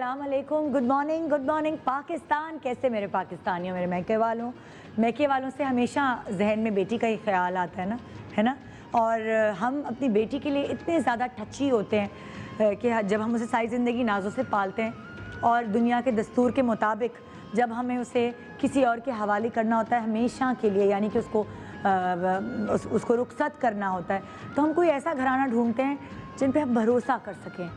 अस्सलाम वालेकुम, good morning Pakistan. कैसे मेरे पाकिस्तानियों, मेरे मैके वालों से हमेशा जहन में बेटी का ही ख्याल आता है ना। और हम अपनी बेटी के लिए इतने ज़्यादा टची होते हैं कि जब हम उसे सारी ज़िंदगी नाज़ों से पालते हैं और दुनिया के दस्तूर के मुताबिक जब हमें उसे किसी और के हवाले करना होता है हमेशा के लिए, यानी कि उसको रुखसत करना होता है, तो हम कोई ऐसा घराना ढूंढते हैं जिन पे हम भरोसा कर सकें,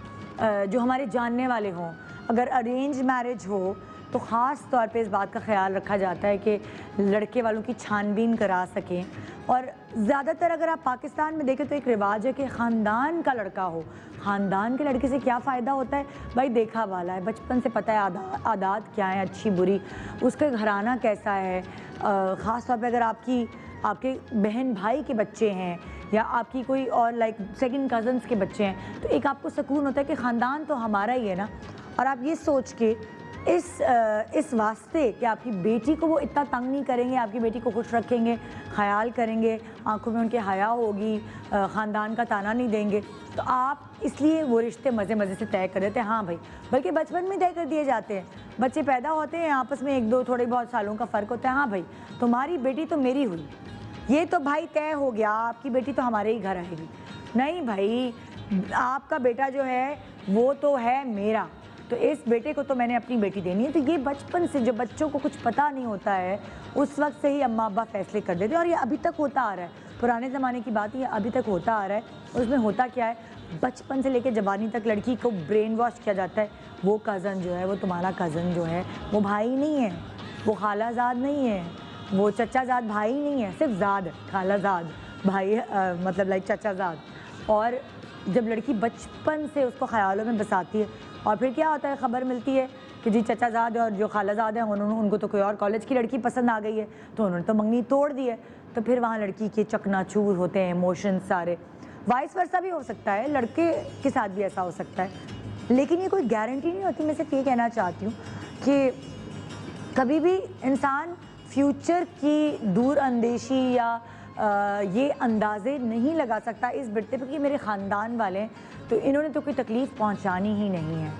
जो हमारे जानने वाले हों। अगर अरेंज मैरिज हो तो ख़ास तौर पे इस बात का ख्याल रखा जाता है कि लड़के वालों की छानबीन करा सकें। और ज़्यादातर अगर आप पाकिस्तान में देखें तो एक रिवाज है कि ख़ानदान का लड़का हो। ख़ानदान के लड़के से क्या फ़ायदा होता है भाई, देखा वाला है, बचपन से पता है आदात क्या है, अच्छी बुरी, उसका घराना कैसा है। ख़ास तौर पे अगर आपके बहन भाई के बच्चे हैं या आपकी कोई और लाइक सेकंड कज़न्स के बच्चे हैं, तो एक आपको सुकून होता है कि ख़ानदान तो हमारा ही है ना। और आप ये सोच के इस वास्ते कि आपकी बेटी को वो इतना तंग नहीं करेंगे, आपकी बेटी को खुश रखेंगे, ख्याल करेंगे, आंखों में उनके हया होगी, ख़ानदान का ताना नहीं देंगे, तो आप इसलिए वो रिश्ते मज़े से तय कर देते हैं। हाँ भाई, बल्कि बचपन में तय कर दिए जाते हैं। बच्चे पैदा होते हैं, आपस में एक दो थोड़े बहुत सालों का फ़र्क होता है। हाँ भाई, तुम्हारी बेटी तो मेरी हुई, ये तो भाई तय हो गया, आपकी बेटी तो हमारे ही घर आएगी। नहीं भाई, आपका बेटा जो है वो तो है मेरा, तो इस बेटे को तो मैंने अपनी बेटी देनी है। तो ये बचपन से, जो बच्चों को कुछ पता नहीं होता है, उस वक्त से ही अम्मा अब्बा फैसले कर देते हैं। और ये अभी तक होता आ रहा है, पुराने ज़माने की बात, ये अभी तक होता आ रहा है। उसमें होता क्या है, बचपन से लेकर जवानी तक लड़की को ब्रेन वॉश किया जाता है। वो कज़न जो है, वो तुम्हारा कज़न जो है, वो भाई नहीं है, वो खालाजाद नहीं है, वो चचाजाद भाई नहीं है, सिर्फ ज़ाद, खालाजाद भाई मतलब लाइक चचाजाद। और जब लड़की बचपन से उसको ख्यालों में बसाती है, और फिर क्या होता है, ख़बर मिलती है कि जी चचाजाद और जो खालाजाद हैं उनको तो कोई और कॉलेज की लड़की पसंद आ गई है, तो उन्होंने तो मंगनी तोड़ दी है। तो फिर वहाँ लड़की के चकनाचूर होते हैं इमोशंस सारे। वाइस वर्सा भी हो सकता है, लड़के के साथ भी ऐसा हो सकता है, लेकिन ये कोई गारंटी नहीं होती। मैं सिर्फ ये कहना चाहती हूँ कि कभी भी इंसान फ्यूचर की दूर अंदेशी या ये अंदाज़े नहीं लगा सकता इस बिरते पर कि मेरे ख़ानदान वाले हैं तो इन्होंने तो कोई तकलीफ़ पहुंचानी ही नहीं है।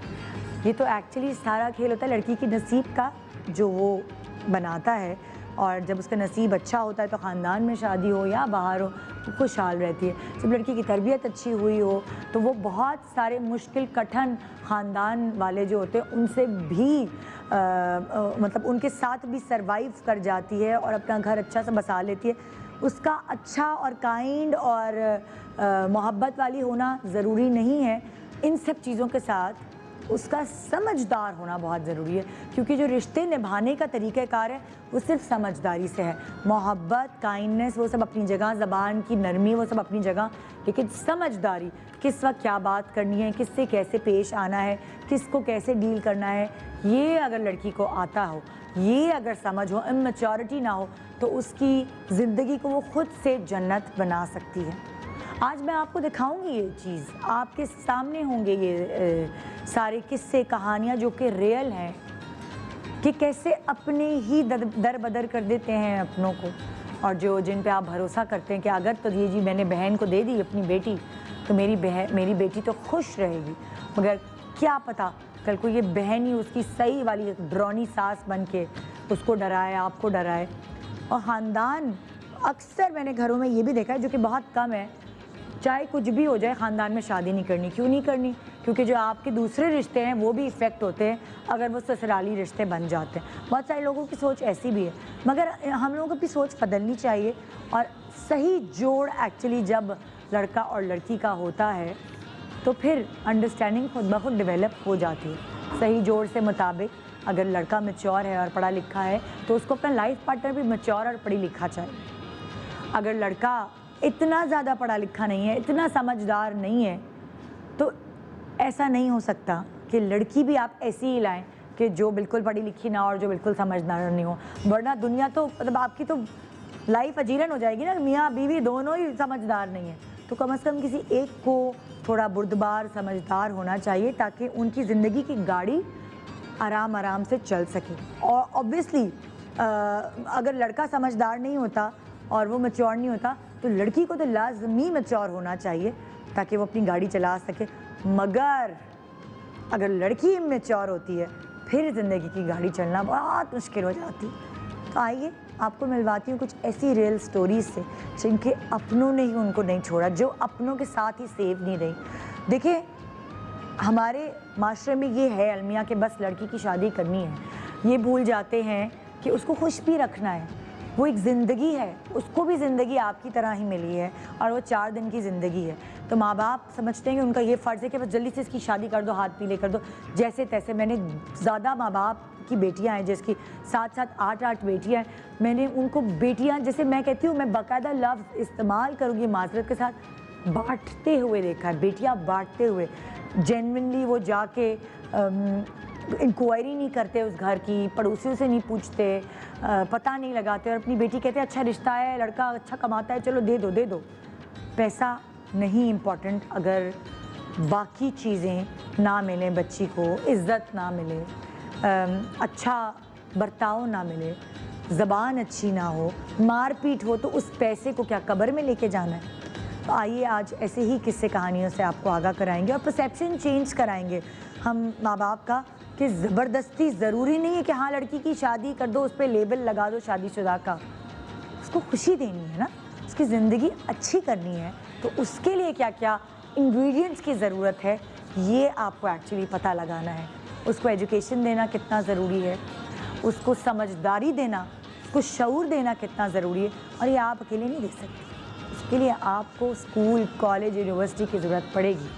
ये तो एक्चुअली सारा खेल होता है लड़की की नसीब का, जो वो बनाता है। और जब उसका नसीब अच्छा होता है तो ख़ानदान में शादी हो या बाहर हो, वो खुशहाल रहती है। जब लड़की की तरबियत अच्छी हुई हो तो वो बहुत सारे मुश्किल कठिन ख़ानदान वाले जो होते हैं उनसे भी मतलब उनके साथ भी सरवाइव कर जाती है और अपना घर अच्छा सा बसा लेती है। उसका अच्छा और काइंड और मोहब्बत वाली होना ज़रूरी नहीं है। इन सब चीज़ों के साथ उसका समझदार होना बहुत ज़रूरी है, क्योंकि जो रिश्ते निभाने का तरीक़ाकार है वो सिर्फ समझदारी से है। मोहब्बत, काइंडनेस, वो सब अपनी जगह, ज़बान की नरमी, वो सब अपनी जगह, लेकिन समझदारी, किस वक्त क्या बात करनी है, किससे कैसे पेश आना है, किसको कैसे डील करना है, ये अगर लड़की को आता हो, ये अगर समझ हो, इमैच्योरिटी ना हो, तो उसकी ज़िंदगी को वो खुद से जन्नत बना सकती है। आज मैं आपको दिखाऊंगी ये चीज़, आपके सामने होंगे ये सारे किस्से कहानियाँ जो कि रियल हैं, कि कैसे अपने ही दर बदर कर देते हैं अपनों को, और जिन पे आप भरोसा करते हैं कि अगर तो ये जी मैंने बहन को दे दी अपनी बेटी तो मेरी बेटी तो खुश रहेगी, मगर क्या पता कल को ये बहन ही उसकी सही वाली ड्रॉनी सास बन के उसको डराए, आपको डराए। और ख़ानदान, अक्सर मैंने घरों में ये भी देखा है, जो कि बहुत कम है, चाहे कुछ भी हो जाए ख़ानदान में शादी नहीं करनी। क्यों नहीं करनी? क्योंकि जो आपके दूसरे रिश्ते हैं वो भी इफ़ेक्ट होते हैं अगर वो ससुराली रिश्ते बन जाते हैं। बहुत सारे लोगों की सोच ऐसी भी है, मगर हम लोगों की सोच बदलनी चाहिए। और सही जोड़ एक्चुअली जब लड़का और लड़की का होता है तो फिर अंडरस्टैंडिंग खुद ब खुद डेवलप हो जाती है। सही जोड़ से मुताबिक अगर लड़का मैच्योर है और पढ़ा लिखा है तो उसको अपना लाइफ पार्टनर भी मैच्योर और पढ़ी लिखा चाहिए। अगर लड़का इतना ज़्यादा पढ़ा लिखा नहीं है, इतना समझदार नहीं है, तो ऐसा नहीं हो सकता कि लड़की भी आप ऐसी ही लाएं कि जो बिल्कुल पढ़ी लिखी ना और जो बिल्कुल समझदार नहीं हो, वरना दुनिया तो मतलब आपकी तो लाइफ अजीरन हो जाएगी ना। मियाँ बीवी दोनों ही समझदार नहीं है, तो कम से कम किसी एक को थोड़ा बुर्दबार समझदार होना चाहिए ताकि उनकी ज़िंदगी की गाड़ी आराम से चल सके। और ऑब्वियसली अगर लड़का समझदार नहीं होता और वो मैच्योर नहीं होता तो लड़की को तो लाजमी मैच्योर होना चाहिए ताकि वो अपनी गाड़ी चला सके। मगर اگر لڑکی میچور ہوتی ہے پھر زندگی کی گاڑی چلنا بہت مشکل ہو جاتی. تو آئیے آپ کو ملواتی ہوں کچھ ایسی ریئل سٹوریز سے جن کے اپنوں نے ہی ان کو نہیں چھوڑا, جو اپنوں کے ساتھ ہی سیو نہیں رہی. دیکھیں ہمارے معاشرے میں یہ ہے المیہ کہ بس لڑکی کی شادی کرنی ہے, یہ بھول جاتے ہیں کہ اس کو خوش بھی رکھنا ہے. وہ ایک زندگی ہے, اس کو بھی زندگی آپ کی طرح ہی ملی ہے اور وہ 4 دن کی زندگی ہے. تو ماں باپ سمجھتے ہیں کہ ان کا یہ فرض ہے کہ بس جلدی سے اس کی شادی کر دو, ہاتھ پیلے کر دو جیسے تیسے. میں نے زیادہ ماں باپ کی بیٹیاں ہیں جس کی 7 8 بیٹیاں ہیں, میں نے ان کو بیٹیاں جیسے میں کہتی ہوں, میں باقاعدہ لفظ استعمال کروں گی معذرت کے ساتھ, بانٹتے ہوئے دیکھا ہے. بیٹیاں بانٹتے ہوئے, جینونلی وہ جا کے انکوائری نہیں کرتے اس گھر کی, پڑوسیوں سے نہیں پوچھتے, پتہ نہیں لگاتے, اور اپنی بیٹی کہتے ہیں اچھا رشتہ ہے, لڑکا اچھا کماتا ہے, چلو دے دو. پیسہ نہیں امپورٹنٹ اگر باقی چیزیں نہ ملیں بچی کو, عزت نہ ملے, اچھا برتاؤ نہ ملے, زبان اچھی نہ ہو, مار پیٹ ہو, تو اس پیسے کو کیا قبر میں لے کے جانا ہے؟ تو آئیے آج ایسے ہی قصے کہانیوں سے آپ کو آگاہ کرائیں گے اور پرسیپشن چینج کرائیں گے ہم ماں باپ کا, کہ زبردستی ضروری نہیں ہے کہ ہاں لڑکی کی شادی کر دو, اس پہ لیبل لگا دو شادی شدہ کا. اس کو خوشی دینی ہے نا, اس کی زندگی اچھی کرنی ہے, تو اس کے لیے کیا کیا انگریڈینٹس کی ضرورت ہے یہ آپ کو ایکچولی پتہ لگانا ہے. اس کو ایجوکیشن دینا کتنا ضروری ہے, اس کو سمجھداری دینا, اس کو شعور دینا کتنا ضروری ہے, اور یہ آپ اکیلے نہیں دے سکتے. اس کے لیے آپ کو اسکول, کالج, یونیورسٹی کی ضرورت پڑے گی.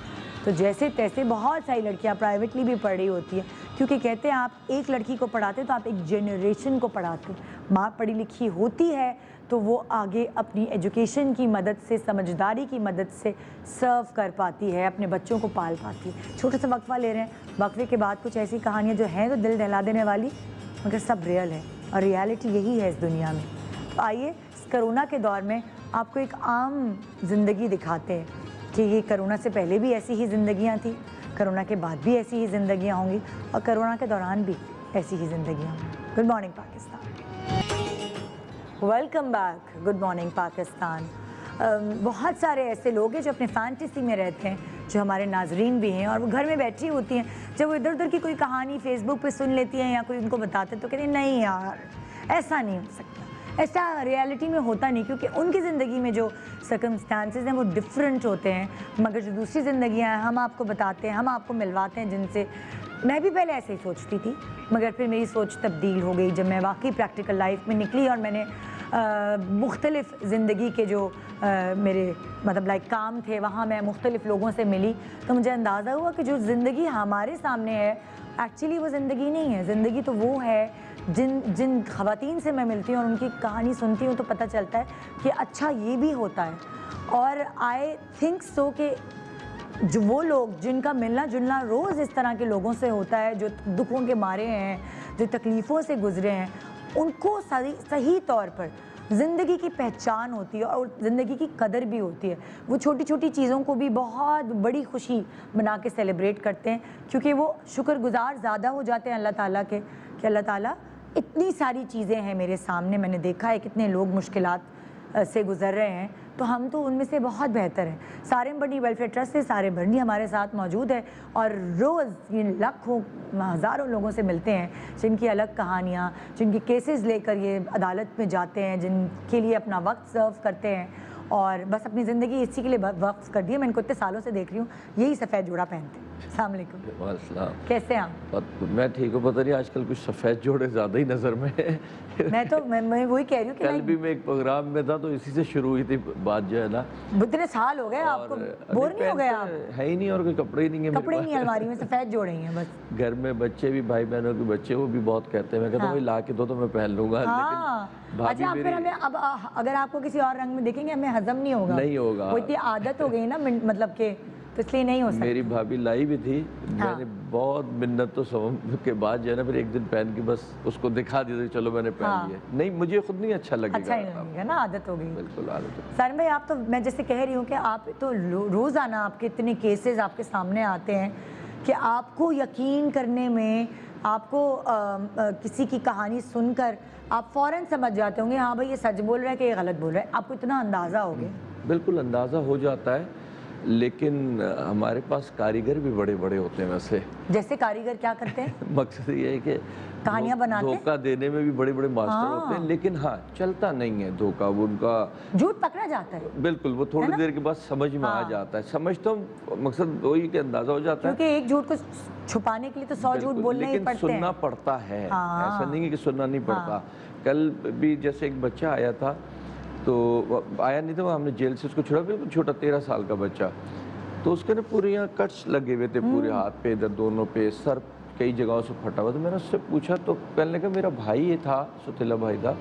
تو جیسے تیسے بہت ساری لڑکیاں پرائیویٹلی بھی پڑھ رہی ہوتی ہیں, کیونکہ کہتے ہیں آپ ایک لڑکی کو پڑھاتے تو آپ ایک جنریشن کو پڑھاتے. ماں پڑھی لکھی ہوتی ہے تو وہ آگے اپنی ایجوکیشن کی مدد سے, سمجھداری کی مدد سے سرو کر پاتی ہے, اپنے بچوں کو پال پاتی ہے. چھوٹا سا وقفہ لے رہے ہیں, وقفے کے بعد کچھ ایسی کہانیاں جو ہیں تو دل دہلا دینے والی, مگر سب ریئل ہے اور ریالٹی یہی ہے اس دنیا میں. تو آئیے اس کرونا کے دور میں آپ کو ایک عام زندگی دکھاتے ہیں کہ یہ کرونا سے پہلے بھی ایسی ہی زندگیاں تھیں, کرونا کے بعد بھی ایسی ہی زندگیاں ہوں گی, اور کرونا کے دوران بھی ایسی ہی زندگیاں ہوں گی. Good morning Pakistan, welcome back. Good morning Pakistan. بہت سارے ایسے لوگ ہیں جو اپنے فینٹیسی میں رہتے ہیں, جو ہمارے ناظرین بھی ہیں, اور وہ گھر میں بیٹھی ہوتی ہیں, جب وہ ادھر ادھر کی کوئی کہانی فیس بک پہ سن لیتی ہیں یا کوئی ان کو بتاتے ہیں تو کہتے ہیں نہیں یار ایسا نہیں ہو سکتا, ایسا ریالٹی میں ہوتا نہیں, کیونکہ ان کی زندگی میں جو سرکمسٹانسز ہیں وہ ڈفرینٹ ہوتے ہیں. مگر جو دوسری زندگیاں ہیں ہم آپ کو بتاتے ہیں, ہم آپ کو ملواتے ہیں, جن سے میں بھی پہلے ایسے ہی سوچتی تھی, مگر پھر میری سوچ تبدیل ہو گئی جب میں واقعی پریکٹیکل لائف میں نکلی اور میں نے مختلف زندگی کے جو میرے مطلب لائک کام تھے وہاں میں مختلف لوگوں سے ملی, تو مجھے اندازہ ہوا کہ جو زندگی ہمارے سامنے ہے ایکچولی وہ زندگی نہیں ہے. زندگی تو وہ ہے جن خواتین سے میں ملتی ہوں اور ان کی کہانی سنتی ہوں تو پتہ چلتا ہے کہ اچھا یہ بھی ہوتا ہے. اور آئی تھنک سو کہ جو وہ لوگ جن کا ملنا جلنا روز اس طرح کے لوگوں سے ہوتا ہے, جو دکھوں کے مارے ہیں, جو تکلیفوں سے گزرے ہیں, ان کو صحیح طور پر زندگی کی پہچان ہوتی ہے اور زندگی کی قدر بھی ہوتی ہے. وہ چھوٹی چھوٹی چیزوں کو بھی بہت بڑی خوشی بنا کے سیلیبریٹ کرتے ہیں, کیونکہ وہ شکر گزار زیادہ ہو جاتے ہیں اللہ تعالیٰ کے کہ اللہ تعالیٰ اتنی ساری چیزیں ہیں میرے سامنے, میں نے دیکھا ہے کتنے لوگ مشکلات سے گزر رہے ہیں, تو ہم تو ان میں سے بہت بہتر ہیں. سارے بڑی ویلفیئر ٹرسٹ سے سارے بڑی ہمارے ساتھ موجود ہے, اور روز یہ لاکھوں ہزاروں لوگوں سے ملتے ہیں جن کی الگ کہانیاں, جن کی کیسز لے کر یہ عدالت میں جاتے ہیں, جن کے لیے اپنا وقت سرو کرتے ہیں اور بس اپنی زندگی اسی کے لیے وقف کر دی ہے. میں ان کو اتنے سالوں سے دیکھ رہی ہوں, یہی سفید جوڑا پہنتے ہیں. السلام علیکم. وعلیکم السلام. کیسے ہیں آپ؟ میں ٹھیک ہوں. پتہ نہیں آج کل کچھ سفید جوڑے زیادہ ہی نظر میں ہیں. میں وہی کہہ رہی ہوں کہ کل بھی میں ایک پروگرام میں تھا تو اسی سے شروع ہوئی تھی بات جو ہے نا. اتنے سال ہو گئے آپ کو, بور نہیں ہو گئے آپ؟ ہے ہی نہیں, اور کوئی کپڑے ہی نہیں ہیں, کپڑے نہیں الماری میں, سفید جوڑے ہی ہیں بس. گھر میں بچے بھی, بھائی بہنوں کے بچے, وہ بھی بہت کہتے ہیں. میں کہتا ہوں لا کے دو تو میں پہن لوں گا. اچھا پھر ہمیں اب اگر آپ کو کسی اور رنگ میں دیکھیں گے ہمیں ہضم نہیں ہوگا, نہیں ہوگا, وہ اتنی عادت ہو گئی نا مطلب کہ, تو اس لیے نہیں ہو سکتا. میری بھابھی لائی بھی تھی, میں نے بہت منت تو سبب کے بعد جو ہے نا پھر ایک دن پہن کے بس اس کو دکھا دیا تھا, چلو میں نے پہن لیا. نہیں مجھے خود نہیں اچھا لگے گا. اچھا نہیں لگے گا نا, عادت ہو گئی. بالکل عادت. سارن بھائی آپ تو, میں جیسے کہہ رہی ہوں کہ آپ تو روزانہ آپ کے اتنے کیسز آپ کے سامنے آتے ہیں کہ آپ کو یقین کرنے میں, آپ کو کسی کی کہانی سن کر آپ فوراً سمجھ جاتے ہوں گے ہاں بھائی یہ سچ بول رہا ہے کہ یہ غلط بول رہا ہے. آپ کو اتنا اندازہ ہو گیا؟ بالکل اندازہ ہو جاتا ہے. لیکن ہمارے پاس کاریگر بھی بڑے بڑے ہوتے ہیں ویسے. جیسے کاریگر کیا کرتے ہیں؟ مقصد یہ ہے کہ کہانیاں بناتے ہیں, دھوکہ دینے میں بھی بڑے بڑے ماسٹر ہوتے ہیں, لیکن ہاں چلتا نہیں ہے دھوکہ, وہ ان کا جھوٹ پکڑا جاتا ہے. بالکل, وہ تھوڑی دیر کے بعد سمجھ میں آ جاتا ہے. سمجھ تو مقصد وہی کہ اندازہ ہو جاتا ہے, کیونکہ ایک جھوٹ کو چھپانے کے لیے تو 100 جھوٹ بولنے ہی پڑتے ہیں. لیکن سننا پڑتا ہے, ایسا نہیں ہے کہ سننا نہیں پڑتا. کل بھی جیسے ایک بچہ آیا تھا, تو آیا نہیں تھا, ہم نے جیل سے اس کو چھوڑا, بالکل چھوٹا 13 سال کا بچہ, تو اس کے نا پورے یہاں کٹس لگے ہوئے تھے, پورے ہاتھ پہ, ادھر دونوں پہ, سر کئی جگہوں سے پھٹا ہوا. تو میں نے اس سے پوچھا, تو کہنے لگا میرا بھائی یہ تھا, ستیلا بھائی تھا,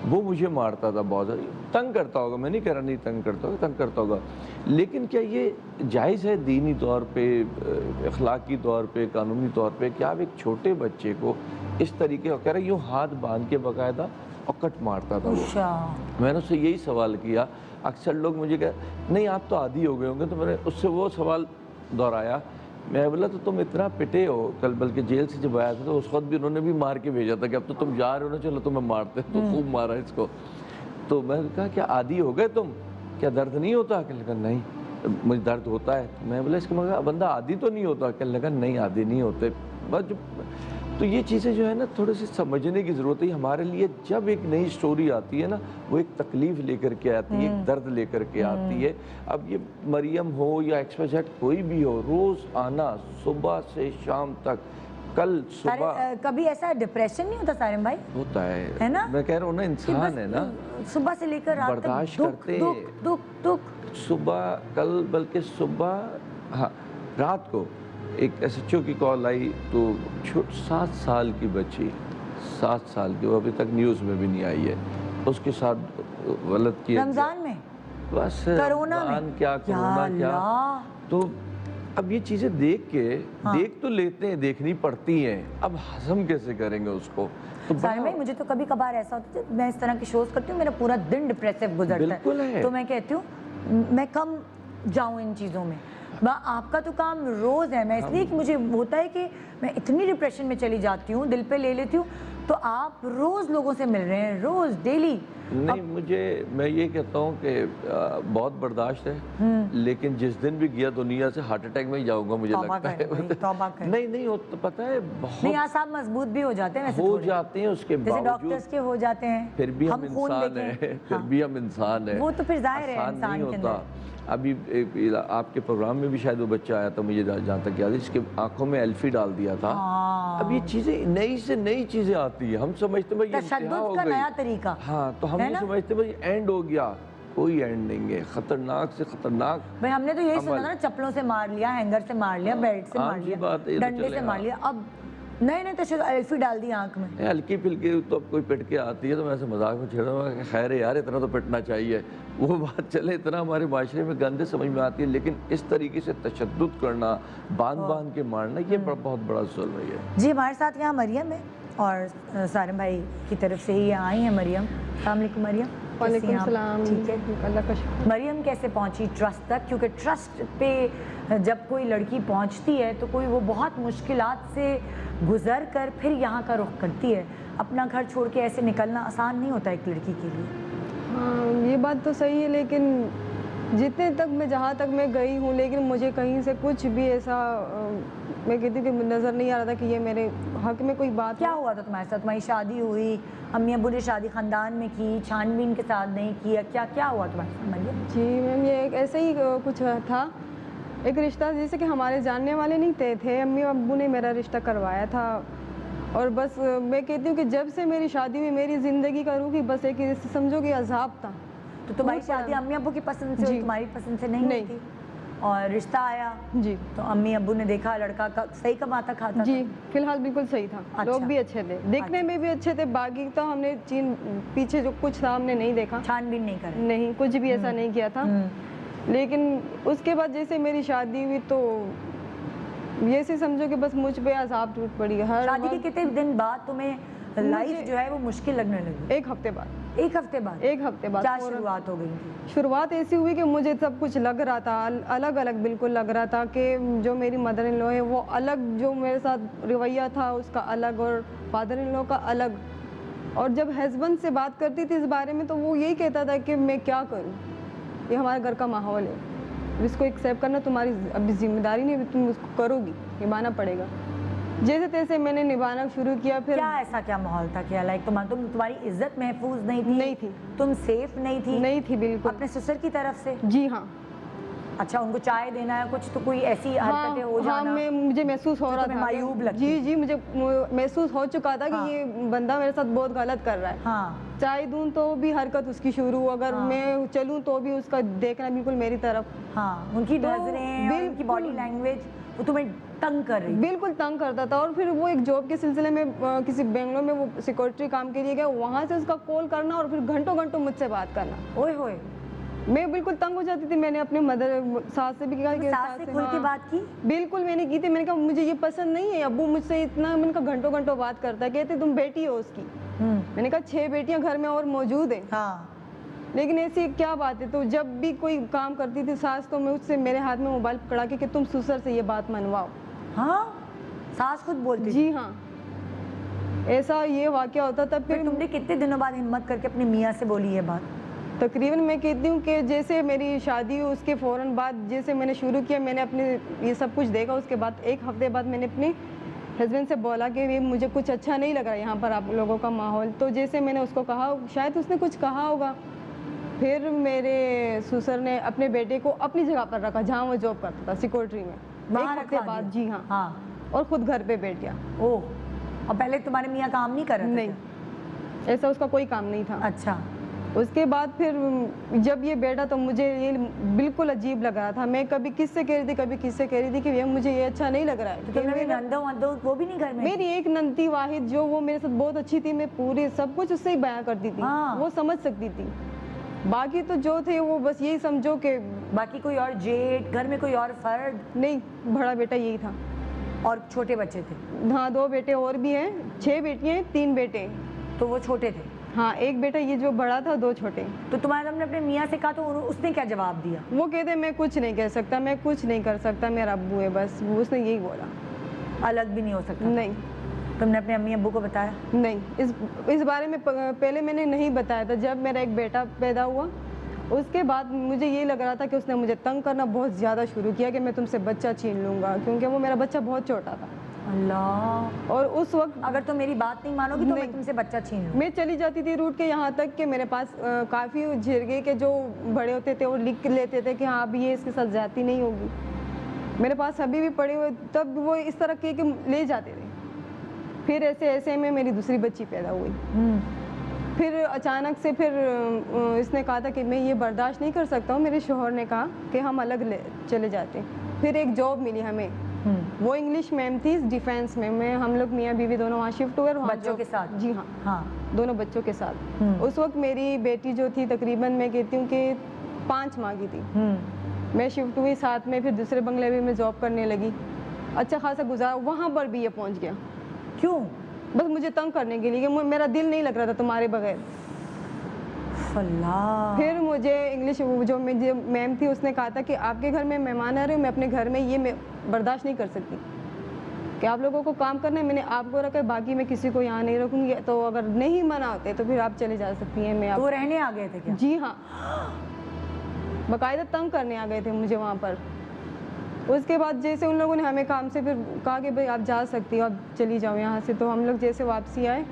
وہ مجھے مارتا تھا بہت زیادہ, تنگ کرتا ہوگا, میں نہیں کہہ رہا نہیں تنگ کرتا ہوگا, تنگ کرتا ہوگا, لیکن کیا یہ جائز ہے دینی طور پہ, اخلاقی طور پہ, قانونی طور پہ, کہ آپ ایک چھوٹے بچے کو اس طریقے کا, کہہ رہا یوں ہاتھ باندھ کے باقاعدہ اکٹ مارتا تھا وہ. میں نے اس سے یہی سوال کیا, اکثر لوگ مجھے کہتے نہیں آپ تو عادی ہو گئے ہوں گے, تو میں نے اس سے وہ سوال دہرایا. میں بولا تو تم اتنا پٹے ہو کل, بلکہ جیل سے جب آیا تھا تو اس وقت بھی انہوں نے بھی مار کے بھیجا تھا کہ اب تو تم جا رہے ہو نا, چلو تمہیں مارتے, تو خوب مارا اس کو. تو میں نے کہا کیا عادی ہو گئے تم, کیا درد نہیں ہوتا؟ کہنے لگا نہیں مجھے درد ہوتا ہے. میں بولا اس کا مطلب بندہ عادی تو نہیں ہوتا؟ کہنے لگا نہیں عادی نہیں ہوتے. بس تو یہ چیزیں جو ہے نا تھوڑی سی سمجھنے کی ضرورت ہے. ہمارے لیے جب ایک نئی سٹوری آتی ہے نا, وہ ایک تکلیف لے کر کے آتی ہے, ایک درد لے کر کے آتی ہے. اب یہ مریم ہو یا XYZ کوئی بھی ہو, روز آنا صبح سے شام تک. کل صبح کبھی ایسا ڈپریشن نہیں ہوتا سارم بھائی؟ ہوتا ہے نا, میں کہہ رہا ہوں نا, انسان ہے نا, صبح سے لے کر رات تک برداشت کرتے. دکھ صبح کل بلکہ صبح, ہاں رات کو ایک SHO کی کال آئی, تو 7 سال کی بچی, 7 سال کی, وہ ابھی تک نیوز میں بھی نہیں آئی ہے, اس کے ساتھ غلط کیا رمضان میں, بس کرونا میں, کیا کرونا کیا. تو اب یہ چیزیں دیکھ کے, دیکھ تو لیتے ہیں, دیکھنی پڑتی ہیں, اب ہضم کیسے کریں گے اس کو. سارم بھائی مجھے تو کبھی کبھار ایسا ہوتا ہے, میں اس طرح کی شوز کرتی ہوں, میرا پورا دن ڈپریسو گزرتا ہے, تو میں کہتی ہوں میں کم جاؤں ان چیزوں میں. آپ کا تو کام روز ہے, میں اس لیے کہ مجھے ہوتا ہے کہ میں اتنی ڈپریشن میں چلی جاتی ہوں, دل پہ لے لیتی ہوں, تو آپ روز لوگوں سے مل رہے ہیں, روز ڈیلی. نہیں میں یہ کہتا ہوں کہ بہت برداشت ہے, لیکن جس دن بھی گیا دنیا سے ہارٹ اٹیک میں ہی جاؤں گا, مجھے لگتا ہے. نہیں ہوتا, پتہ ہے بہت نہیں, اعصاب مضبوط بھی ہو جاتے ہیں, ہو جاتے ہیں, اس کے جیسے ڈاکٹرز کے ہو جاتے ہیں, پھر بھی ہم انسان ہیں, پھر بھی ہم انسان ہیں, وہ تو پھر ظاہر ہے انسان نہیں ہوتا. ابھی آپ کے پروگرام میں بھی شاید وہ بچہ آیا تھا, مجھے جہاں تک یاد ہے, جس کے آنکھوں میں ایلفی ڈال دیا تھا. اب یہ چیزیں نئی سے نئی چیزیں آتی ہیں, ہم سمجھتے ہیں تشدد کا نیا طریقہ, ہاں, تو ہم یہ سمجھتے ہیں اینڈ ہو گیا. کوئی اینڈ نہیں ہے, خطرناک سے خطرناک. بھائی ہم نے تو یہی سنا نا, چپلوں سے مار لیا, ہینگر سے مار لیا, بیلٹ سے مار لیا, ڈنڈے سے مار لیا, اب نئے تشدد, ایلفی ڈال دی آنکھ میں. ہلکی پھلکی تو اب کوئی پٹ کے آتی ہے تو میں ایسے مذاق میں چھیڑ رہا ہوں کہ خیر ہے یار, اتنا تو پٹنا چاہیے, وہ بات چلے, اتنا ہمارے معاشرے میں گندے سمجھ میں آتی ہے, لیکن اس طریقے سے تشدد کرنا, باندھ کے مارنا, یہ بہت بڑا ظلم ہے. جی ہمارے ساتھ یہاں مریم ہے, اور سارم بھائی کی طرف سے ہی آئی ہیں مریم. السلام علیکم مریم. وعلیکم السلام. ٹھیک ہے, اللہ کا شکر. مریم کیسے پہنچی ٹرسٹ تک؟ کیونکہ ٹرسٹ پہ جب کوئی لڑکی پہنچتی ہے تو کوئی وہ بہت مشکلات سے گزر کر پھر یہاں کا رخ کرتی ہے. اپنا گھر چھوڑ کے ایسے نکلنا آسان نہیں ہوتا ایک لڑکی کے لیے. ہاں یہ بات تو صحیح ہے, لیکن جتنے تک میں, جہاں تک میں گئی ہوں, لیکن مجھے کہیں سے کچھ بھی ایسا میں کہتی کہ نظر نہیں آ رہا تھا کہ یہ میرے حق میں کوئی بات. کیا ہوا تھا تمہارے ساتھ؟ تمہاری شادی ہوئی, امی ابو نے شادی خاندان میں کی, چھان بین کے ساتھ نہیں کیا, کیا ہوا تمہارے ساتھ مریم؟ جی میم, یہ ایسے ہی کچھ تھا, ایک رشتہ جیسے کہ ہمارے جاننے والے نہیں تھے, امی ابو نے میرا رشتہ کروایا تھا. اور بس میں کہتی ہوں کہ جب سے میری شادی ہوئی, میری زندگی کا روح ہی بس ایک سمجھو کہ عذاب تھا. تو تمہاری شادی امی ابو کی پسند سے, تمہاری پسند سے نہیں تھی, اور رشتہ آیا جی, تو امی ابو نے دیکھا لڑکا کا صحیح کماتا کھاتا. جی فی الحال بالکل صحیح تھا, لوگ بھی اچھے تھے, دیکھنے میں بھی اچھے تھے, باقی تو ہم نے پیچھے جو کچھ تھا ہم نے نہیں دیکھا, چھان بین نہیں کرا, نہیں کچھ بھی ایسا نہیں کیا تھا. لیکن اس کے بعد جیسے میری شادی ہوئی تو یہ سے سمجھو کہ بس مجھ پہ عذاب ٹوٹ پڑی. شادی کے کتنے دن بعد تمہیں لائف جو ہے وہ مشکل لگنے لگی؟ 1 ہفتے بعد. 1 ہفتے بعد؟ 1 ہفتے بعد. کیا شروعات ہو گئی تھی؟ شروعات ایسی ہوئی کہ مجھے سب کچھ لگ رہا تھا الگ الگ, بالکل لگ رہا تھا کہ جو میری مدر ان لو ہے وہ الگ, جو میرے ساتھ رویہ تھا اس کا الگ, اور فادر ان لو کا الگ. اور جب ہسبینڈ سے بات کرتی تھی اس بارے میں تو وہ یہی کہتا تھا کہ میں کیا کروں, یہ ہمارے گھر کا ماحول ہے. اس کو ایکسیپٹ کرنا تمہاری ابھی ذمہ داری نہیں, تم اس کو کروگی, نبھانا پڑے گا. جیسے تیسے میں نے نبھانا شروع کیا. پھر کیا ایسا کیا ماحول تھا کہ لائک تمہاری عزت محفوظ نہیں تھی؟ نہیں تھی. تم سیف نہیں تھی؟ نہیں تھی بالکل. اپنے سسر کی طرف سے؟ جی ہاں. اچھا, ان کو چائے دینا ہے کچھ تو کوئی ایسی حرکتیں ہو جانا؟ ہاں, مجھے محسوس ہو رہا تھا, معیوب لگتی؟ جی مجھے محسوس ہو چکا تھا کہ یہ بندہ میرے ساتھ بہت غلط کر رہا ہے. ہاں, چائے دوں تو بھی حرکت اس کی شروع, اگر میں چلوں تو بھی اس کا دیکھنا بالکل میری طرف. ہاں, ان کی نظریں, ان کی باڈی لینگویج وہ تمہیں تنگ کر رہی؟ بالکل تنگ کرتا تھا. اور پھر وہ ایک جاب کے سلسلے میں کسی بنگلور میں وہ سیکورٹی کام کے لیے گیا, وہاں سے اس کا کال کرنا اور پھر گھنٹوں گھنٹوں مجھ سے بات کرنا. اوئے ہوئے, میں بالکل تنگ ہو جاتی تھی. میں نے اپنے مدر ساس سے بھی کہا کہ ساس سے کھل کے بات کی؟ بالکل میں نے کی تھی. میں نے کہا مجھے یہ پسند نہیں ہے, ابو مجھ سے اتنا, میں نے کہا گھنٹوں گھنٹوں بات کرتا ہے. کہتے تم بیٹی ہو اس کی. میں نے کہا 6 بیٹیاں گھر میں اور موجود ہیں. ہاں, لیکن ایسی کیا بات ہے. تو جب بھی کوئی کام کرتی تھی ساس, تو میں اس سے میرے ہاتھ میں موبائل پکڑا کے کہ تم سسر سے یہ بات منواؤ. ہاں, ساس خود بولتی؟ جی ہاں, ایسا یہ واقعہ ہوتا تھا. پھر تم نے کتنے دنوں بعد ہمت کر کے اپنے میاں سے بولی یہ بات؟ تقریباً میں کہتی ہوں کہ جیسے میری شادی ہوئی اس کے فوراً بعد جیسے میں نے شروع کیا, میں نے اپنے یہ سب کچھ دیکھا. اس کے بعد 1 ہفتے بعد میں نے اپنے ہسبینڈ سے بولا کہ یہ مجھے کچھ اچھا نہیں لگ رہا یہاں پر آپ لوگوں کا ماحول. تو جیسے میں نے اس کو کہا, شاید اس نے کچھ کہا ہوگا. پھر میرے سسر نے اپنے بیٹے کو اپنی جگہ پر رکھا جہاں وہ جاب کرتا تھا, سیکورٹری میں. 1 ہفتے بعد. جی ہاں, اور خود گھر پہ بیٹھ گیا. اوہ, اور پہلے تمہارے میاں کام نہیں کر رہے تھے؟ نہیں, ایسا اس کا کوئی کام نہیں تھا. اچھا. اس کے بعد پھر جب یہ بیٹا تو مجھے یہ بالکل عجیب لگ رہا تھا. میں کبھی کس سے کہہ رہی تھی, کبھی کس سے کہہ رہی تھی کہ یہ مجھے یہ اچھا نہیں لگ رہا ہے. تو میری نندوں وہ بھی نہیں گھر میں؟ میری ایک نندی واحد جو وہ میرے ساتھ بہت اچھی تھی, میں پورے سب کچھ اس سے ہی بیان کرتی تھی, وہ سمجھ سکتی تھی. باقی تو جو تھے وہ بس یہی سمجھو کہ باقی کوئی اور جیٹ گھر میں, کوئی اور فرد نہیں. بڑا بیٹا یہی تھا. اور چھوٹے بچے تھے؟ ہاں, 2 بیٹے اور بھی ہیں. 6 بیٹیاں ہیں, 3 بیٹے. تو وہ چھوٹے تھے؟ ہاں, 1 بیٹا یہ جو بڑا تھا, 2 چھوٹے. تو تمہارے ہم نے اپنے میاں سے کہا تو اس نے کیا جواب دیا؟ وہ کہتے میں کچھ نہیں کہہ سکتا, میں کچھ نہیں کر سکتا, میرا ابو ہے بس. اس نے یہی بولا. الگ بھی نہیں ہو سکتا؟ نہیں. تم نے اپنے امی ابو کو بتایا؟ نہیں, اس بارے میں پہلے میں نے نہیں بتایا تھا. جب میرا ایک بیٹا پیدا ہوا اس کے بعد مجھے یہ لگ رہا تھا کہ اس نے مجھے تنگ کرنا بہت زیادہ شروع کیا کہ میں تم سے بچہ چھین لوں گا, کیونکہ وہ میرا بچہ بہت چھوٹا تھا. اللہ. اور اس وقت اگر تم میری بات نہیں مانو گی تو میں تم سے بچہ چھین لوں. میں چلی جاتی تھی روٹ کے یہاں تک کہ میرے پاس کافی جھرگے کے جو بڑے ہوتے تھے وہ لکھ لیتے تھے کہ ہاں اب یہ اس کے ساتھ زیادتی نہیں ہوگی. میرے پاس ابھی بھی پڑے ہوئے, تب وہ اس طرح کے لے جاتے تھے. پھر ایسے میں میری دوسری بچی پیدا ہوئی. پھر اچانک سے پھر اس نے کہا تھا کہ میں یہ برداشت نہیں کر سکتا ہوں. میرے شوہر نے کہا کہ ہم الگ چلے جاتے ہیں. پھر ایک جاب ملی ہمیں, وہ انگلش میم تھی ڈیفینس میں. ہم لوگ میاں بیوی دونوں وہاں شفٹ ہوئے بچوں کے ساتھ؟ جی ہاں, دونوں بچوں کے ساتھ. اس وقت میری بیٹی جو تھی تقریباً میں کہتی ہوں کہ 5 ماہ کی تھی. میں شفٹ ہوئی ساتھ میں, پھر دوسرے بنگلے میں جاب کرنے لگی. اچھا خاصا گزارا, وہاں پر بھی یہ پہنچ گیا. کیوں؟ بس مجھے تنگ کرنے کے لیے, میرا دل نہیں لگ رہا تھا تمہارے بغیر. اللہ. پھر مجھے انگلش جو میم تھی اس نے کہا تھا کہ آپ کے گھر میں مہمان آ رہے ہیں, میں اپنے گھر میں یہ برداشت نہیں کر سکتی کہ آپ لوگوں کو کام کرنا ہے. میں نے آپ کو رکھا ہے, باقی میں کسی کو یہاں نہیں رکھوں گی. تو اگر نہیں منع ہوتے تو پھر آپ چلے جا سکتی ہیں. میں وہ رہنے آ گئے تھے کیا؟ جی ہاں, باقاعدہ تنگ کرنے آ گئے تھے مجھے وہاں پر. اس کے بعد جیسے ان لوگوں نے ہمیں کام سے پھر کہا کہ بھائی آپ جا سکتی ہو, آپ چلی جاؤ یہاں سے. تو ہم لوگ جیسے واپسی آئے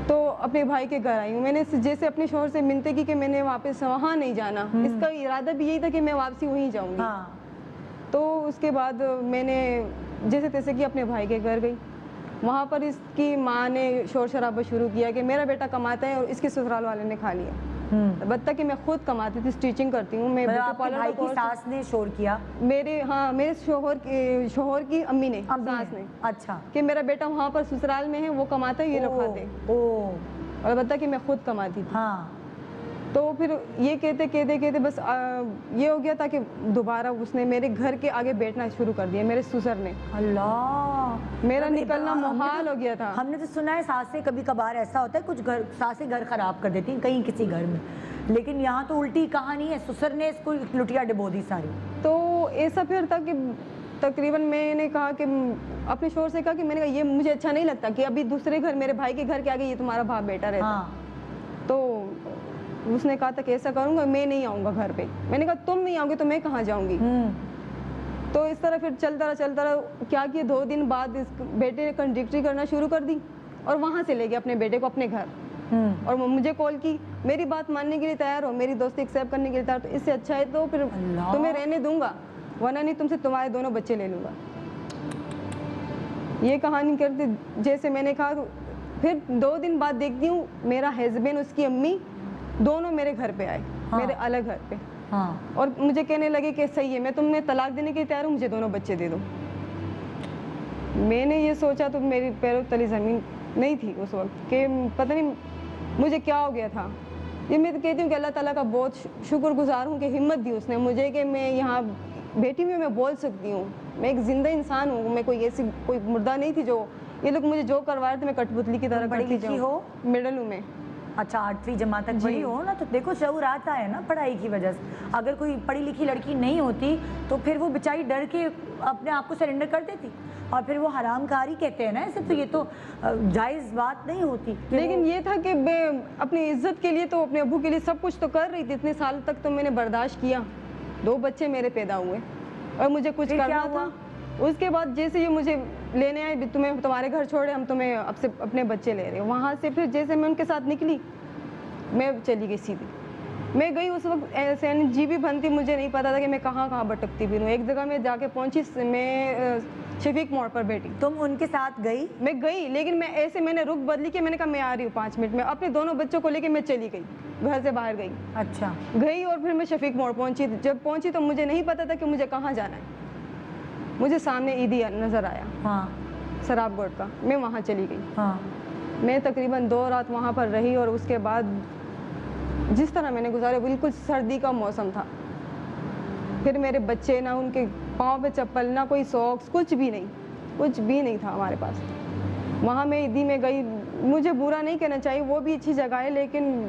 تو اپنے بھائی کے گھر آئی ہوں. میں نے جیسے اپنے شوہر سے منتیں کی کہ میں نے واپس وہاں نہیں جانا. اس کا ارادہ بھی یہی تھا کہ میں واپسی وہیں جاؤں گی. تو اس کے بعد میں نے جیسے تیسے کہ اپنے بھائی کے گھر گئی. وہاں پر اس کی ماں نے شور شرابہ شروع کیا کہ میرا بیٹا کماتا ہے اور اس کے سسرال والے نے کھا لیا. البتہ کہ میں خود کماتی تھی, اسٹیچنگ کرتی ہوں میں. بھائی کی ساس نے شور کیا؟ میرے شوہر کی امی نے, ساس نے. اچھا. کہ میرا بیٹا وہاں پر سسرال میں ہے, وہ کماتا ہے, یہ لوگ کھاتے. اور البتہ کہ میں خود کماتی تھی. تو پھر یہ کہتے بس یہ ہو گیا تھا کہ دوبارہ اس نے میرے گھر کے آگے بیٹھنا شروع کر دیا, میرے سسر نے. اللہ. میرا نکلنا محال ہو گیا تھا. ہم نے تو سنا ہے ساسیں کبھی کبھار ایسا ہوتا ہے, کچھ ساسیں گھر خراب کر دیتی ہیں کہیں کسی گھر میں, لیکن یہاں تو الٹی کہانی ہے, سسر نے اس کو لٹیا ڈبو دی ساری. تو ایسا پھر تھا کہ تقریباً میں نے کہا کہ اپنے شوہر سے کہا کہ میں نے کہا یہ مجھے اچھا نہیں لگتا کہ ابھی دوسرے گھر میرے بھائی کے گھر کے آگے یہ تمہارا باپ بیٹا رہتا. تو اس نے کہا تھا کہ ایسا کروں گا میں نہیں آؤں گا گھر پہ. میں نے کہا تم نہیں آؤ گے تو میں کہاں جاؤں گی. تو اس طرح پھر چلتا رہا. کیا کہ 2 دن بعد اس بیٹے نے کنڈکٹری کرنا شروع کر دی اور وہاں سے لے گیا اپنے بیٹے کو اپنے گھر اور مجھے کال کی. میری بات ماننے کے لیے تیار ہو, میری دوستی ایکسیپٹ کرنے کے لیے تیار, تو اس سے اچھا ہے تو پھر تمہیں رہنے دوں گا ورنہ نہیں تم سے تمہارے دونوں بچے لے لوں گا. یہ کہانی کرتے جیسے میں نے کہا. پھر 2 دن بعد دیکھتی ہوں میرا ہسبینڈ اس کی امی دونوں میرے گھر پہ آئے, میرے الگ گھر پہ, اور مجھے کہنے لگے کہ صحیح ہے میں تمہیں طلاق دینے کے لیے تیار ہوں, مجھے دونوں بچے دے دو. میں نے یہ سوچا تو میری پیروں تلی زمین نہیں تھی اس وقت کہ پتہ نہیں مجھے کیا ہو گیا تھا. یہ میں کہتی ہوں کہ اللہ تعالیٰ کا بہت شکر گزار ہوں کہ ہمت دی اس نے مجھے کہ میں یہاں بیٹی میں بول سکتی ہوں. میں ایک زندہ انسان ہوں, میں کوئی ایسی کوئی مردہ نہیں تھی جو یہ لوگ مجھے جو کروا رہے تھے میں کٹ پتلی کی طرح پڑھی لکھی ہو؟ مڈل ہوں میں. اچھا 8ویں جماعت تک پڑھی ہو نا, تو دیکھو شعور آتا ہے نا پڑھائی کی وجہ سے. اگر کوئی پڑھی لکھی لڑکی نہیں ہوتی تو پھر وہ بیچاری ڈر کے اپنے آپ کو سرنڈر کر دیتی اور پھر وہ حرام کاری کہتے ہیں نا ایسے, تو یہ تو جائز بات نہیں ہوتی. لیکن یہ تھا کہ میں اپنی عزت کے لیے تو اپنے ابو کے لیے سب کچھ تو کر رہی تھی. اتنے سال تک تو میں نے برداشت کیا, 2 بچے میرے پیدا ہوئے اور مجھے کچھ کرنا تھا. اس کے بعد جیسے یہ مجھے لینے آئے, تمہیں تمہارے گھر چھوڑے, ہم تمہیں اب سے اپنے بچے لے رہے ہیں. وہاں سے پھر جیسے میں ان کے ساتھ نکلی میں چلی گئی سیدھی. میں گئی اس وقت ایسے جی بھی بنتی, مجھے نہیں پتا تھا کہ میں کہاں کہاں بھٹکتی بھی ہوں. ایک جگہ میں جا کے پہنچی, میں شفیق موڑ پر بیٹھی. تم ان کے ساتھ گئی؟ میں گئی لیکن میں نے رخ بدلی کہ میں نے کہا میں آ رہی ہوں 5 منٹ میں. اپنے دونوں بچوں کو لے کے میں چلی گئی, گھر سے باہر گئی. اچھا گئی اور پھر میں شفیق موڑ پہنچی. جب پہنچی تو مجھے نہیں پتا تھا کہ مجھے کہاں جانا ہے. مجھے سامنے عیدی نظر آیا سراب گوٹ کا, میں وہاں چلی گئی. میں تقریباً 2 رات وہاں پر رہی اور اس کے بعد جس طرح میں نے گزارے بالکل سردی کا موسم تھا. پھر میرے بچے, نہ ان کے پاؤں پہ چپل, نہ کوئی ساکس, کچھ بھی نہیں تھا ہمارے پاس. وہاں میں عیدی میں گئی. مجھے برا نہیں کہنا چاہیے, وہ بھی اچھی جگہ ہے, لیکن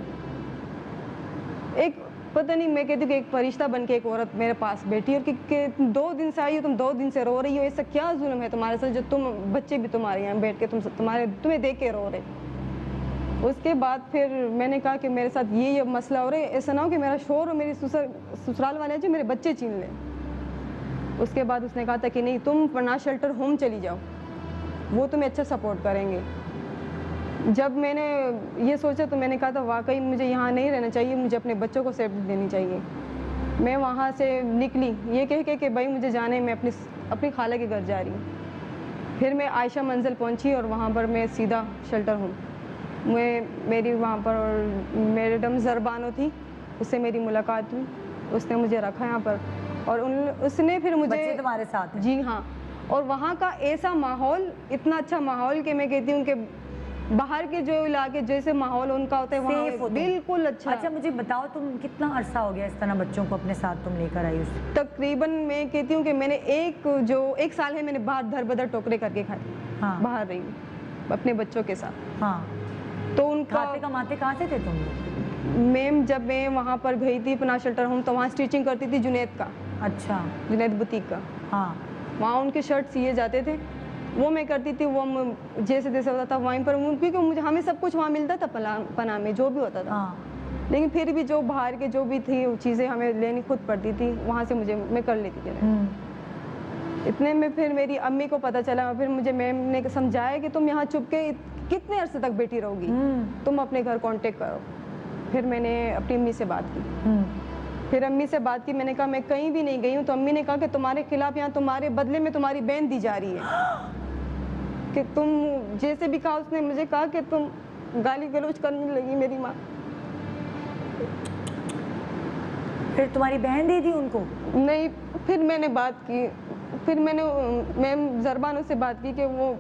ایک پتہ نہیں, میں کہتی ہوں کہ ایک فرشتہ بن کے ایک عورت میرے پاس بیٹھی اور کہ 2 دن سے آئی ہو, تم 2 دن سے رو رہی ہو, ایسا کیا ظلم ہے تمہارے ساتھ جو تم بچے بھی تمہارے یہاں بیٹھ کے تمہیں دیکھ کے رو رہے. اس کے بعد پھر میں نے کہا کہ میرے ساتھ یہ مسئلہ ہو رہا ہے, ایسا نہ ہو کہ میرا شوہر اور میری سسرال والے جو میرے بچے چھین لیں. اس کے بعد اس نے کہا تھا کہ نہیں, تم پناہ شیلٹر ہوم چلی جاؤ, وہ تمہیں اچھا سپورٹ کریں گے. جب میں نے یہ سوچا تو میں نے کہا تھا واقعی مجھے یہاں نہیں رہنا چاہیے, مجھے اپنے بچوں کو سیفٹی دینی چاہیے. میں وہاں سے نکلی یہ کہہ کے کہ بھائی مجھے جانے, میں اپنی خالہ کے گھر جا رہی ہوں. پھر میں عائشہ منزل پہنچی اور وہاں پر میں سیدھا شیلٹر ہوں. میری وہاں پر میڈم زربانو تھی, اس سے میری ملاقات ہوئی. اس نے مجھے رکھا یہاں پر اور اس نے پھر مجھے بچے تمہارے ساتھ؟ جی ہاں. اور وہاں کا ایسا ماحول, اتنا اچھا ماحول کہ میں کہتی ہوں کہ باہر کے جو علاقے جیسے ماحول ان کا ہوتا ہے وہاں بالکل اچھا. اچھا مجھے بتاؤ, تم کتنا عرصہ ہو گیا اس طرح بچوں کو اپنے ساتھ تم لے کر آئی؟ تقریباً میں کہتی ہوں کہ میں نے 1 سال ہے میں نے باہر دھر بدر ٹوکرے کر کے کھائی, باہر رہی ہوں اپنے بچوں کے ساتھ. تو ان کا کھاتے کماتے کہاں سے تھے تم؟ میم جب میں وہاں پر گئی تھی پناہ شیلٹر ہوم تو وہاں اسٹیچنگ کرتی تھی جنید کا. اچھا, جنید بوتیک کا. وہاں ان کے شرٹ سیے جاتے تھے, وہ میں کرتی تھی. وہ جیسے ہوتا تھا وہیں پر, کیونکہ ہمیں سب کچھ وہاں ملتا تھا پناہ میں جو بھی ہوتا تھا. لیکن پھر بھی جو باہر کے جو بھی تھی چیزیں ہمیں لینی خود پڑتی تھی, وہاں سے میں کر لیتی تھی. اتنے میں پھر میری امی کو پتہ چلا, پھر مجھے میم نے سمجھایا کہ تم یہاں چپ کے کتنے عرصے تک بیٹھی رہو گی, تم اپنے گھر کانٹیکٹ کرو. پھر میں نے اپنی امی سے بات کی. میں نے کہا میں کہیں بھی نہیں گئی ہوں. تو امی نے کہا کہ تمہارے خلاف یہاں تمہارے بدلے میں تمہاری بہن دی جا رہی ہے کہ تم جیسے بھی کہا. اس نے مجھے کہا کہ تم گالی گلوچ کرنے لگی میری ماں. پھر تمہاری بہن دے دی ان کو؟ نہیں, پھر میں نے بات کی. پھر میں نے میم زربانو سے بات کی کہ وہ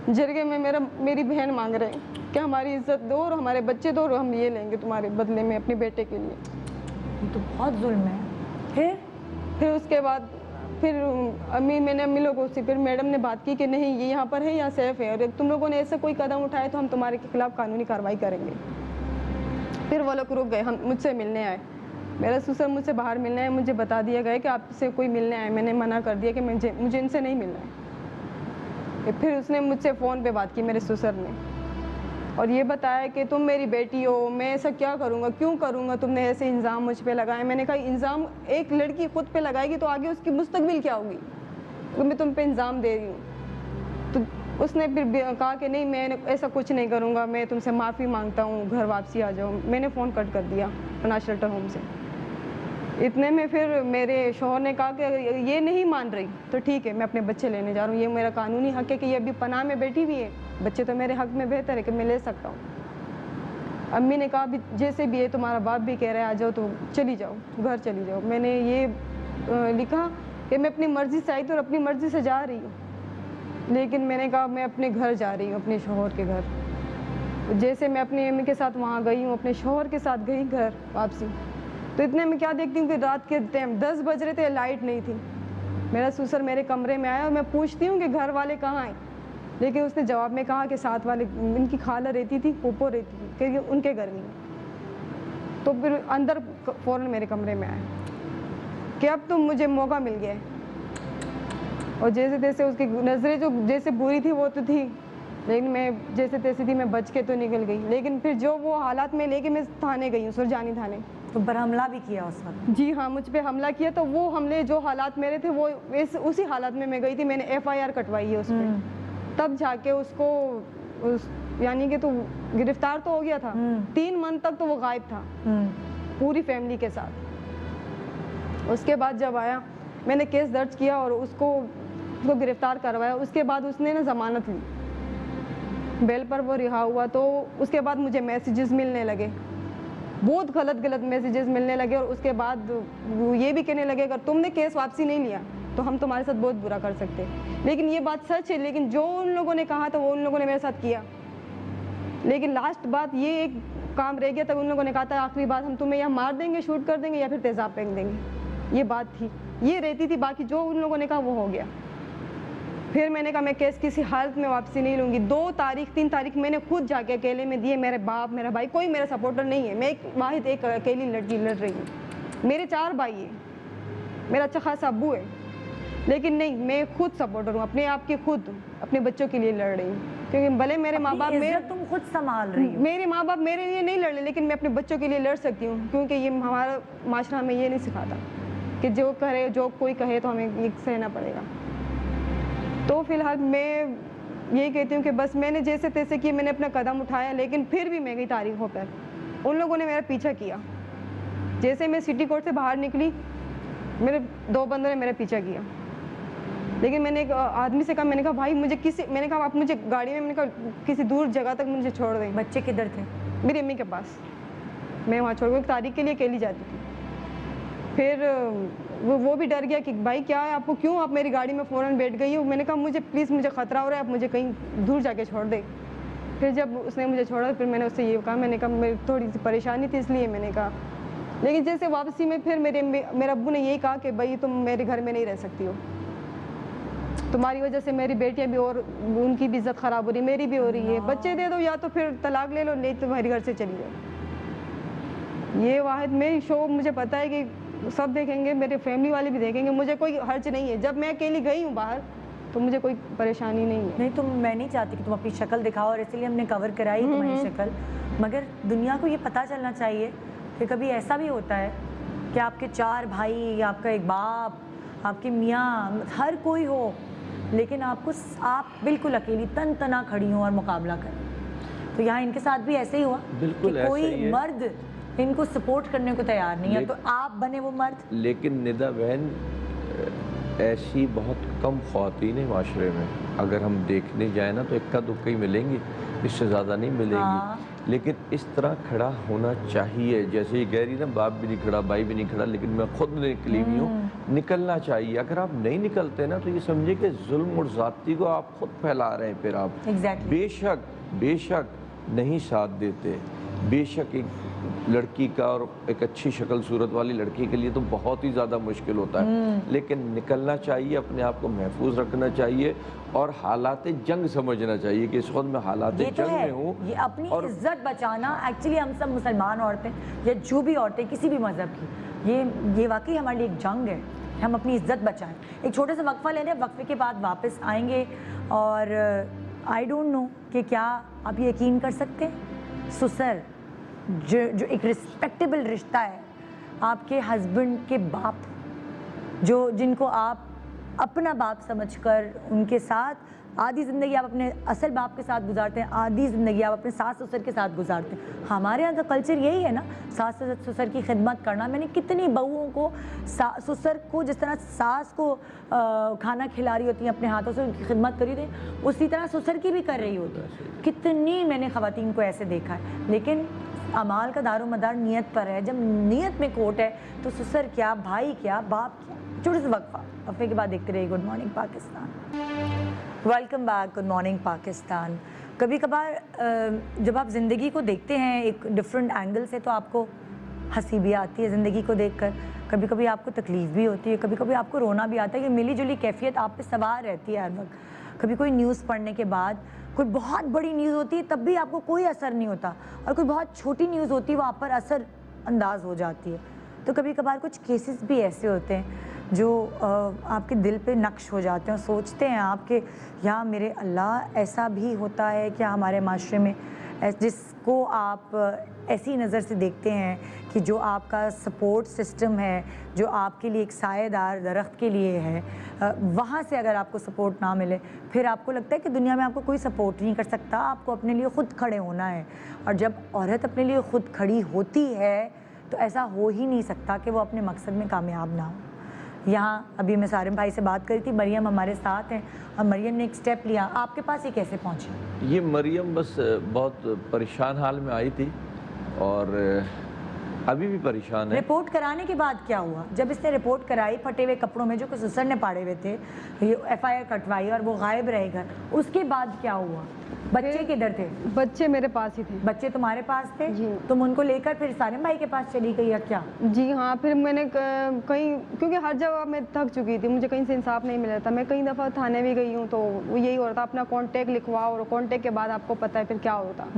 جرگے میں میری بہن مانگ رہے ہیں کہ ہماری عزت دو اور ہمارے بچے دو, اور ہم یہ لیں گے تمہارے بدلے میں اپنے بیٹے کے لیے. یہ تو بہت ظلم ہے. پھر اس کے بعد میں نے امی لوگوں سے, پھر میڈم نے بات کی کہ نہیں یہ یہاں پر ہے, یہاں سیف ہے, اور تم لوگوں نے ایسا کوئی قدم اٹھائے تو ہم تمہارے خلاف قانونی کارروائی کریں گے. پھر وہ لوگ رک گئے, مجھ سے ملنے آئے. میرا سسر مجھ سے باہر ملنا ہے, مجھے بتا دیا گیا کہ آپ سے کوئی ملنے آئے. میں نے منع کر دیا کہ مجھے ان سے نہیں ملنا ہے. پھر اس نے مجھ سے فون پہ بات کی, میرے سسر نے, اور یہ بتایا کہ تم میری بیٹی ہو, میں ایسا کیا کروں گا, کیوں کروں گا, تم نے ایسے الزام مجھ پہ لگائے. میں نے کہا الزام ایک لڑکی خود پہ لگائے گی تو آگے اس کی مستقبل کیا ہوگی, تو میں تم پہ الزام دے رہی ہوں. تو اس نے پھر کہا کہ نہیں میں ایسا کچھ نہیں کروں گا, میں تم سے معافی مانگتا ہوں, گھر واپسی آ جاؤ. میں نے فون کٹ کر دیا پناہ شیلٹر ہوم سے. اتنے میں پھر میرے شوہر نے کہا کہ یہ نہیں مان رہی تو ٹھیک ہے میں اپنے بچے لینے جا رہا ہوں, یہ میرا قانونی حق ہے کہ یہ ابھی پناہ میں بیٹھی ہوئی ہے, بچے تو میرے حق میں بہتر ہے کہ میں لے سکتا ہوں. امی نے کہا بھی جیسے بھی ہے تمہارا باپ بھی کہہ رہا ہے آ جاؤ تو چلی جاؤ, گھر چلی جاؤ. میں نے یہ لکھا کہ میں اپنی مرضی سے آئی تھی اور اپنی مرضی سے جا رہی ہوں, لیکن میں نے کہا میں اپنے گھر جا رہی ہوں, اپنے شوہر کے گھر. جیسے میں اپنی امی کے ساتھ وہاں گئی ہوں, اپنے شوہر کے ساتھ گئی گھر واپسی, تو اتنے میں کیا دیکھتی ہوں کہ رات کے ٹائم 10 بج رہے تھے, لائٹ نہیں تھی. میرا سسر میرے کمرے میں آیا اور میں پوچھتی ہوں کہ گھر والے کہاں ہیں, لیکن اس نے جواب میں کہا کہ ساتھ والے ان کی خالہ رہتی تھی, پھوپھو رہتی تھی کہ ان کے گھر میں. تو پھر اندر فوراً میرے کمرے میں آیا کہ اب تم مجھے موقع مل گیا ہے. اور جیسے تیسے اس کی نظریں جو جیسے بری تھی وہ تو تھی, لیکن میں جیسے تیسے تھی میں بچ کے تو نکل گئی. لیکن پھر جو وہ حالات میں لے کے میں تھانے گئی ہوں, سرجانی تھانے. تم پر حملہ بھی کیا اس وقت؟ جی ہاں, مجھ پہ حملہ کیا. تو وہ حملے جو حالات میرے تھے وہ اسی حالات میں گئی تھی. میں نے FIR کٹوائی ہے اس پہ, تب جا کے اس کو یعنی کہ تو گرفتار تو ہو گیا تھا. 3 منتھ تک تو وہ غائب تھا پوری فیملی کے ساتھ. اس کے بعد جب آیا میں نے کیس درج کیا اور اس کو گرفتار کروایا. اس کے بعد اس نے نا ضمانت لی, بیل پر وہ رہا ہوا. تو اس کے بعد مجھے میسیجز ملنے لگے, بہت غلط میسیجز ملنے لگے. اور اس کے بعد وہ یہ بھی کہنے لگے اگر تم نے کیس واپسی نہیں لیا تو ہم تمہارے ساتھ بہت برا کر سکتے. لیکن یہ بات سچ ہے, لیکن جو ان لوگوں نے کہا تھا وہ ان لوگوں نے میرے ساتھ کیا. لیکن لاسٹ بات یہ ایک کام رہ گیا تھا, ان لوگوں نے کہا تھا آخری بات ہم تمہیں یا مار دیں گے, شوٹ کر دیں گے, یا پھر تیزاب پھینک دیں گے. یہ بات تھی, یہ رہتی تھی. باقی جو ان لوگوں نے کہا وہ ہو گیا. پھر میں نے کہا میں کیس کسی حالت میں واپسی نہیں لوں گی. 2 تاریخ 3 تاریخ میں نے خود جا کے اکیلے میں دیے. میرے باپ میرا بھائی کوئی میرا سپورٹر نہیں ہے, میں ایک اکیلی لڑکی لڑ رہی ہوں. میرے 4 بھائی ہیں, میرا اچھا خاصا ابو ہے, لیکن نہیں میں خود سپورٹر ہوں اپنے آپ کی, خود اپنے بچوں کے لیے لڑ رہی ہوں. کیونکہ بھلے میرے ماں باپ تم خود سنبھال رہی ہو, میرے ماں باپ میرے لیے نہیں لڑ رہے, لیکن میں اپنے بچوں کے لیے لڑ سکتی ہوں. کیونکہ یہ ہمارا معاشرہ ہمیں یہ نہیں سکھاتا کہ جو کرے جو کوئی کہے تو ہمیں یہ سہنا پڑے گا. تو فی الحال میں یہی کہتی ہوں کہ بس میں نے جیسے تیسے کیا, میں نے اپنا قدم اٹھایا, لیکن پھر بھی میں گئی تاریخوں پر. ان لوگوں نے میرا پیچھا کیا. جیسے میں سٹی کورٹ سے باہر نکلی میرے 2 بندوں نے میرا پیچھا کیا. لیکن میں نے ایک آدمی سے کہا, میں نے کہا بھائی مجھے میں نے کہا آپ مجھے گاڑی میں نے کہا کسی دور جگہ تک مجھے چھوڑ دیں. بچے کدھر تھے؟ میری امی کے پاس. میں وہاں چھوڑ ایک تاریخ کے لیے اکیلی جاتی تھی. پھر وہ بھی ڈر گیا کہ بھائی کیا ہے آپ کو, کیوں آپ میری گاڑی میں فوراً بیٹھ گئی ہو. میں نے کہا مجھے پلیز مجھے خطرہ ہو رہا ہے, آپ مجھے کہیں دور جا کے چھوڑ دیں. پھر جب اس نے مجھے چھوڑا پھر میں نے اس سے یہ کہا, میں نے کہا میری تھوڑی سی پریشانی تھی اس لیے میں نے کہا. لیکن جیسے واپسی میں پھر میرے ابو نے یہی کہا کہ بھائی تم میرے گھر میں نہیں رہ سکتی ہو, تمہاری وجہ سے میری بیٹیاں بھی اور ان کی بھی عزت خراب ہو رہی ہے, میری بھی ہو رہی ہے. بچے دے دو یا تو پھر طلاق لے لو, نہیں تو تمہارے گھر سے چلی جاؤ. یہ واحد میں شو مجھے پتا ہے کہ سب دیکھیں گے, میرے فیملی والے بھی دیکھیں گے, مجھے کوئی حرج نہیں ہے. جب میں اکیلی گئی ہوں باہر تو مجھے کوئی پریشانی نہیں ہے. نہیں میں نہیں چاہتی کہ تم اپنی شکل دکھاؤ, اور اسی لیے ہم نے کور کرائی تمہاری شکل. مگر دنیا کو یہ پتہ چلنا چاہیے کہ کبھی ایسا بھی ہوتا ہے کہ آپ کے 4 بھائی, آپ کا ایک باپ, آپ کے میاں, ہر کوئی ہو, لیکن آپ بالکل اکیلی تن تنا کھڑی ہوں اور مقابلہ کریں. تو یہاں ان کے ساتھ بھی ایسے ہی ہوا کہ کوئی مرد ان کو سپورٹ کرنے کو تیار نہیں ہے, تو آپ بنے وہ مرد. لیکن ندا بہن ایسی بہت کم خواتین ہیں معاشرے میں, اگر ہم دیکھنے جائیں نا تو اکا دکا ہی ملیں گی, اس سے زیادہ نہیں ملیں گی. لیکن اس طرح کھڑا ہونا چاہیے, جیسے یہ کہہ رہی نا باپ بھی نہیں کھڑا, بھائی بھی نہیں کھڑا, لیکن میں خود نکلی ہوئی ہوں. نکلنا چاہیے. اگر آپ نہیں نکلتے نا تو یہ سمجھے کہ ظلم اور ذاتی کو آپ خود پھیلا رہے ہیں. پھر آپ بے شک نہیں ساتھ دیتے. بے شک ایک لڑکی کا اور ایک اچھی شکل صورت والی لڑکی کے لیے تو بہت ہی زیادہ مشکل ہوتا ہے, لیکن نکلنا چاہیے, اپنے آپ کو محفوظ رکھنا چاہیے اور حالات جنگ سمجھنا چاہیے کہ اس وقت میں حالات جنگ میں ہوں. یہ اپنی عزت بچانا, ایکچولی ہم سب مسلمان عورتیں یا جو بھی عورتیں کسی بھی مذہب کی, یہ واقعی ہمارے لیے ایک جنگ ہے. ہم اپنی عزت بچائیں. ایک چھوٹے سے وقفہ لے لیں, وقفے کے بعد واپس آئیں گے اور आई डोंट नो कि क्या आप यकीन कर सकते हैं, ससुर जो एक रिस्पेक्टेबल रिश्ता है, आपके हस्बैंड के बाप, जो जिनको आप अपना बाप समझकर उनके साथ आधी ज़िंदगी आप अपने असल बाप के साथ गुजारते हैं, आधी ज़िंदगी आप अपने सास ससुर के साथ गुजारते हैं। हमारे यहाँ का कल्चर यही है ना, सास ससुर की खिदमत करना। मैंने कितनी बहुओं को ससुर को जिस तरह सास को खाना खिला रही होती है अपने हाथों से, उनकी खिदमत करी थी, उसी तरह ससुर की भी कर रही होती है। कितनी मैंने ख़वातीन को ऐसे देखा है। लेकिन अमाल का दारोमदार नीयत पर है। जब नीयत में खोट है तो ससुर क्या, भाई क्या, बाप क्या। छोटे से वक्फे के बाद देखते रहिए good morning Pakistan. Welcome back, good morning Pakistan. कभी कभार जब आप ज़िंदगी को देखते हैं एक डिफरेंट एंगल से, तो आपको हंसी भी आती है ज़िंदगी को देखकर, कभी कभी आपको तकलीफ़ भी होती है, कभी कभी आपको रोना भी आता है। कि मिली जुली कैफियत आप पे सवार रहती है हर वक्त। कभी कोई न्यूज़ पढ़ने के बाद कोई बहुत बड़ी न्यूज़ होती है, तब भी आपको कोई असर नहीं होता, और कोई बहुत छोटी न्यूज़ होती है वो आप पर असर अंदाज हो जाती है। तो कभी कभार कुछ केसेस भी ऐसे होते हैं जो आपके दिल पे नक्श हो जाते हैं, और सोचते हैं आप कि या मेरे अल्लाह, ऐसा भी होता है क्या हमारे माशरे में, जिसको आप ऐसी नज़र से देखते हैं कि जो आपका सपोर्ट सिस्टम है, जो आपके लिए एक सायेदार दरख्त के लिए है, वहाँ से अगर आपको सपोर्ट ना मिले, फिर आपको लगता है कि दुनिया में आपको कोई सपोर्ट नहीं कर सकता, आपको अपने लिए ख़ुद खड़े होना है। और जब औरत अपने लिए ख़ुद खड़ी होती है तो ऐसा हो ही नहीं सकता कि वो अपने मकसद में कामयाब ना हो। यहाँ अभी मैं सारिम भाई से बात करी थी, मरियम हमारे साथ हैं, और मरियम ने एक स्टेप लिया। आपके पास ये कैसे पहुँची? ये मरियम बस बहुत परेशान हाल में आई थी, और अभी भी परेशान है। रिपोर्ट कराने के बाद क्या हुआ? जब इसने रिपोर्ट कराई फटे हुए कपड़ों में, जो कि ससुर ने पाड़े हुए थे, ये FIR कटवाई और वो गायब रहे घर, उसके बाद क्या हुआ? बच्चे किधर थे? बच्चे मेरे पास ही थे। बच्चे तुम्हारे पास थे? जी। तुम उनको लेकर फिर सारिम भाई के पास चली गई या क्या? जी हाँ, फिर मैंने कहीं, क्योंकि हर जगह मैं थक चुकी थी, मुझे कहीं से इंसाफ नहीं मिल रहा था। मैं कई दफ़ा थाने भी गई हूँ, तो वो यही हो रहा था, अपना कॉन्टैक्ट लिखवाओ, और कॉन्टैक्ट के बाद आपको पता है फिर क्या होता।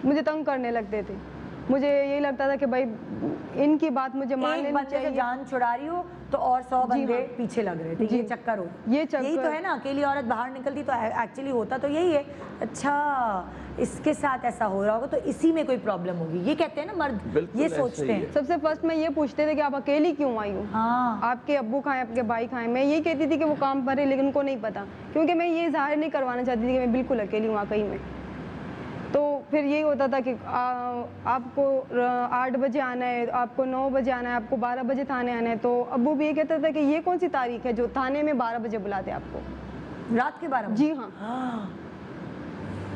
मुझे तंग करने लगते थे। मुझे यही लगता था कि भाई इनकी बात मुझे मान एक लेनी बंदे से चाहिए। जान छुड़ा रही हो तो और 100 बंदे हाँ। पीछे लग रहे थे। जी। ये चक्कर हो, ये चक्कर यही तो है ना। अकेली औरत बाहर निकलती तो एक्चुअली होता तो यही है। अच्छा, इसके साथ ऐसा हो रहा होगा तो इसी में कोई प्रॉब्लम होगी, ये कहते हैं ना मर्द, बिल्कुल ये ऐसा सोचते ही हैं। है। सबसे फर्स्ट में ये पूछते थे कि आप अकेली क्यों आई हो, हाँ, आपके अब्बू खाएं, आपके भाई खाएं। मैं यही कहती थी कि वो काम पर है, लेकिन उनको नहीं पता, क्योंकि मैं ये जाहिर नहीं करवाना चाहती थी कि मैं बिल्कुल अकेली हूँ वाकई में। तो फिर यही होता था कि आपको 8 बजे आना है, आपको 9 बजे आना है, आपको 12 बजे थाने आना है। तो अब्बू भी ये कहता था कि ये कौन सी तारीख है जो थाने में 12 बजे बुलाते आपको, रात के 12 बजे? जी हाँ,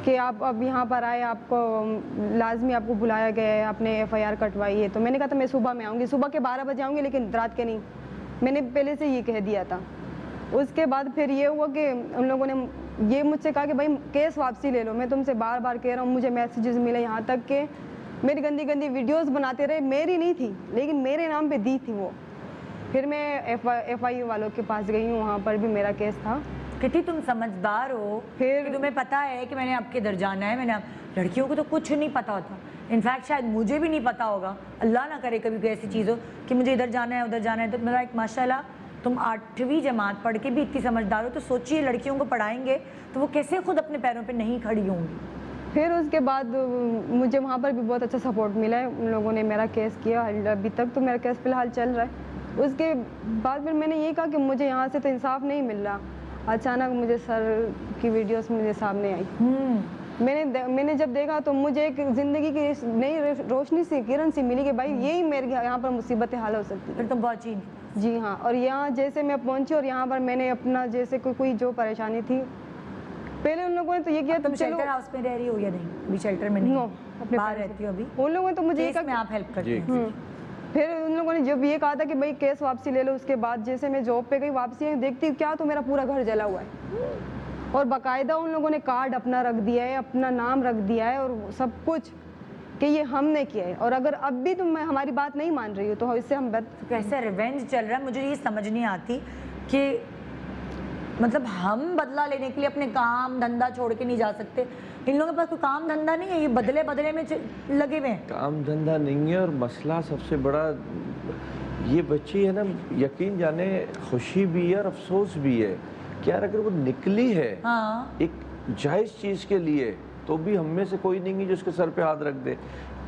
कि आप अब यहाँ पर आए, आपको लाजमी आपको बुलाया गया है, आपने FIR कटवाई है। तो मैंने कहा था मैं सुबह में आऊँगी, सुबह के 12 बजे आऊँगी, लेकिन रात के नहीं। मैंने पहले से ये कह दिया था। उसके बाद फिर ये हुआ कि उन लोगों ने ये मुझसे कहा कि भाई केस वापसी ले लो। मैं तुमसे बार बार कह रहा हूँ, मुझे मैसेजेस मिले, यहाँ तक कि मेरी गंदी गंदी वीडियोस बनाते रहे। मेरी नहीं थी, लेकिन मेरे नाम पे दी थी वो। फिर मैं FI वालों के पास गई हूँ, वहाँ पर भी मेरा केस था। कितनी तुम समझदार हो, फिर तुम्हें पता है कि मैंने आपके इधर जाना है। मैंने लड़कियों को तो कुछ नहीं पता होता, इनफैक्ट शायद मुझे भी नहीं पता होगा। अल्लाह ना करे कभी कोई ऐसी चीज़ हो कि मुझे इधर जाना है उधर जाना है। तो मेरा एक माशाल्लाह, तुम 8वीं जमात पढ़ के भी इतनी समझदार हो, तो सोचिए लड़कियों को पढ़ाएंगे तो वो कैसे खुद अपने पैरों पे नहीं खड़ी होंगी। फिर उसके बाद मुझे वहाँ पर भी बहुत अच्छा सपोर्ट मिला है, उन लोगों ने मेरा केस किया। अभी तक तो मेरा केस फ़िलहाल चल रहा है। उसके बाद फिर मैंने ये कहा कि मुझे यहाँ से तो इंसाफ नहीं मिल रहा। अचानक मुझे सर की वीडियोस मेरे सामने आई। मैंने जब देखा तो मुझे एक ज़िंदगी की नई रोशनी सी, किरण सी मिली कि भाई यही मेरे यहाँ पर मुसीबतें हल हो सकती है। फिर तुम पहुंची? जी हाँ, और यहाँ जैसे मैं पहुंची और यहाँ पर मैंने अपना जैसे कोई जो परेशानी थी, पहले उन लोगों ने तो ये किया। तुम शेल्टर हाउस में रह रही हो या नहीं? अभी शेल्टर में नहीं? नो, अपने बाहर रहती हो अभी? उन लोगों ने तो मुझे केस में आप हेल्प करते हो? फिर उन लोगों ने जब ये कहा था कि भाई केस वापसी ले लो, उसके बाद जैसे मैं जॉब पे गई, वापसी देखती क्या तो मेरा पूरा घर जला हुआ है, और बाकायदा उन लोगों ने कार्ड अपना रख दिया है, अपना नाम रख दिया है और सब कुछ, कि ये हमने किया है। और अगर अब भी तुम हमारी बात नहीं मान रही हो तो इससे हम कैसे रिवेंज चल रहा है? मुझे ये समझ नहीं आती कि मतलब हम बदला लेने के लिए अपने काम धंधा छोड़ के नहीं जा सकते। इन लोगों के पास कोई काम धंधा नहीं है, ये बदले में लगे हुए हैं। काम धंधा नहीं है, और मसला सबसे बड़ा ये बच्ची है ना, यकीन जाने खुशी भी है और अफसोस भी है कि यार अगर वो निकली है, हाँ। एक जायज़ चीज़ के लिए तो भी हम में से कोई नहीं है जो उसके सर पे हाथ रख दे।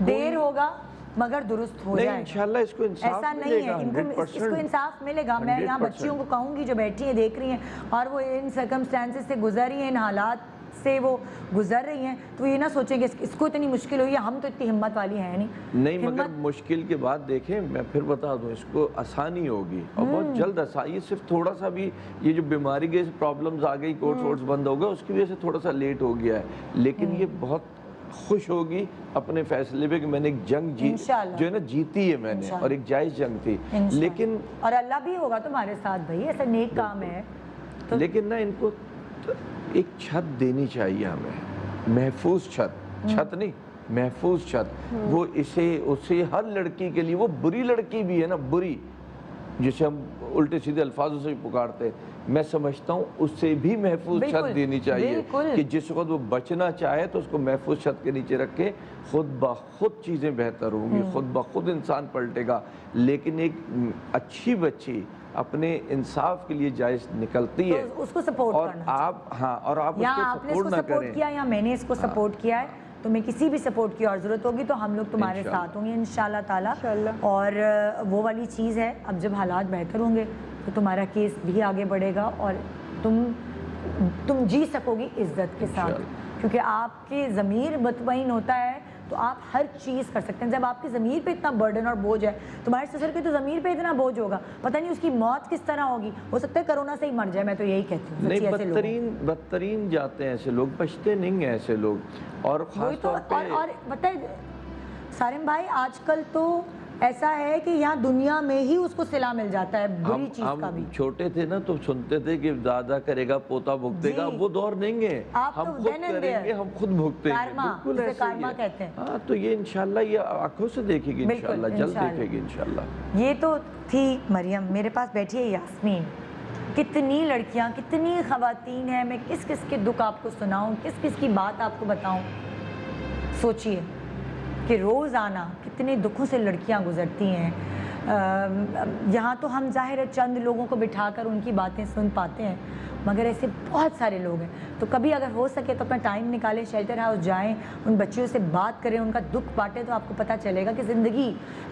देर होगा मगर दुरुस्त हो नहीं, जाएगा। इंशाल्लाह इसको इंसाफ ऐसा नहीं मिलेगा, है, इनको 100%। इसको इंसाफ मिलेगा। मैं यहाँ 100%। बच्चियों को कहूँगी जो बैठी हैं देख रही हैं और वो इन सर्कमस्टेंसेस से गुजर रही हैं, इन हालात से वो गुजर रही हैं, तो ये ना सोचें कि इसको इतनी मुश्किल हुई है, हम तो इतनी हिम्मत वाली हैं नहीं। मगर मुश्किल के बाद देखें, मैं फिर बता दूं, इसको आसानी होगी और बहुत जल्द आसानी। ये सिर्फ थोड़ा सा भी ये जो बीमारी के प्रॉब्लम्स आ गई, कोर्ट वोर्ट्स बंद हो गए, उसकी वजह से थोड़ा सा लेट हो गया है, लेकिन ये बहुत खुश होगी अपने फैसले पे कि मैंने एक जंग जो है ना जीती है मैंने, और एक जायज़ जंग थी। लेकिन और अल्लाह भी होगा तुम्हारे साथ भाई, ऐसा नेक काम है तो। लेकिन ना इनको एक छत देनी चाहिए हमें, महफूज छत, छत नहीं महफूज छत। वो उसे हर लड़की के लिए, वो बुरी लड़की भी है ना, बुरी जिसे हम उल्टे सीधे अल्फाजों से पुकारते, मैं समझता हूँ उससे भी महफूज छत देनी चाहिए कि जिस वक्त वो बचना चाहे तो उसको महफूज छत के नीचे रखे। खुद ब खुद चीज़ें बेहतर होंगी, खुद ब खुद इंसान पलटेगा। लेकिन एक अच्छी बच्ची अपने इंसाफ के लिए जायज़ निकलती है तो उसको सपोर्ट और करना आप और आप आपने इसको सपोर्ट किया या मैंने इसको सपोर्ट किया है, तो मैं किसी भी सपोर्ट की और ज़रूरत होगी तो हम लोग तुम्हारे साथ होंगे इंशाल्लाह ताला। और वो वाली चीज़ है, अब जब हालात बेहतर होंगे तो तुम्हारा केस भी आगे बढ़ेगा और तुम जी सकोगी इज्जत के साथ, क्योंकि आपके ज़मीर मुतमईन होता है तो आप हर चीज़ कर सकते हैं। जब आपकी ज़मीर पे इतना बर्डन और बोझ है, तुम्हारे ससुर के तो ज़मीर पे इतना बोझ होगा, पता नहीं उसकी मौत किस तरह होगी, हो सकता है कोरोना से ही मर जाए, मैं तो यही कहती हूँ। नहीं, बदतरीन जाते हैं ऐसे लोग, बचते नहीं हैं ऐसे लोग। और खास तौर पे और बताए सारिम भाई, आजकल तो ऐसा है कि यहाँ दुनिया में ही उसको सिला मिल जाता है बुरी चीज का भी। छोटे थे ना तो सुनते थे कि दादा करेगा पोता भुगतेगा, वो दौर नहीं है, हम खुद करेंगे, हम खुद भुगतेंगे, बिल्कुल ऐसे ही है। कहते हैं। हाँ, तो ये इंशाल्लाह ये आंखों से देखेगी इंशाल्लाह, जल्द देखेगी इंशाल्लाह। ये तो थी मरियम, मेरे पास बैठी है यास्मीन। कितनी लड़कियाँ, कितनी ख़वातीन हैं, मैं किस किस के दुख आपको सुनाऊँ, किस किस की बात आपको बताऊँ। सोचिए कि रोज़ाना कितने दुखों से लड़कियां गुजरती हैं। यहाँ तो हम ज़ाहिर है चंद लोगों को बिठाकर उनकी बातें सुन पाते हैं, मगर ऐसे बहुत सारे लोग हैं। तो कभी अगर हो सके तो अपना टाइम निकालें, शेल्टर हाउस जाएं, उन बच्चियों से बात करें, उनका दुख बांटें, तो आपको पता चलेगा कि ज़िंदगी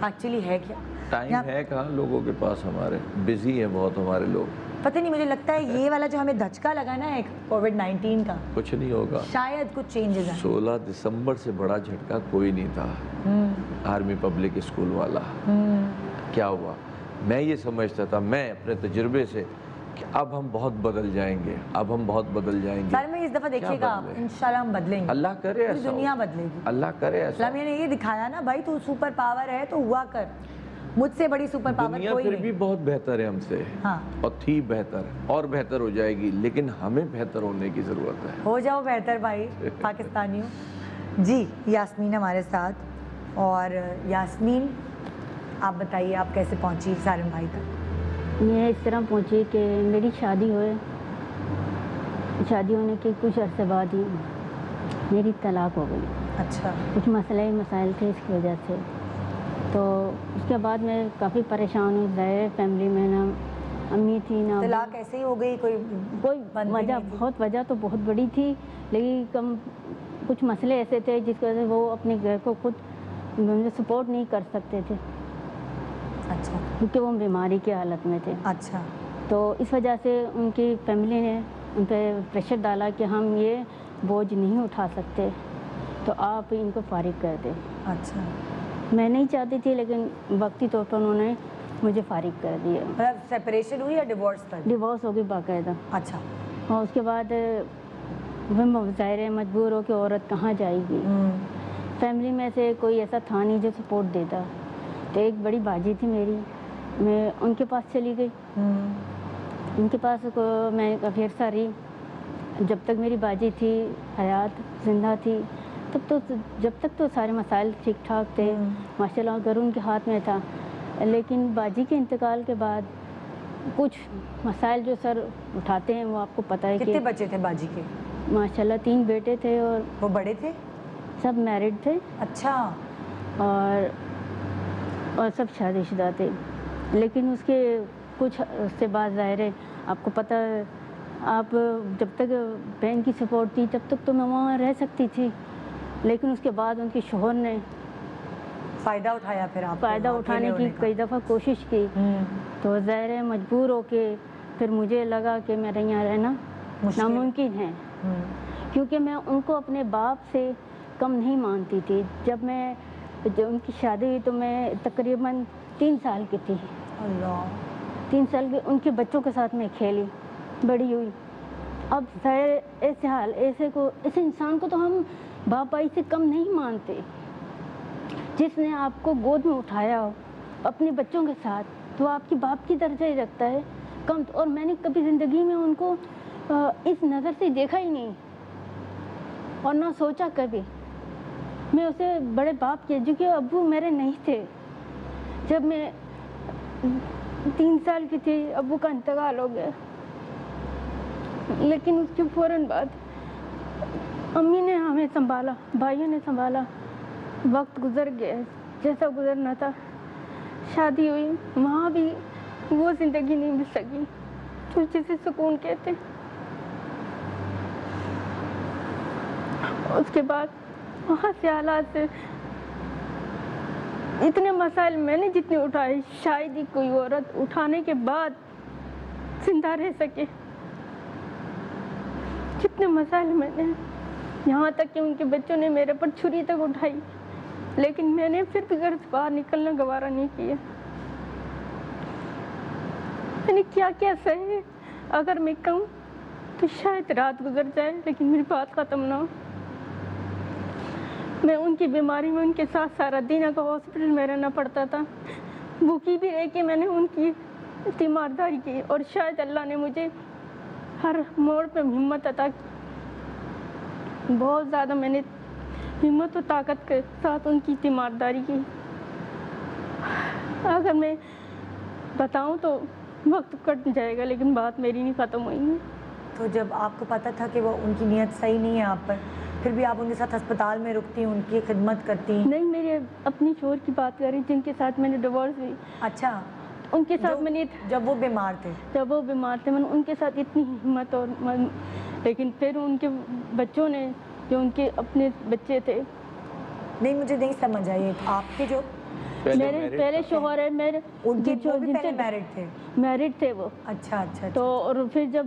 एक्चुअली है क्या। टाइम है कहाँ लोगों के पास, हमारे बिजी हैं बहुत हमारे लोग। पता नहीं, मुझे लगता है ये वाला जो हमें धचका लगा ना एक कोविड-19 का, कुछ नहीं होगा, शायद कुछ चेंजेस हैं। 16 दिसंबर से बड़ा झटका कोई नहीं था। आर्मी पब्लिक स्कूल वाला क्या हुआ, मैं ये समझता था, मैं अपने तजुर्बे से, कि अब हम बहुत बदल जाएंगे, अब हम बहुत बदल जाएंगे। सर में इस दफ़ा देखिएगा आप, इंशाल्लाह हम बदलेंगे, अल्लाह करे ऐसा, दुनिया बदलेगी, अल्लाह करे ऐसा। मैंने ये दिखाया ना भाई, तू सुपर पावर है तो हुआ कर, मुझसे बड़ी सुपर पावर कोई नहीं। दुनिया फिर भी बहुत बेहतर है हमसे, हाँ, और थी बेहतर और बेहतर हो जाएगी, लेकिन हमें बेहतर होने की ज़रूरत है। हो जाओ बेहतर भाई पाकिस्तानियों। जी यास्मीन हमारे साथ। और यास्मीन आप बताइए, आप कैसे पहुंची सारिम भाई तक? मैं इस तरह पहुंची कि मेरी शादी होने के कुछ अरसे बाद ही मेरी तलाक हो गई। अच्छा। कुछ मसाइल थे इसकी वजह से, तो उसके बाद मैं काफ़ी परेशान हूँ। ज़ाहिर फैमिली में ना अम्मी थी ना, तलाक ऐसे ही हो गई, कोई वजह, बहुत वजह तो बहुत बड़ी थी, लेकिन कुछ मसले ऐसे थे जिसकी वजह से वो अपने घर को खुद मुझे सपोर्ट नहीं कर सकते थे। अच्छा। क्योंकि वो बीमारी की हालत में थे। अच्छा। तो इस वजह से उनकी फैमिली ने उन पर प्रेशर डाला कि हम ये बोझ नहीं उठा सकते, तो आप इनको फारिग कर दें। अच्छा। मैं नहीं चाहती थी, लेकिन वक्ती तौर पर उन्होंने मुझे फारिग कर दिया। मतलब सेपरेशन हुई या डिवोर्स था? डिवोर्स हो गई बाकायदा। अच्छा। और उसके बाद ज़ाहिर है मजबूर हो कि औरत कहाँ जाएगी। फैमिली में से कोई ऐसा था नहीं जो सपोर्ट देता। तो एक बड़ी बाजी थी मेरी, मैं उनके पास चली गई। उनके पास मैं काफ़ी अर्सा रही। जब तक मेरी बाजी थी हयात जिंदा थी, जब तक तो सारे मसाइल ठीक ठाक थे, माशाल्लाह घर उनके हाथ में था। लेकिन बाजी के इंतकाल के बाद कुछ मसाइल जो सर उठाते हैं वो आपको पता है। कितने बच्चे थे बाजी के? माशाल्लाह 3 बेटे थे। और वो बड़े थे? सब मैरिड थे। अच्छा। और सब शादीशुदा थे। लेकिन उसके कुछ उससे बाद ज़ाहिर है आपको पता آپ جب تک بہن کی سپورٹ تھی جب تک تو میں وہاں رہ سکتی تھی، لیکن اس کے بعد ان کے شوہر نے فائدہ اٹھایا پھر آپ فائدہ اٹھانے کی کئی دفعہ کوشش کی، تو ظاہر ہے مجبور ہو کے پھر مجھے لگا کہ میرے یہاں رہنا ناممکن ہے، کیونکہ میں ان کو اپنے باپ سے کم نہیں مانتی تھی۔ جب ان کی شادی ہوئی تو میں تقریباً 3 سال کی تھی، اللہ 3 سال کے ان کے بچوں کے ساتھ میں کھیلی بڑی ہوئی۔ اب ظاہر ایسے انسان کو تو ہم باپ بھائی سے کم نہیں مانتے، جس نے آپ کو گود میں اٹھایا ہو اپنے بچوں کے ساتھ تو آپ کی باپ کی درجہ ہی رکھتا ہے کم، اور میں نے کبھی زندگی میں ان کو اس نظر سے دیکھا ہی نہیں اور نہ سوچا کبھی میں اسے بڑے باپ کے، جو کہ ابو میرے نہیں تھے۔ جب میں 3 سال کی تھی ابو کا انتقال ہو گیا، لیکن اس کے فوراً بعد امی نے ہمیں سنبھالا، بھائیوں نے سنبھالا، وقت گزر گیا جیسا گزرنا تھا، شادی ہوئی، وہاں بھی وہ زندگی نہیں مل سکی جو جسے سکون کہتے۔ اس کے بعد وہاں سے حالات سے اتنے مسائل میں نے جتنے اٹھائے شاید ہی کوئی عورت اٹھانے کے بعد زندہ رہ سکے، جتنے مسائل میں نے، یہاں تک کہ ان کے بچوں نے میرے پر چھری تک اٹھائی، لیکن میں نے پھر بھی گھر سے باہر نکلنا گوارا نہیں کیا۔ میں نے کیا کیا سہے، اگر میں کہوں تو شاید رات گزر جائے لیکن میری بات ختم نہ ہو۔ میں ان کی بیماری میں ان کے ساتھ سارا دن اگر ہاسپٹل میں رہنا پڑتا تھا، بھوکی بھی رہ کے میں نے ان کی تیمارداری کی، اور شاید اللہ نے مجھے ہر موڑ پہ ہمت عطا کی، بہت زیادہ میں نے ہمت و طاقت کے ساتھ ان کی تیمارداری کی۔ اگر میں بتاؤں تو وقت کٹ جائے گا، لیکن بات میری نہیں ختم ہوئی ہے۔ تو جب آپ کو پتہ تھا کہ وہ ان کی نیت صحیح نہیں ہے آپ پر، پھر بھی آپ ان کے ساتھ ہسپتال میں رکتی، ان کی خدمت کرتی؟ نہیں، میرے اپنی شوہر کی بات کر رہی جن کے ساتھ میں نے ڈیورس ہوئی۔ اچھا، ان کے ساتھ میں نے جب وہ بیمار تھے میں نے ان کے ساتھ اتنی ہمت، اور لیکن پھر ان کے بچوں نے، جو ان کے اپنے بچے تھے، نہیں مجھے نہیں سمجھ آئی، آپ کے جو میرے پہلے شوہر ہے میرے، ان کے جو بھی پہلے میرڈ تھے وہ۔ اچھا اچھا، تو اور پھر جب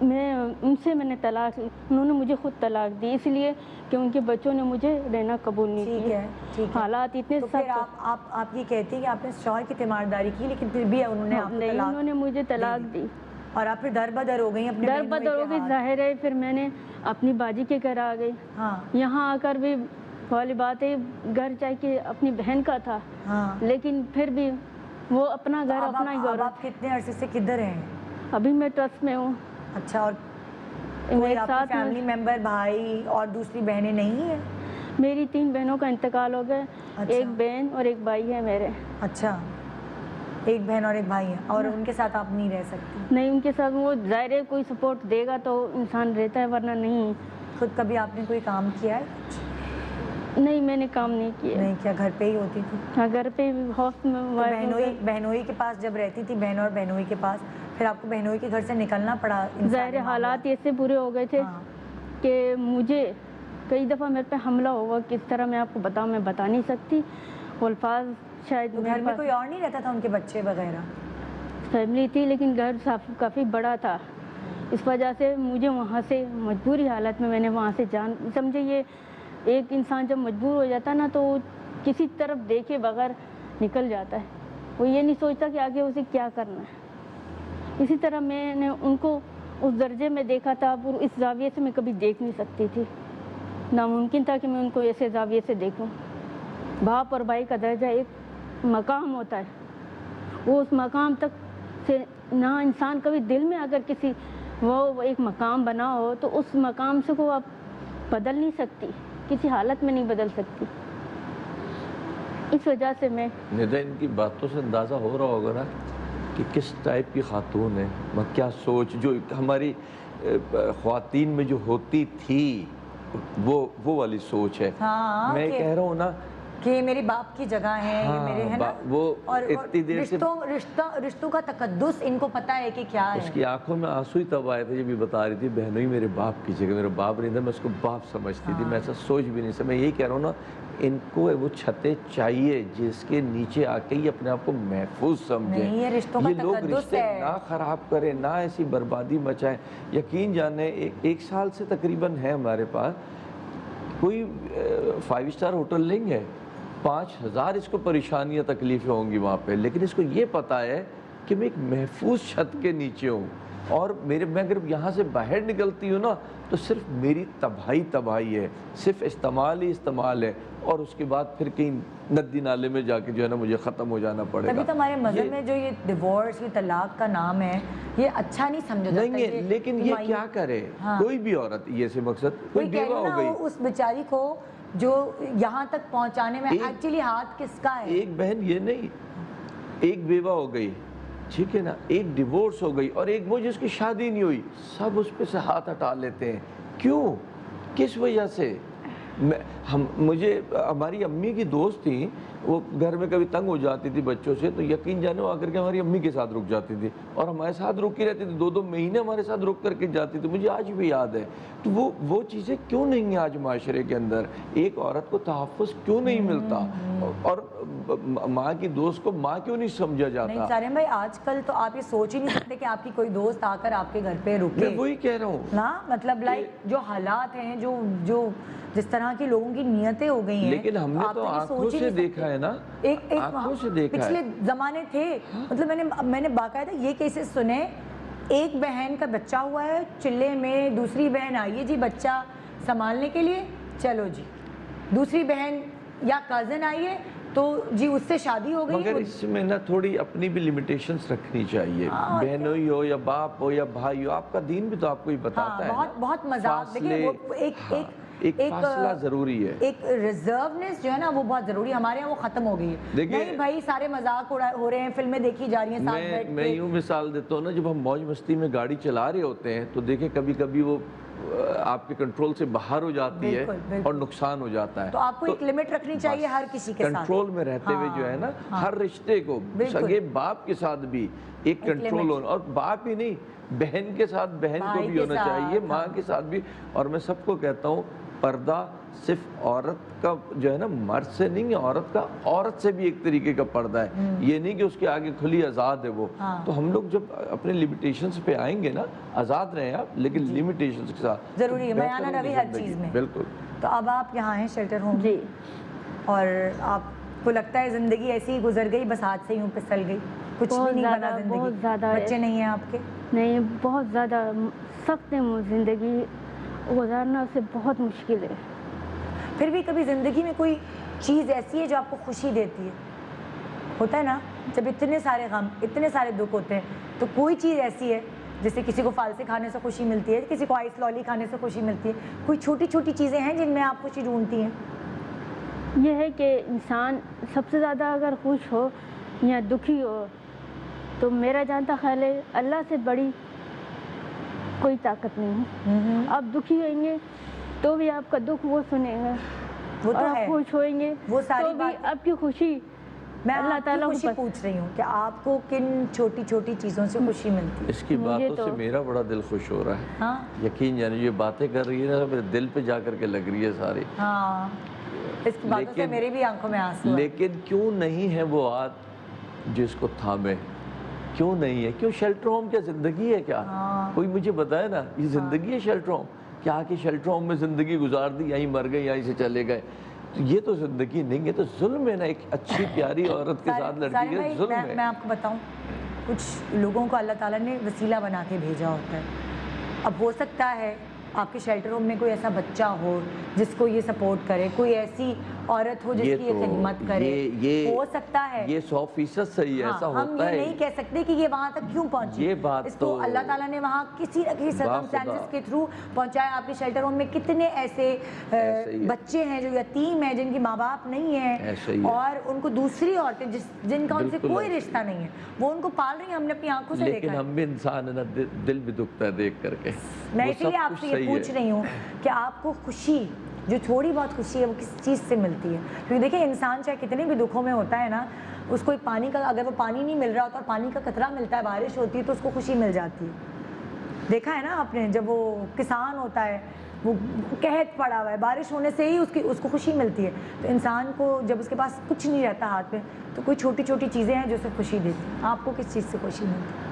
میں نے طلاق لی، انہوں نے مجھے خود طلاق دی، اس لیے کہ ان کے بچوں نے مجھے رہنا قبول نہیں کیا۔ حالات اتنے سخت۔ آپ یہ کہتی ہیں کہ آپ نے شوہر کی تیمارداری کی، لیکن پھر بھی انہوں نے مجھے طلاق دی، اور آپ پھر در بدر ہو گئی اپنے ظاہر ہے۔ پھر میں نے اپنی باجی کے گھر آ گئی، یہاں آ کر بھی والی بات ہے، گھر چاہے کہ اپنی بہن کا تھا، لیکن پھر بھی وہ اپنا گھر اپنا ہی گھر۔ آپ کتنے عرصے سے کدھر ہیں؟ ابھی میں ٹرسٹ میں ہوں۔ اچھا، اور کوئی آپ کے فیملی ممبر، بھائی اور دوسری بہنیں نہیں ہیں؟ میری 3 بہنوں کا انتقال ہو گیا، ایک بہن اور ایک بھائی ہے میرے۔ اچھا، ایک بہن اور ایک بھائی ہے، اور ان کے ساتھ آپ نہیں رہ سکتی؟ نہیں، ان کے ساتھ وہ ظاہر ہے کوئی سپورٹ دے گا تو انسان رہتا ہے، ورنہ نہیں۔ خود کبھی آپ نے کوئی کام کیا ہے؟ نہیں، میں نے کام نہیں کیا۔ نہیں کیا، گھر پہ ہی ہوتی تھی؟ ہاں، گھر پہ ہاؤس میں۔ بہنوئی کے پاس جب رہتی تھی، بہن اور بہنوئی کے پاس، پھر آپ کو بہنوئی کے گھر سے نکلنا پڑا؟ ظاہر حالات ایسے برے ہو گئے تھے کہ مجھے کئی دفعہ میرے پہ حملہ ہوا، کس طرح میں آپ کو بتاؤں، میں بتا نہیں سکتی، الفاظ شاید۔ گھر میں کوئی اور نہیں رہتا تھا، ان کے بچے وغیرہ؟ فیملی تھی لیکن گھر کافی بڑا تھا، اس وجہ سے مجھے وہاں سے مجبوری حالت میں نے وہاں سے سمجھے، یہ ایک انسان جب مجبور ہو جاتا ہے نا تو کسی طرف دیکھے بغیر نکل جاتا ہے، وہ یہ نہیں سوچتا کہ آگے اسے کیا کرنا ہے۔ اسی طرح میں نے ان کو اس درجے میں دیکھا تھا، اور اس زاویے سے میں کبھی دیکھ نہیں سکتی تھی، ناممکن تھا کہ میں ان کو ایسے زاویے سے دیکھوں۔ باپ اور بھائی کا درجہ ایک مقام ہوتا ہے، وہ اس مقام تک سے نہ انسان کبھی دل میں اگر کسی وہ ایک مقام بنا ہو تو اس مقام سے کو آپ بدل نہیں سکتی، کسی حالت میں نہیں بدل سکتی۔ اس وجہ سے میں ندا، ان کی باتوں سے اندازہ ہو رہا ہوگا نا کہ کس ٹائپ کی خاتون ہے، کیا سوچ جو ہماری خواتین میں جو ہوتی تھی وہ والی سوچ ہے۔ میں کہہ رہا ہوں نا کہ یہ میرے باپ کی جگہ ہے، یہ میرے ہے نا، وہ اور اتنی دیر سے رشتوں کا تقدس ان کو پتہ ہے کہ کیا ہے. اس کی آنکھوں میں آنسو ہی تب آئے تھے جب یہ بتا رہی تھی بہنوں ہی میرے باپ کی جگہ، میرا باپ نہیں تھا، میں اس کو باپ سمجھتی تھی، میں ایسا سوچ بھی نہیں سکتا. میں یہی کہہ رہا ہوں نا، ان کو وہ چھتیں چاہیے جس کے نیچے آ کے یہ اپنے آپ کو محفوظ سمجھیں. نہیں، یہ رشتوں کا یہ لوگ تقدس رشتے ہے. نہ خراب کریں، نہ ایسی بربادی مچائیں. یقین جانے ایک سال سے تقریباً ہے ہمارے پاس، کوئی 5 اسٹار ہوٹل نہیں ہے، 5000 اس کو پریشانیاں تکلیفیں ہوں گی وہاں پہ، لیکن اس کو یہ پتا ہے کہ میں ایک محفوظ چھت کے نیچے ہوں، اور میں اگر یہاں سے باہر نکلتی ہوں نا تو صرف میری تباہی ہے، صرف استعمال ہی استعمال ہے، اور اس کے بعد پھر کہیں ندی نالے میں جا کے جو ہے نا مجھے ختم ہو جانا پڑے گا. تبھی تو ہمارے مذہب میں جو یہ ڈیورس، یہ طلاق کا نام ہے، یہ اچھا نہیں سمجھا جاتا. نہیں ہے، لیکن یہ کیا کرے کوئی بھی عورت، یہ سے مقصد کوئی بیوہ ہو گئی، اس بیچاری کو جو یہاں تک پہنچانے میں ایکچولی ہاتھ کس کا ہے؟ ایک بہن یہ نہیں، ایک بیوہ ہو گئی، ٹھیک ہے نا، ایک ڈیورس ہو گئی، اور ایک وہ جس کی شادی نہیں ہوئی، سب اس پہ سے ہاتھ ہٹا لیتے ہیں. کیوں؟ کس وجہ سے؟ مجھے ہماری امی کی دوست تھیں، وہ گھر میں کبھی تنگ ہو جاتی تھی بچوں سے تو یقین جانے وہ آ کر کے ہماری امی کے ساتھ رک جاتی تھی، اور ہمارے ساتھ رکی رہتی تھی، 2 مہینے ہمارے ساتھ رک کر کے جاتی تھی. مجھے آج بھی یاد ہے. تو وہ چیزیں کیوں نہیں ہیں آج معاشرے کے اندر؟ ایک عورت کو تحفظ کیوں نہیں ملتا؟ اور ماں کی دوست کو ماں کیوں نہیں سمجھا جاتا؟ نہیں سارے بھائی، آج کل تو آپ یہ سوچ ہی نہیں سکتے کہ آپ کی کوئی دوست آ کر آپ کے گھر پہ رکے. میں وہی کہہ رہا ہوں نا، مطلب لائک جو حالات ہیں، جو جس طرح کی لوگوں کی نیتیں ہو گئی ہیں، لیکن ہم نے تو آنکھوں سے دیکھا ہے نا، آنکھوں سے دیکھا ہے. پچھلے زمانے تھے، مطلب میں نے باقاعدہ یہ کیسز سنے، ایک بہن کا بچہ ہوا ہے چلے میں، دوسری بہن آئی ہے جی بچہ سنبھالنے کے لیے، چلو جی، دوسری بہن یا کزن آئی ہے تو جی اس سے شادی ہو گئی. مگر اس میں نا تھوڑی اپنی بھی لیمیٹیشنز رکھنی چاہیے. بہنوں ہی ہو یا باپ ہو یا بھائی ہو، آپ کا دین بھی تو آپ کو ہی بتاتا ہے. بہت مذاق، دیکھیں ایک فاصلہ ضروری ہے، ایک ریزرونیس جو ہے نا وہ بہت ضروری ہے. ہمارے یہاں وہ ختم ہو گئی ہے. نہیں بھائی، سارے مذاق ہو رہے ہیں، فلمیں دیکھی جا رہی ہیں ساتھ بیٹھ کے. میں یوں مثال دیتا ہوں نا، جب ہم موج مستی میں گاڑی چلا رہے ہوتے ہیں تو دیکھیں کبھی کبھی وہ آپ کے کنٹرول سے باہر ہو جاتی ہے اور نقصان ہو جاتا ہے. تو آپ کو ایک لمٹ رکھنی چاہیے ہر کسی کے ساتھ. کنٹرول میں رہتے ہوئے جو ہے نا، ہر رشتے کو، سگے باپ کے ساتھ بھی ایک کنٹرول ہونا، اور باپ ہی نہیں، بہن کے ساتھ بہن کو بھی ہونا چاہیے، ماں کے ساتھ بھی. اور میں سب کو کہتا ہوں، پردہ صرف عورت کا جو ہے نا مرد سے نہیں ہے، عورت کا عورت سے بھی ایک طریقے کا پردہ ہے. یہ نہیں کہ اس کے آگے کھلی آزاد ہے وہ. تو ہم لوگ جب اپنے لیمیٹیشنز پہ آئیں گے نا، آزاد رہیں آپ لیکن لیمیٹیشنز کے ساتھ. ضروری ہے میانہ روی ہر چیز میں. بالکل. تو اب آپ یہاں ہیں شیلٹر ہوم، جی، اور آپ کو لگتا ہے زندگی ایسی ہی گزر گئی، بس ہاتھ سے یوں پھسل گئی، کچھ بھی نہیں بنا زندگی؟ بہت زیادہ. بچے نہیں ہیں آپ کے؟ نہیں، بہت زیادہ سخت ہے. زندگی گزارنا سے بہت مشکل ہے. پھر بھی کبھی زندگی میں کوئی چیز ایسی ہے جو آپ کو خوشی دیتی ہے؟ ہوتا ہے نا، جب اتنے سارے غم، اتنے سارے دکھ ہوتے ہیں تو کوئی چیز ایسی ہے، جیسے کسی کو فالسے کھانے سے خوشی ملتی ہے، کسی کو آئس لالی کھانے سے خوشی ملتی ہے، کوئی چھوٹی چھوٹی چیزیں ہیں جن میں آپ خوشی ڈھونڈتی ہیں؟ یہ ہے کہ انسان سب سے زیادہ اگر خوش ہو یا دکھی ہو تو میرا جانتا خیال ہے اللہ سے بڑی کوئی طاقت نہیں ہے. آپ دکھی ہوئیں گے تو بھی آپ کا دکھ وہ سنے گا، وہ تو اور آپ ہے، خوش ہوئیں گے وہ ساری تو بھی باتیں. آپ کی خوشی میں اللہ آپ کی تعالیٰ خوشی پوچھ رہی ہوں کہ آپ کو کن چھوٹی چھوٹی چیزوں سے خوشی ملتی ہے؟ اس کی باتوں سے میرا بڑا دل خوش ہو رہا ہے. ہاں یقین جانے یہ باتیں کر رہی ہے نا، میرے دل پہ جا کر کے لگ رہی ہے ساری. ہاں، اس کی باتوں سے میری بھی آنکھوں میں آنسو ہیں. لیکن کیوں نہیں ہے وہ ہاتھ جس کو تھامے؟ کیوں نہیں ہے؟ کیوں شیلٹر ہوم کیا زندگی ہے کیا؟ کوئی مجھے بتائے نا، یہ زندگی ہے شیلٹر ہوم؟ کیا کہ شیلٹر ہوم میں زندگی گزار دی، یہیں مر گئے، یہیں سے چلے گئے؟ یہ تو زندگی نہیں ہے، تو ظلم ہے نا. ایک اچھی پیاری عورت کے ساتھ لڑکی ہے، ظلم ہے. میں آپ کو بتاؤں، کچھ لوگوں کو اللہ تعالیٰ نے وسیلہ بنا کے بھیجا ہوتا ہے. اب ہو سکتا ہے آپ کے شیلٹر ہوم میں کوئی ایسا بچہ ہو جس کو یہ سپورٹ کرے، کوئی ایسی عورت ہو جس کی یہ خدمت کرے. ہو سکتا ہے، یہ 100% صحیح ہے، ایسا ہوتا ہے. ہم یہ نہیں کہہ سکتے کہ یہ وہاں تک کیوں پہنچی. یہ بات اس کو اللہ تعالیٰ نے وہاں کسی نہ کسی سرکمسٹانسز کے تھرو پہنچایا. آپ کے شیلٹر ہوم میں کتنے ایسے بچے ہیں جو یتیم ہیں، جن کی ماں باپ نہیں ہیں، اور ان کو دوسری عورتیں جن کا ان سے کوئی رشتہ نہیں ہے، وہ ان کو پال رہی ہیں. ہم نے اپنی آنکھوں سے دیکھا ہے. لیکن ہم بھی انسان ہے نا، دل بھی دکھتا ہے دیکھ کر کے. میں اسی لیے آپ سے یہ صحیح ہے۔ पूछ रही हूँ कि आपको खुशी, जो थोड़ी बहुत खुशी है वो किस चीज़ से मिलती है? क्योंकि देखिए इंसान चाहे कितने भी दुखों में होता है ना, उसको एक पानी का, अगर वो पानी नहीं मिल रहा होता और पानी का कतरा मिलता है, बारिश होती है तो उसको खुशी मिल जाती है। देखा है ना आपने, जब वो किसान होता है, वो कहत पड़ा हुआ है, बारिश होने से ही उसको खुशी मिलती है। तो इंसान को जब उसके पास कुछ नहीं रहता हाथ में, तो कोई छोटी छोटी चीज़ें हैं जो उसे खुशी देती हैं। आपको किस चीज़ से खुशी मिलती है?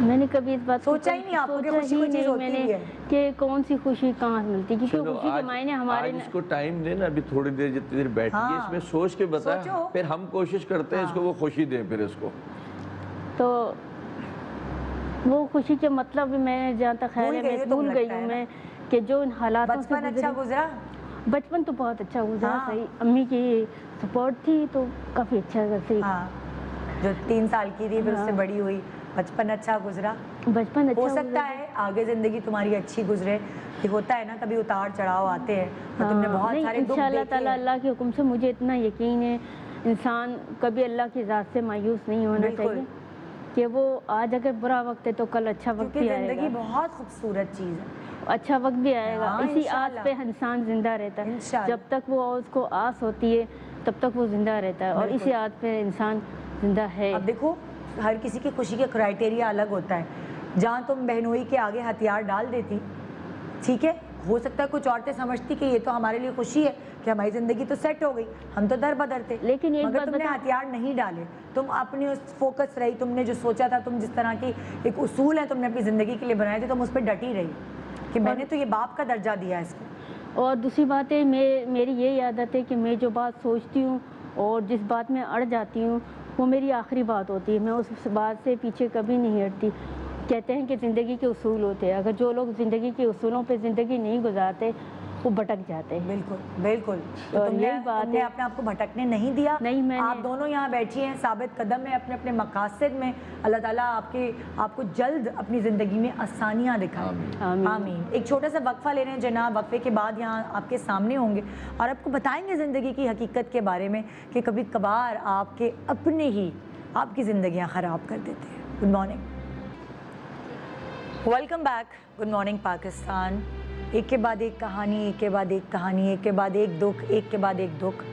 मैंने कभी इस बात सोचा ही नहीं आपको कि खुशी कोई चीज़ होती भी है। कि कौन सी खुशी कहाँ से मिलती, क्योंकि चलो खुशी के मायने हमारे आज इसको टाइम देना, अभी थोड़ी देर जितनी देर बैठिए, हाँ। इसमें सोच के बताएं, सोचो। फिर हम कोशिश करते हैं इसको वो खुशी दें फिर इसको। तो वो खुशी के मतलब भी मैं जहाँ तक ख्याल भूल है गई मैं हो तुम भूल गई लगता हूँ है ना? मैं, कि जो इन हालातों से बचपन अच्छा गुजरी। गुजरा? बचपन तो बहुत अच्छा गुजरा, हाँ। सही, अम्मी की सपोर्ट थी तो काफ़ी अच्छा सही। हाँ, जो 3 साल की थी फिर उससे हाँ। बड़ी हुई, बचपन अच्छा गुजरा। बचपन अच्छा हो गुजरा। सकता है आगे जिंदगी तुम्हारी अच्छी गुजरे, कि होता है ना कभी उतार चढ़ाव आते हैं और तुमने हाँ, बहुत नहीं, सारे दुख इंशाअल्लाह देखे ताला हैं। अल्लाह के हुक्म से मुझे इतना यकीन है, इंसान कभी अल्लाह की ज़ात से मायूस नहीं होना बिल्कुल। चाहिए, कि वो आज अगर बुरा वक्त है तो कल अच्छा वक्त क्योंकि भी जिंदगी आएगा, बहुत खूबसूरत चीज़ है। अच्छा वक्त भी आएगा। हाँ, इसी आस इंशाअल्लाह। पे इंसान जिंदा रहता है, इंशाअल्लाह। जब तक वो उसको आस होती है तब तक वो जिंदा रहता है, और बिल्कुल। इसी आस पे इंसान जिंदा है। अब देखो हर किसी की खुशी का क्राइटेरिया अलग होता है। जहाँ तुम बहनोई के आगे हथियार डाल देती, ठीक है, हो सकता है कुछ औरतें समझती कि ये तो हमारे लिए खुशी है कि हमारी ज़िंदगी तो सेट हो गई, हम तो दर बदर थे। लेकिन एक मगर बात तुमने बता- हथियार नहीं डाले, तुम अपनी उस फोकस रही, तुमने जो सोचा था, तुम जिस तरह की एक उसूल है तुमने अपनी ज़िंदगी के लिए बनाए थे, तुम उस पर डटी रही कि मैंने तो ये बाप का दर्जा दिया है इसको। और दूसरी बात है, मेरी ये आदत है कि मैं जो बात सोचती हूँ और जिस बात में अड़ जाती हूँ वो मेरी आखिरी बात होती है, मैं उस बात से पीछे कभी नहीं हटती। कहते हैं कि ज़िंदगी के उसूल होते हैं, अगर जो लोग ज़िंदगी के उसूलों पे ज़िंदगी नहीं गुजारते वो भटक जाते हैं। बिल्कुल बिल्कुल। तो और तुमने यही बात तुमने है। अपने आप को भटकने नहीं दिया। नहीं, मैंने- आप दोनों यहाँ बैठी हैं साबित कदम है अपने अपने मकासद में। अल्लाह ताला आपको जल्द अपनी ज़िंदगी में आसानियाँ दिखाए। आमीन। आमीन। एक छोटा सा वक्फा ले रहे हैं जनाब, वक्फे के बाद यहाँ आपके सामने होंगे और आपको बताएंगे ज़िंदगी की हकीकत के बारे में कि कभी कभार आपके अपने ही आपकी ज़िंदगियाँ ख़राब कर देते हैं। Good morning, welcome back. Good morning Pakistan. एक के बाद एक कहानी, एक के बाद एक कहानी, एक के बाद एक दुख, एक के बाद एक दुख।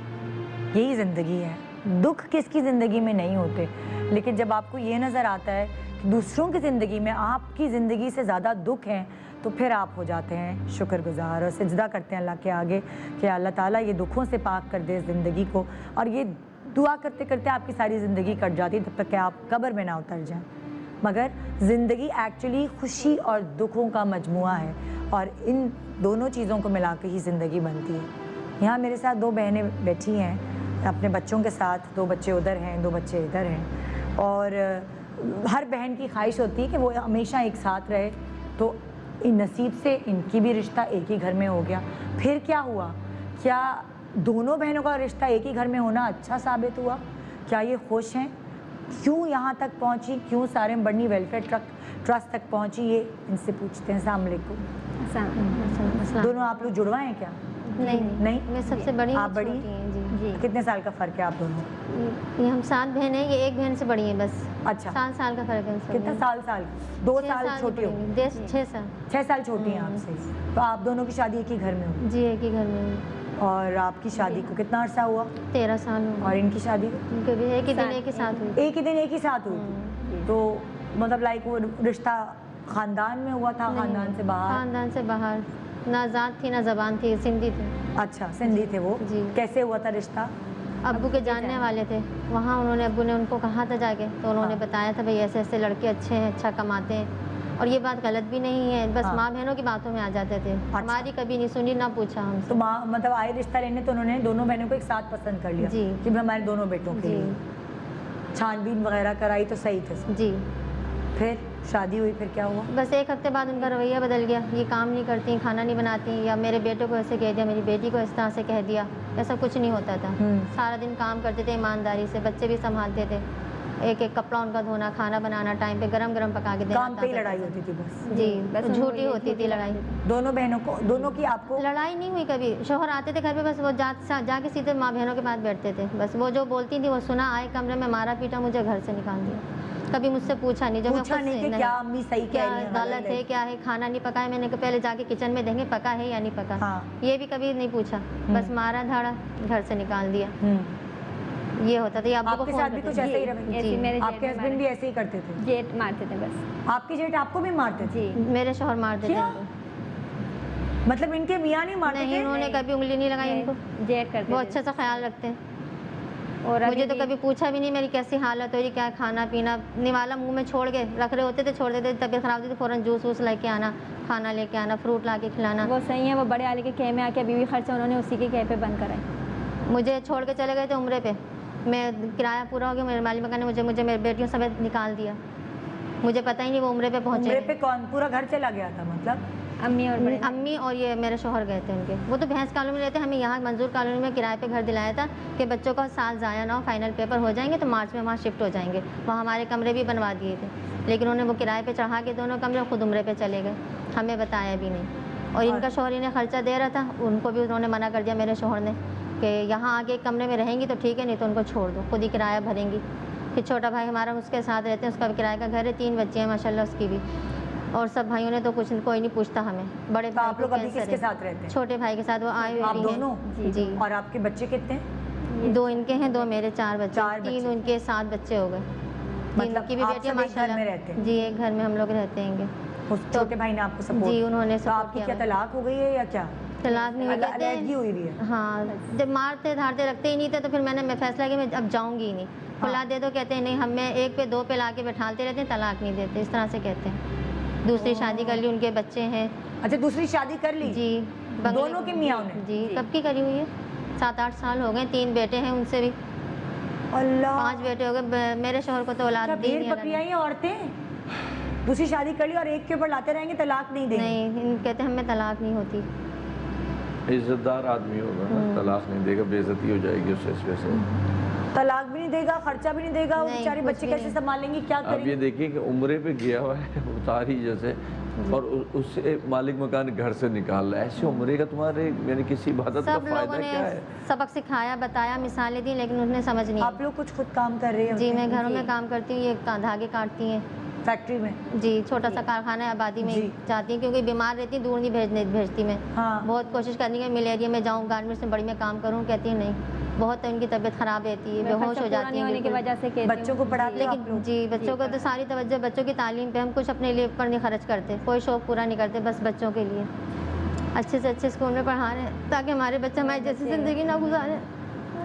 यही ज़िंदगी है। दुख किसकी ज़िंदगी में नहीं होते, लेकिन जब आपको ये नज़र आता है कि दूसरों की ज़िंदगी में आपकी ज़िंदगी से ज़्यादा दुख हैं, तो फिर आप हो जाते हैं शुक्रगुजार और सिजदा करते हैं अल्लाह के आगे कि अल्लाह ताला ये दुखों से पाक कर दे इस ज़िंदगी को। और ये दुआ करते करते आपकी सारी ज़िंदगी कट जाती है, तब तक कि आप कब्र में ना उतर जाएं। मगर ज़िंदगी एक्चुअली खुशी और दुखों का मजमुआ है, और इन दोनों चीज़ों को मिला के ही ज़िंदगी बनती है। यहाँ मेरे साथ 2 बहनें बैठी हैं अपने बच्चों के साथ, 2 बच्चे उधर हैं, 2 बच्चे इधर हैं, और हर बहन की ख्वाहिश होती है कि वो हमेशा एक साथ रहे। तो इन नसीब से इनकी भी रिश्ता एक ही घर में हो गया। फिर क्या हुआ? क्या दोनों बहनों का रिश्ता एक ही घर में होना अच्छा साबित हुआ? क्या ये खुश हैं? क्यों यहाँ तक पहुँची? क्यों सारेम बर्नी वेलफेयर ट्रस्ट तक पहुँची? ये इनसे पूछते हैं। अस्सलाम वालेकुम। दोनों आप लोग जुड़वा हैं क्या? नहीं नहीं? मैं सबसे बड़ी आप हूँ, बड़ी? छोटी हैं, जी कितने साल का फ़र्क है आप दोनों? ये हम 7 बहन हैं, ये एक बहन से बड़ी है बस। अच्छा। 7 साल का फर्क है हम सब कितना में। साल? 2 6 साल की छोटी हो? बड़ी हैं, 6 साल। 6 साल छोटी हैं आपसे। तो आप दोनों की शादी एक ही घर में हुई, जी एक ही घर में हैं। और आपकी शादी को कितना अरसा हुआ? 13 साल हो और गए। इनकी शादी उनके भी एक ही दिन एक ही साथ हुई। एक ही दिन एक ही साथ हुई थी? तो मतलब लाइक वो रिश्ता ख़ानदान में हुआ था, ख़ानदान से बाहर? खानदान से बाहर, ना ज़ात थी ना ज़बान थी, सिंधी थे। अच्छा, सिंधी थे वो। जी। कैसे हुआ था रिश्ता? अब्बू के जानने वाले थे वहाँ, उन्होंने अब्बू ने उनको कहा था जाके, तो उन्होंने हाँ। बताया था भाई ऐसे ऐसे लड़के अच्छे हैं, अच्छा कमाते हैं, और ये बात गलत भी नहीं है, बस हाँ। माँ बहनों की बातों में आ जाते थे। हमारी कभी नहीं सुनी ना पूछा हमसे। तो माँ मतलब आए रिश्ता लेने तो उन्होंने दोनों बहनों को एक साथ पसंद कर लिया जी। कि भाई हमारे दोनों बेटों के जी लिए छानबीन वगैरह कराई तो सही थे। जी। फिर शादी हुई, फिर क्या हुआ? बस 1 हफ्ते बाद उनका रवैया बदल गया, ये काम नहीं करती, खाना नहीं बनाती, या मेरे बेटे को ऐसे कह दिया, मेरी बेटी को इस तरह से कह दिया। ऐसा कुछ नहीं होता था। सारा दिन काम करते थे ईमानदारी से, बच्चे भी संभालते थे, एक एक कपड़ा उनका धोना, खाना बनाना, टाइम पे गरम गरम पका के देना। काम पे ही लड़ाई होती थी बस? जी, बस झूठी होती थी लड़ाई। दोनों बहनों को, दोनों की आपको? लड़ाई नहीं हुई कभी। शोहर आते थे घर पे, बस वो जाके सीधे माँ बहनों के पास बैठते थे, बस वो जो बोलती थी वो सुना, आए कमरे में मारा पीटा, मुझे घर से निकाल दिया। कभी मुझसे पूछा नहीं, जो मैं पूछा खुद नहीं से कि क्या अम्मी सही कह क्या रही हैं, गलत है, क्या है, खाना नहीं पकाया, मैंने कहा पहले जाके किचन में देखें पका है या नहीं पका। हाँ। ये भी कभी नहीं पूछा, बस मारा धाड़ा, घर से निकाल दिया। ये होता था। ये आपको आपके साथ भी कुछ ऐसा ही रहा? ऐसे मेरे आपके हस्बैंड भी ऐसे ही करते थे? जेठ मारते थे बस। आपके जेठ आपको भी मारते थे? जी। मेरे शोहर मारते थे क्या? इनको। मतलब इनके मियाँ नहीं मारते नहीं, थे? उन्होंने कभी उंगली नहीं लगाई इनको। जेठ करते वो थे। अच्छे से ख्याल रखते हैं। और मुझे तो कभी पूछा भी नहीं मेरी कैसी हालत हो रही, क्या खाना पीना, निवाला मुंह में छोड़ के रख रहे होते थे, छोड़ देते, तबीयत खराब होती थी फ़ौरन जूस वूस लेके आना, खाना लेके आना, फ्रूट ला के खिलाना। वो सही है, वो बड़े वाले के खे में आके बीवी खर्चा उन्होंने उसी के खे पे बंद कराए। मुझे छोड़ के चले गए थे उम्रे पे, मैं किराया पूरा हो गया, मेरे माली मकान ने मुझे मेरी बेटियों समेत निकाल दिया। मुझे पता ही नहीं वो उम्रे पे पहुँचे। उम्रे पे कौन? पूरा घर चला गया था मतलब? अम्मी और बड़े अम्मी और ये मेरे शोहर गए थे उनके। वो तो भैंस कॉलोनी में रहते, हमें यहाँ मंजूर कॉलोनी में किराए पे घर दिलाया था कि बच्चों का साल ज़ाया ना हो, फाइनल पेपर हो जाएंगे तो मार्च में वहाँ शिफ्ट हो जाएंगे। वहाँ हमारे कमरे भी बनवा दिए थे, लेकिन उन्होंने वो किराए पे चढ़ा के दोनों कमरे खुद उम्रे पे चले गए, हमें बताया भी नहीं। और इनका शोहर इन्हें खर्चा दे रहा था, उनको भी उन्होंने मना कर दिया मेरे शोहर ने कि यहाँ आके एक कमरे में रहेंगी तो ठीक है, नहीं तो उनको छोड़ दो, खुद ही किराया भरेंगी। फिर छोटा भाई हमारा उसके साथ रहते हैं, उसका भी किराए का घर है, 3 बच्चे हैं माशाल्लाह उसकी भी। और सब भाइयों ने तो कुछ कोई नहीं पूछता हमें। बड़े तो भाई आप को लोग अभी कैंसर किसके है। साथ रहते हैं? छोटे भाई के साथ, वो आए हुए आप भी हैं। दोनों? जी। और आपके बच्चे कितने हैं? 2 इनके हैं, 2 मेरे, 4 बच्चे, 4 3 बच्चे। उनके 7 बच्चे हो गए। मतलब की भी आप बेटियां सब एक घर माशाल्लाह में रहते हैं? जी, एक घर में हम लोग रहते हैं। उस छोटे भाई ने आपको सपोर्ट? जी, उन्होंने तो सपोर्ट आपकी किया क्या मुझे। तलाक हो गई है या क्या? तलाक नहीं हुई, कहते अलग हुई हैं। भी है? हाँ, जब मारते धारते रखते ही नहीं थे तो फिर मैं फैसला किया मैं अब जाऊंगी ही नहीं। खुला दे दो, कहते हैं नहीं, हमें 1 पे 2 पे ला के बैठाते रहते हैं, तलाक नहीं देते, इस तरह से कहते हैं। दूसरी शादी कर ली, उनके बच्चे हैं। अच्छा, दूसरी शादी कर ली? जी, दोनों के मियाँ ने? जी, कब की करी हुई है, 7-8 साल हो गए। 3 बेटे हैं उनसे भी, अल्लाह। 5 बेटे हो गए। मेरे शोहर को तो औलाद क्या दी भेड़ नहीं अल्लाह बकरियां ने। ही औरतें दूसरी शादी कर ली और एक के ऊपर लाते रहेंगे, तलाक नहीं देंगे? नहीं, कहते हैं हमें तलाक नहीं होती। इज्जतदार आदमी होगा ना, तलाक नहीं देगा, बेइज्जती हो जाएगी उससे इस वजह से। तलाक भी नहीं देगा, खर्चा भी नहीं देगा, वो नहीं, बेचारे कुछ बच्चे भी कैसे नहीं। संभालेंगे, क्या आप ये करेंगे? देखिए कि उम्रे पे गया हुआ है उतारी जैसे, और उससे मालिक मकान घर से निकाल रहा है। ऐसे उम्रे का तुम्हारे यानी किसी इबादत का सब लोगों फायदा ने क्या है? सबक सिखाया, बताया, मिसालें दी, लेकिन उन्हें समझ नहीं आप लोग कुछ खुद काम कर रहे हैं? जी, मैं घरों में काम करती हूँ, ये धागे काटती हैं। फैक्ट्री में? जी, छोटा सा कारखाना है, आबादी में जी। जाती हूँ क्योंकि बीमार रहती हूँ, दूर नहीं भेजती मैं। हाँ। बहुत कोशिश करनी है मिल एरिया में जाऊँ, गारमेंट्स में बड़ी में काम करूँ, कहती हूँ नहीं, बहुत उनकी तबीयत ख़राब रहती है, बेहोश हो जाती है होने की वजह से कहती बच्चों को पढ़ाते हो आप लेकिन लोग? जी, बच्चों को तो सारी तवज्जो बच्चों की तालीम पे, हम कुछ अपने लिए ऊपर नहीं खर्च करते, कोई शौक़ पूरा नहीं करते, बस बच्चों के लिए अच्छे से अच्छे स्कूल में पढ़ा रहे हैं ताकि हमारे बच्चे हमारी जैसी ज़िंदगी ना गुजारें,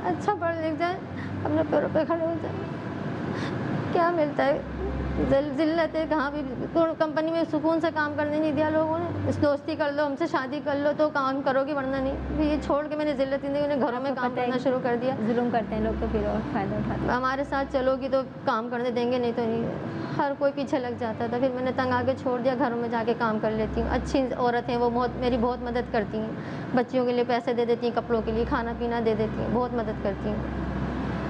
अच्छा पढ़ लिख जाए, अपने पैरों पे खड़े हो जाए। क्या मिलता है, जिल्लत है। कहाँ भी कंपनी में सुकून से काम करने नहीं दिया लोगों ने, इस दोस्ती कर लो, हमसे शादी कर लो तो काम करोगे, वरना नहीं। फिर ये छोड़ के मैंने जिल्लत ज़िंदगी, उन्हें घरों में काम करना शुरू कर दिया। जुल्म करते हैं लोग तो फिर और फ़ायदा उठाते हैं। हमारे साथ चलोगी तो काम करने देंगे, नहीं तो नहीं। हर कोई पीछे लग जाता था, फिर मैंने तंग आके छोड़ दिया, घरों में जाके काम कर लेती हूँ। अच्छी औरत हैं वो, मेरी बहुत मदद करती हैं, बच्चियों के लिए पैसे दे देती हैं, कपड़ों के लिए, खाना पीना दे देती हैं, बहुत मदद करती हैं।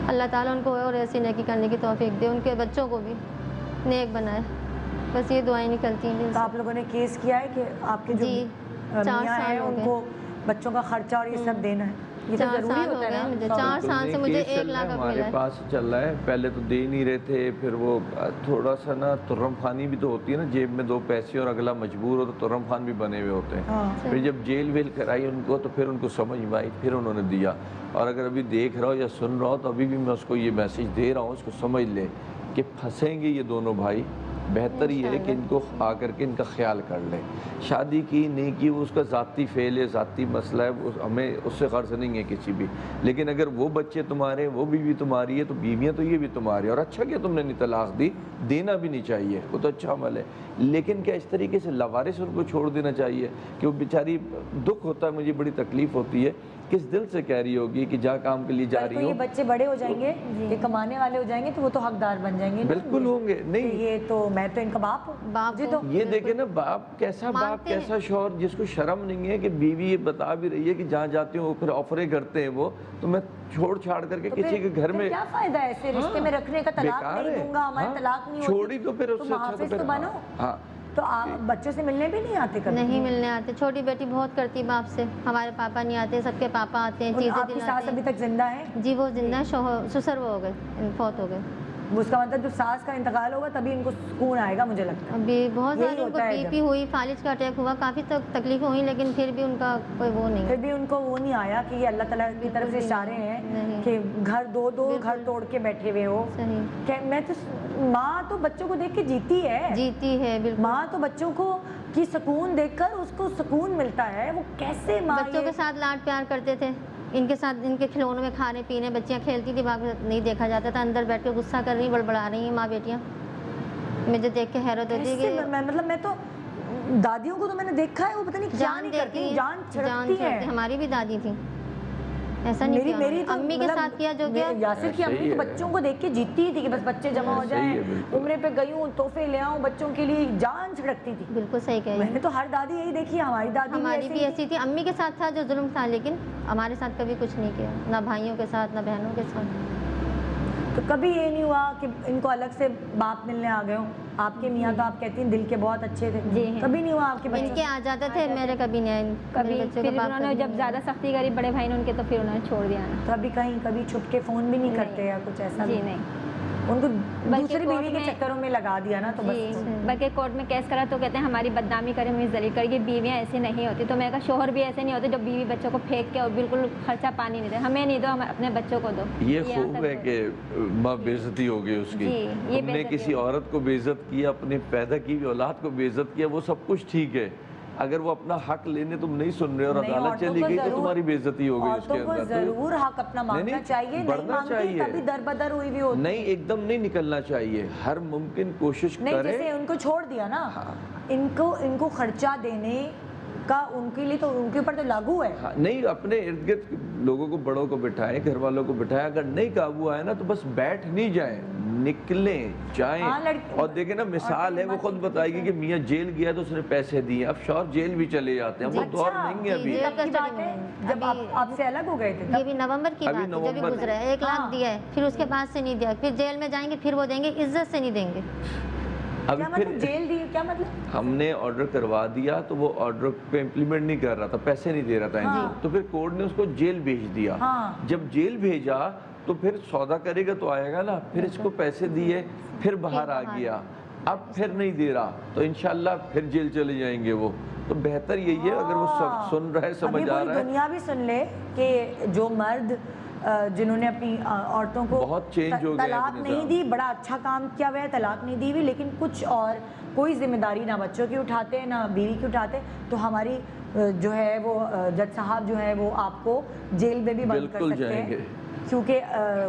अल्लाह ताला उनको और ऐसी नेकी करने की तौफीक दे, उनके बच्चों को भी नेक बनाए, बस ये दुआएं निकलती हैं दिल तो से। आप लोगों ने केस किया है कि आपके जो जी, 4 मियाँ साल हैं हो गए। उनको बच्चों का खर्चा और ये सब देना है? ये तो 4 जरूरी साल हो होता गए है मुझे, ना? 4 साल से मुझे 1 लाख अब हमारे मिला है। पास चल रहा है, पहले तो दे नहीं रहे थे, फिर वो थोड़ा सा ना तुर्रम खानी भी तो होती है ना, जेब में 2 पैसे और अगला मजबूर हो तो तुर्रम खान भी बने हुए होते हैं। हाँ। फिर जब जेल वेल कराई उनको तो फिर उनको समझ में आई, फिर उन्होंने दिया। और अगर अभी देख रहा हो या सुन रहा हो तो अभी भी मैं उसको ये मैसेज दे रहा हूँ, उसको समझ ले कि फंसेंगे ये दोनों भाई, बेहतर ये है कि इनको आकर के इनका ख्याल कर ले। शादी की नहीं की वो उसका ज़ाती फ़ेल है, ज़ाती मसला है, हमें उससे गर्ज नहीं है किसी भी। लेकिन अगर वो बच्चे तुम्हारे, वो बीवी तुम्हारी है तो बीवियाँ तो ये भी तुम्हारी। और अच्छा क्या तुमने नहीं तलाक दी, देना भी नहीं चाहिए, वो तो अच्छा अमल है। लेकिन क्या इस तरीके से लवारिस उनको छोड़ देना चाहिए कि वो बेचारी, दुख होता है, मुझे बड़ी तकलीफ़ होती है کس دل سے کہہ رہی ہوگی کہ جہاں کام کے لیے جا رہی یہ ہوں. بچے بڑے ہو جائیں گے, یہ کمانے والے ہو جائیں گے, تو وہ تو حقدار بن جائیں گے. بالکل ہوں گے. نہیں یہ تو میں تو ان کا باپ ہوں. باپ جی تو یہ دیکھیں نا, باپ کیسا شوہر جس کو شرم نہیں ہے کہ بیوی یہ بتا بھی رہی ہے کہ جہاں جاتی ہوں پھر آفریں کرتے ہیں وہ, تو میں چھوڑ چھاڑ کر کے کسی کے گھر میں, کیا فائدہ ہے ایسے رشتے میں رکھنے کا؟ طلاق نہیں دوں گا, ہمارے طلاق نہیں ہوتی, چھوڑی تو پھر اس سے محافظ تو بنو. ہاں تو آپ بچوں سے ملنے بھی نہیں آتے کبھی؟ نہیں ملنے آتے. چھوٹی بیٹی بہت کرتی باپ سے, ہمارے پاپا نہیں آتے, سب کے پاپا آتے ہیں, چیزیں آپ کی ساس ابھی تک زندہ ہے؟ جی وہ زندہ ہے, سسر وہ ہو گئے, فوت ہو گئے. اس کا مطلب جب ساس کا انتقال ہوگا تبھی ان کو سکون آئے گا, مجھے لگتا ہے. ابھی بہت یہی ساری ان کو ہوتا ہے بی پی ہوئی, فالج کا اٹیک ہوا, کافی تکلیفیں ہوئی, لیکن پھر بھی ان کا کوئی وہ نہیں. پھر بھی ان کو وہ نہیں آیا کہ یہ اللہ تعالیٰ کی طرف سے اشارے ہیں کہ گھر دو گھر توڑ کے بیٹھے ہوئے ہو. صحیح. میں تو ماں تو بچوں کو دیکھ کے جیتی ہے, جیتی ہے بالکل. ماں تو بچوں کو کی سکون دیکھ کر اس کو سکون ملتا ہے. وہ کیسے ماں بچوں کے ساتھ لاڈ پیار کرتے تھے, ان کے ساتھ ان کے کھلونوں میں کھانے پینے, بچیاں کھیلتی تھی, باہر نہیں دیکھا جاتا تھا, اندر بیٹھ کے غصہ کر رہی, بڑبڑا رہی ہیں ماں بیٹیاں. مجھے دیکھ کے حیرت ہوتی ہے کہ مطلب میں تو دادیوں کو تو میں نے دیکھا ہے وہ پتہ نہیں کیا نہیں کرتی, جان چھڑکتی ہے. ہماری بھی دادی تھی, ایسا نہیں کیا میری امی کے ساتھ کیا جو کیا. یاسر کی امی تو بچوں کو دیکھ کے جیتی تھی کہ بس بچے جمع ہو جائیں, عمرے پہ گئی ہوں, تحفے لے آؤں بچوں کے لیے, جان چھڑکتی تھی. بالکل صحیح کہہ میں نے تو ہر دادی یہی دیکھی, ہماری دادی ہماری بھی ایسی تھی. امی کے ساتھ تھا جو ظلم تھا, لیکن ہمارے ساتھ کبھی کچھ نہیں کیا, نہ بھائیوں کے ساتھ نہ بہنوں کے ساتھ. تو کبھی یہ نہیں ہوا کہ ان کو الگ سے باپ ملنے آ گئے ہوں؟ آپ کے میاں تو آپ کہتی ہیں دل کے بہت اچھے تھے, کبھی نہیں ہوا آپ کے ان بچوں کے آ جاتے تھے, میرے کبھی نہیں. کبھی پھر انہوں نے جب زیادہ سختی کری بڑے بھائی نے ان کے, تو پھر انہوں نے چھوڑ دیا نا. تو ابھی کبھی چھپ کے فون بھی نہیں کرتے یا کچھ ایسا؟ جی نہیں, ان کو دوسری بیوی کے چکروں میں لگا دیا نا, تو بس. بلکہ کورٹ میں کیس کرا تو کہتے ہیں ہماری بدنامی کرے, ہمیں ذلیل کرے, یہ بیویاں ایسی نہیں ہوتی. تو میں کہا شوہر بھی ایسے نہیں ہوتے جو بیوی بچوں کو پھینک کے اور بالکل خرچہ پانی نہیں دے, ہمیں نہیں دو, ہم اپنے بچوں کو دو. یہ خوب ہے کہ ماں بے عزتی ہو گئی اس کی, تم نے کسی عورت کو بے عزت کیا, اپنی پیدا کی ہوئی اولاد کو بے عزت کیا, وہ سب کچھ ٹھیک ہے. اگر وہ اپنا حق لینے تم نہیں سن رہے اور عدالت چلی گئی تو تمہاری بے عزتی ہو گئی اس کے اندر. عورتوں کو ضرور حق اپنا مانگنا چاہیے, نہیں مانگتی تبھی در بدر ہوئی بھی ہوتی. نہیں, ایک دم نہیں نکلنا چاہیے, ہر ممکن کوشش نہیں, کرے. جیسے ان کو چھوڑ دیا نا, ان کو خرچہ دینے کا ان کے لیے تو ان کے اوپر تو لاگو ہے. نہیں, اپنے ارد گرد لوگوں کو, بڑوں کو بٹھائیں, گھر والوں کو بٹھائیں, اگر نہیں قابو آئے نا تو بس بیٹھ نہیں جائیں, نکلیں جائیں. اور دیکھیں نا, مثال ہے, وہ خود بتائے گی کہ میاں جیل گیا تو اس نے پیسے دیے, اب شوہر جیل بھی چلے جاتے ہیں, وہ دور نہیں ہے ابھی. جب آپ سے الگ ہو گئے تھے, یہ بھی نومبر کی بات ہے, جو بھی گزرا ہے, 1 لاکھ دیا ہے, پھر اس کے بعد سے نہیں دیا, پھر جیل میں جائیں گے, پھر وہ دیں گے, عزت سے نہیں دیں گے. ابھی پھر جیل دی, کیا مطلب؟ ہم نے آرڈر کروا دیا تو وہ آرڈر پہ امپلیمنٹ نہیں کر رہا تھا, پیسے نہیں دے رہا تھا, تو پھر کورٹ نے اس کو جیل بھیج دیا. جب جیل بھیجا تو پھر سودا کرے گا تو آئے گا نا, پھر اس کو پیسے دیے, پھر باہر آ گیا, اب پھر نہیں دے رہا, تو انشاءاللہ پھر جیل چلے جائیں گے وہ. تو بہتر یہی ہے اگر وہ سن رہا ہے, سمجھ آ رہا ہے. دنیا بھی سن لے کہ جو مرد جنہوں نے اپنی عورتوں کو بہت چینج ہو گیا, طلاق نہیں دی, بڑا اچھا کام کیا ہوا ہے, طلاق نہیں دی ہوئی, لیکن کچھ اور کوئی ذمہ داری نہ بچوں کی اٹھاتے نہ بیوی کی اٹھاتے, تو ہماری جو ہے وہ جج صاحب جو ہے وہ آپ کو جیل میں بھی بند کر سکتے ہیں, کیونکہ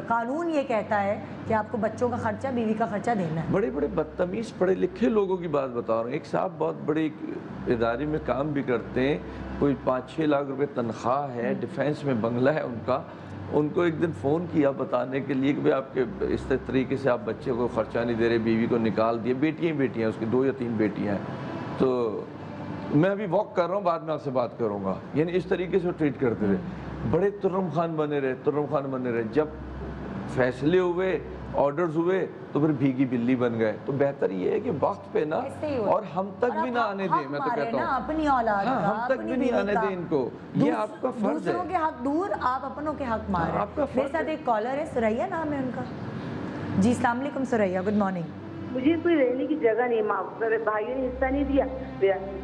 قانون یہ کہتا ہے کہ آپ کو بچوں کا خرچہ, بیوی کا خرچہ دینا ہے. بڑے بڑے بدتمیز پڑھے لکھے لوگوں کی بات بتا رہا ہوں. ایک صاحب بہت بڑے ادارے میں کام بھی کرتے ہیں, کوئی 5-6 لاکھ روپے تنخواہ ہے, ڈیفینس میں بنگلہ ہے ان کا. ان کو ایک دن فون کیا بتانے کے لیے کہ بھئی آپ کے اس طریقے سے آپ بچے کو خرچہ نہیں دے رہے, بیوی کو نکال دیے, بیٹیاں اس کی 2 یا 3 بیٹیاں ہیں, تو میں ابھی واک کر رہا ہوں, بعد میں آپ سے بات کروں گا. یعنی اس طریقے سے ٹریٹ کرتے رہے, بڑے ترم خان بنے رہے. جب فیصلے ہوئے, آرڈرز ہوئے, تو پھر بھیگی بلی بن گئے. تو بہتر یہ ہے کہ وقت پہ نا, اور ہم تک بھی نہ آنے دیں, میں تو کہتا ہوں اپنی اولاد کا, ہم تک بھی نہیں آنے دیں ان کو, یہ آپ کا فرض ہے. دوسروں کے حق دور, آپ اپنوں کے حق مارے. میرے ساتھ ایک کالر ہے, سریا نام ہے ان کا. جی السلام علیکم سریا, گڈ مارننگ. مجھے کوئی رہنے کی جگہ نہیں, میرے بھائیوں نے حصہ نہیں دیا,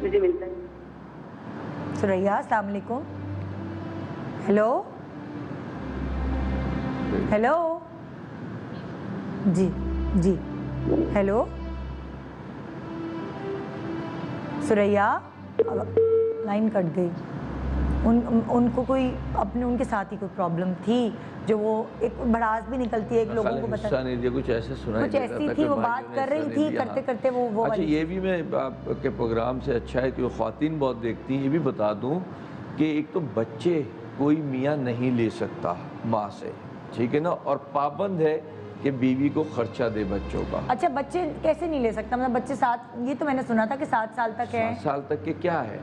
مجھے ملتا ہے. سریا السلام علیکم. ہیلو جی ہیلو سریا, لائن کٹ گئی. ان کو کوئی اپنے ان کے ساتھ ہی کوئی پرابلم تھی جو وہ ایک بڑاس بھی نکلتی ہے, ایک لوگوں کو حصہ نہیں دیا, کچھ ایسے سنائی کچھ ایسی تھی, وہ بات کر رہی تھی, کرتے کرتے وہ اچھا. یہ بھی میں آپ کے پروگرام سے اچھا ہے کہ وہ خواتین بہت دیکھتی ہیں. یہ بھی بتا دوں کہ ایک تو بچے کوئی میاں نہیں لے سکتا ماں سے، ٹھیک ہے نا، اور پابند ہے کہ بیوی کو خرچہ دے بچوں کا۔ اچھا بچے کیسے نہیں لے سکتا؟ مطلب بچے 7، یہ تو میں نے سنا تھا کہ 7 سال تک ہے۔ 7 سال تک کے کیا ہے،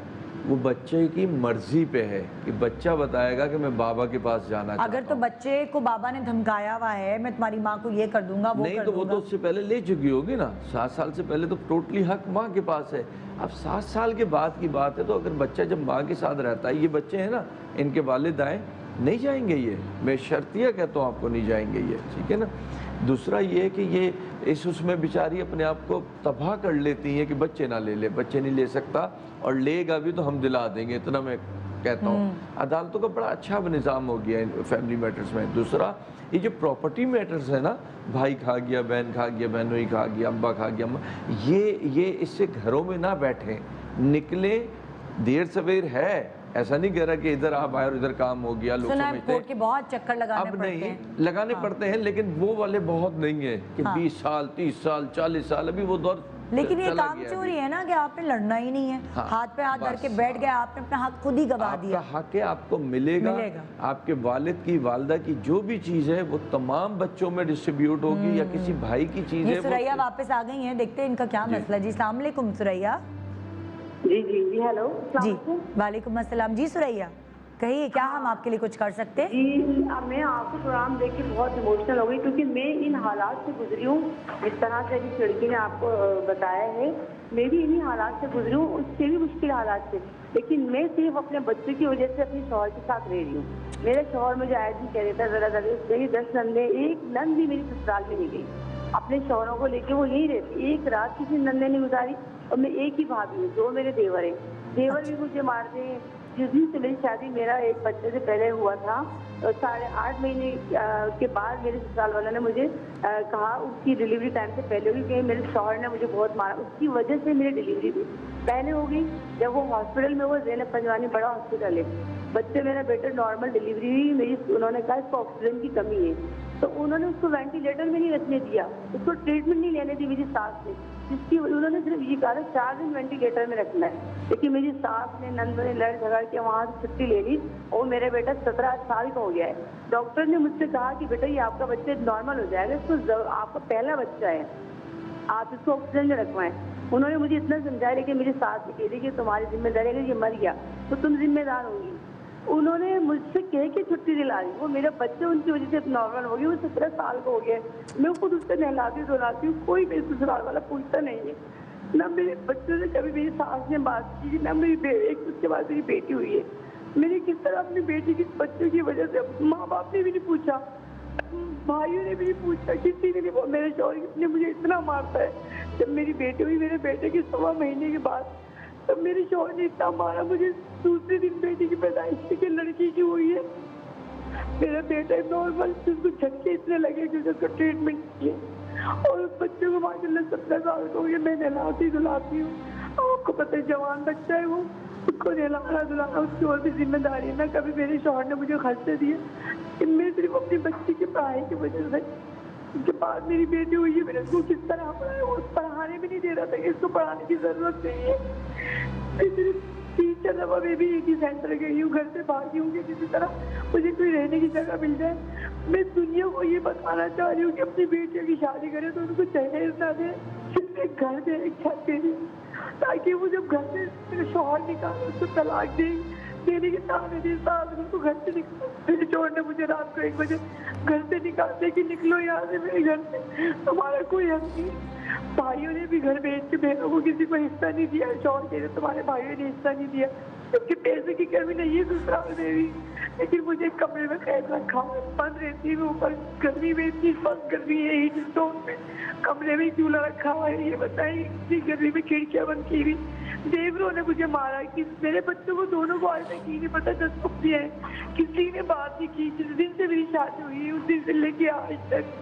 وہ بچے کی مرضی پہ ہے کہ بچہ بتائے گا کہ میں بابا کے پاس جانا چاہتا ہوں۔ اگر تو بچے کو بابا نے دھمکایا ہوا ہے میں تمہاری ماں کو یہ کر دوں گا وہ نہیں کر تو دوں وہ گا، تو اس سے پہلے لے چکی ہوگی نا، 7 سال سے پہلے تو ٹوٹلی حق ماں کے پاس ہے۔ اب 7 سال کے بعد کی بات ہے، تو اگر بچہ جب ماں کے ساتھ رہتا ہے، یہ بچے ہیں نا، ان کے والد آئیں، نہیں جائیں گے، یہ میں شرطیہ کہتا ہوں آپ کو، نہیں جائیں گے یہ، ٹھیک ہے نا۔ دوسرا یہ کہ یہ اس میں بیچاری اپنے آپ کو تباہ کر لیتی ہیں کہ بچے نہ لے لے، بچے نہیں لے سکتا، اور لے گا بھی تو ہم دلا دیں گے، اتنا میں کہتا ہوں۔ عدالتوں کا بڑا اچھا نظام ہو گیا ہے فیملی میٹرز میں۔ دوسرا یہ جو پراپرٹی میٹرز ہے نا، بھائی کھا گیا، بہن کھا گیا، بہنوئی کھا گیا، ابا کھا گیا، یہ اس سے گھروں میں نہ بیٹھیں، نکلیں، دیر سویر ہے، ایسا نہیں کہہ رہا کہ ادھر آپ آئے اور ادھر کام ہو گیا، لوگ سنا ہے سمجھتے کورٹ کے بہت چکر لگانے اب پڑتے ہیں، نہیں لگانے پڑتے ہیں، لیکن وہ والے بہت نہیں ہیں کہ 20 سال 30 سال 40 سال، ابھی وہ دور لیکن یہ چلا کام گیا چوری ہے نا کہ آپ نے لڑنا ہی نہیں ہے، ہاتھ پہ ہاتھ دھر کے بیٹھ گئے، آپ نے اپنا حق خود ہی گوا دیا۔ آپ کا حق ہے، آپ کو ملے گا، آپ کے والد کی والدہ کی جو بھی چیز ہے وہ تمام بچوں میں ڈسٹریبیوٹ ہوگی، یا کسی بھائی کی چیز ہے۔ یہ سریا واپس آ گئی ہیں، دیکھتے ہیں ان کا کیا مسئلہ۔ جی السلام علیکم سریا۔ جی جی جی ہیلو، جی وعلیکم السلام۔ جی سریا کہیے، کیا ہم آپ کے لیے کچھ کر سکتے؟ جی میں آپ کو پروگرام دیکھ کے بہت ایموشنل ہو گئی، کیونکہ میں ان حالات سے گزری ہوں جس طرح سے ابھی لڑکی نے آپ کو بتایا ہے، میں بھی انہی حالات سے گزری ہوں، اس سے بھی مشکل حالات سے، لیکن میں صرف اپنے بچے کی وجہ سے اپنے شوہر کے ساتھ رہ رہی ہوں۔ میرے شوہر مجھے آئے دن کہہ دیتا ذرا میری 10 نندیں، ایک نند بھی میری سسرال میں نہیں گئی، اپنے شوہروں کو لے کے وہ یہیں رہتی، ایک رات کسی نندے نہیں گزاری، اور میں ایک ہی بھابھی ہوں، 2 میرے دیور ہیں، دیور بھی مجھے مارتے ہیں۔ جس دن سے میری شادی میرا ایک بچے سے پہلے ہوا تھا، 8.5 مہینے کے بعد میرے سسرال والوں نے مجھے کہا، اس کی ڈلیوری ٹائم سے پہلے ہوئی، کہ میرے شوہر نے مجھے بہت مارا، اس کی وجہ سے میری ڈلیوری بھی پہلے ہو گئی۔ جب وہ ہاسپٹل میں، وہ زینب پنجوانی بڑا ہاسپٹل ہے، بچے میرا بیٹا نارمل ڈلیوری ہوئی، میری انہوں نے کہا اس کو آکسیجن کی کمی ہے، تو انہوں نے اس کو وینٹیلیٹر میں نہیں رکھنے دیا، اس کو ٹریٹمنٹ نہیں لینے دی میری ساس نے، جس کی انہوں نے صرف یہ کہا 4 دن وینٹیلیٹر میں رکھنا ہے، لیکن میری ساس نے نند نے لڑ جھگڑ کے وہاں سے چھٹی لے لی، اور میرا بیٹا 17 سال کا ہو گیا ہے۔ ڈاکٹر نے مجھ سے کہا کہ بیٹا یہ آپ کا بچہ نارمل ہو جائے گا، اس کو آپ کا پہلا بچہ ہے، آپ اس کو آکسیجن میں رکھوائیں۔ انہوں نے مجھے اتنا سمجھایا، لیکن میری ساس نے کہہ دی کہ تمہاری ذمہ داری ہے، یہ مر گیا تو تم ذمہ دار ہوگی۔ انہوں نے مجھ سے کہہ کے چھٹی دلا دی، وہ میرا بچہ ان کی وجہ سے نارمل ہو گیا، وہ 17 سال کا ہو گیا ہے، میں خود اس سے نہلاتی دھلاتی ہوں، کوئی میرے سسرال والا پوچھتا نہیں ہے، نہ میرے بچوں سے کبھی میری ساس نے بات کی، نہ میری ایک اس کے بعد میری بیٹی ہوئی ہے، میں نے کس طرح اپنی بیٹی کی بچوں کی وجہ سے، ماں باپ نے بھی نہیں پوچھا، بھائیوں نے بھی نہیں پوچھا، کسی نے نہیں، میرے شوہر نے مجھے اتنا مارتا ہے۔ جب میری بیٹی ہوئی میرے بیٹے کے 1.25 مہینے کے بعد، تب میرے شوہر نے اتنا مارا مجھے، دوسرے دن بیٹی کی پیدائش کی لڑکی کی ہوئی ہے، میرا بیٹا نارمل، جس کو جھٹکے اتنے لگے کہ اس کو ٹریٹمنٹ کیے، اور اس بچے کو ماشاء اللہ 17 سال کا ہو گیا، میں نہلاتی دھلاتی ہوں، آپ کو پتہ ہے جوان بچہ ہے وہ، اس کو نہلانا دھلانا اس کی اور بھی ذمہ داری ہے، نہ کبھی میرے شوہر نے مجھے خرچے دیے، میں صرف اپنی بچی کی پڑھائی کی وجہ سے، اس کے بعد میری بیٹی ہوئی ہے، میں نے اس کو کس طرح پڑھایا، وہ پڑھانے بھی نہیں دے رہا تھا کہ اس کو پڑھانے کی ضرورت نہیں ہے، میں صرف 3-4 دفعہ میں بھی ایک ہی سینٹر گئی ہوں، گھر سے بھاگی ہوں کہ کسی طرح مجھے کوئی رہنے کی جگہ مل جائے۔ میں دنیا کو یہ بتانا چاہ رہی ہوں کہ اپنی بیٹیوں کی شادی کرے تو ان کو جہیز نہ دے، صرف ایک گھر دے، ایک چھت دے دے، تاکہ وہ جب گھر سے میرے شوہر نکالے اس کو طلاق دینے کے سامنے دے، ساتھ اس کو گھر سے نکال، میرے شوہر نے مجھے رات کو 1 بجے گھر سے نکالتے کہ نکلو یہاں سے، میرے گھر سے، تمہارا کوئی حق نہیں۔ بھائیوں نے بھی گھر بیچ کے بہنوں کو کسی کو حصہ نہیں دیا، شوہر کہہ رہے تمہارے بھائیوں نے حصہ نہیں دیا، کیونکہ پیسے کی کمی نہیں ہے سسرال میں بھی، لیکن مجھے کمرے میں قید رکھا، بند رہتی ہے، اوپر گرمی میں اتنی سخت گرمی ہے، ہیٹ اسٹون میں کمرے میں چولہا رکھا ہوا ہے، یہ بتائیے اتنی گرمی میں کھڑکیاں بند کی ہوئی، دیوروں نے مجھے مارا، کہ میرے بچوں کو دونوں کو آج تک کی نہیں پتا 10 کپڑے ہیں، کسی نے بات نہیں کی، جس دن سے میری شادی ہوئی ہے اس دن سے لے کے آج تک،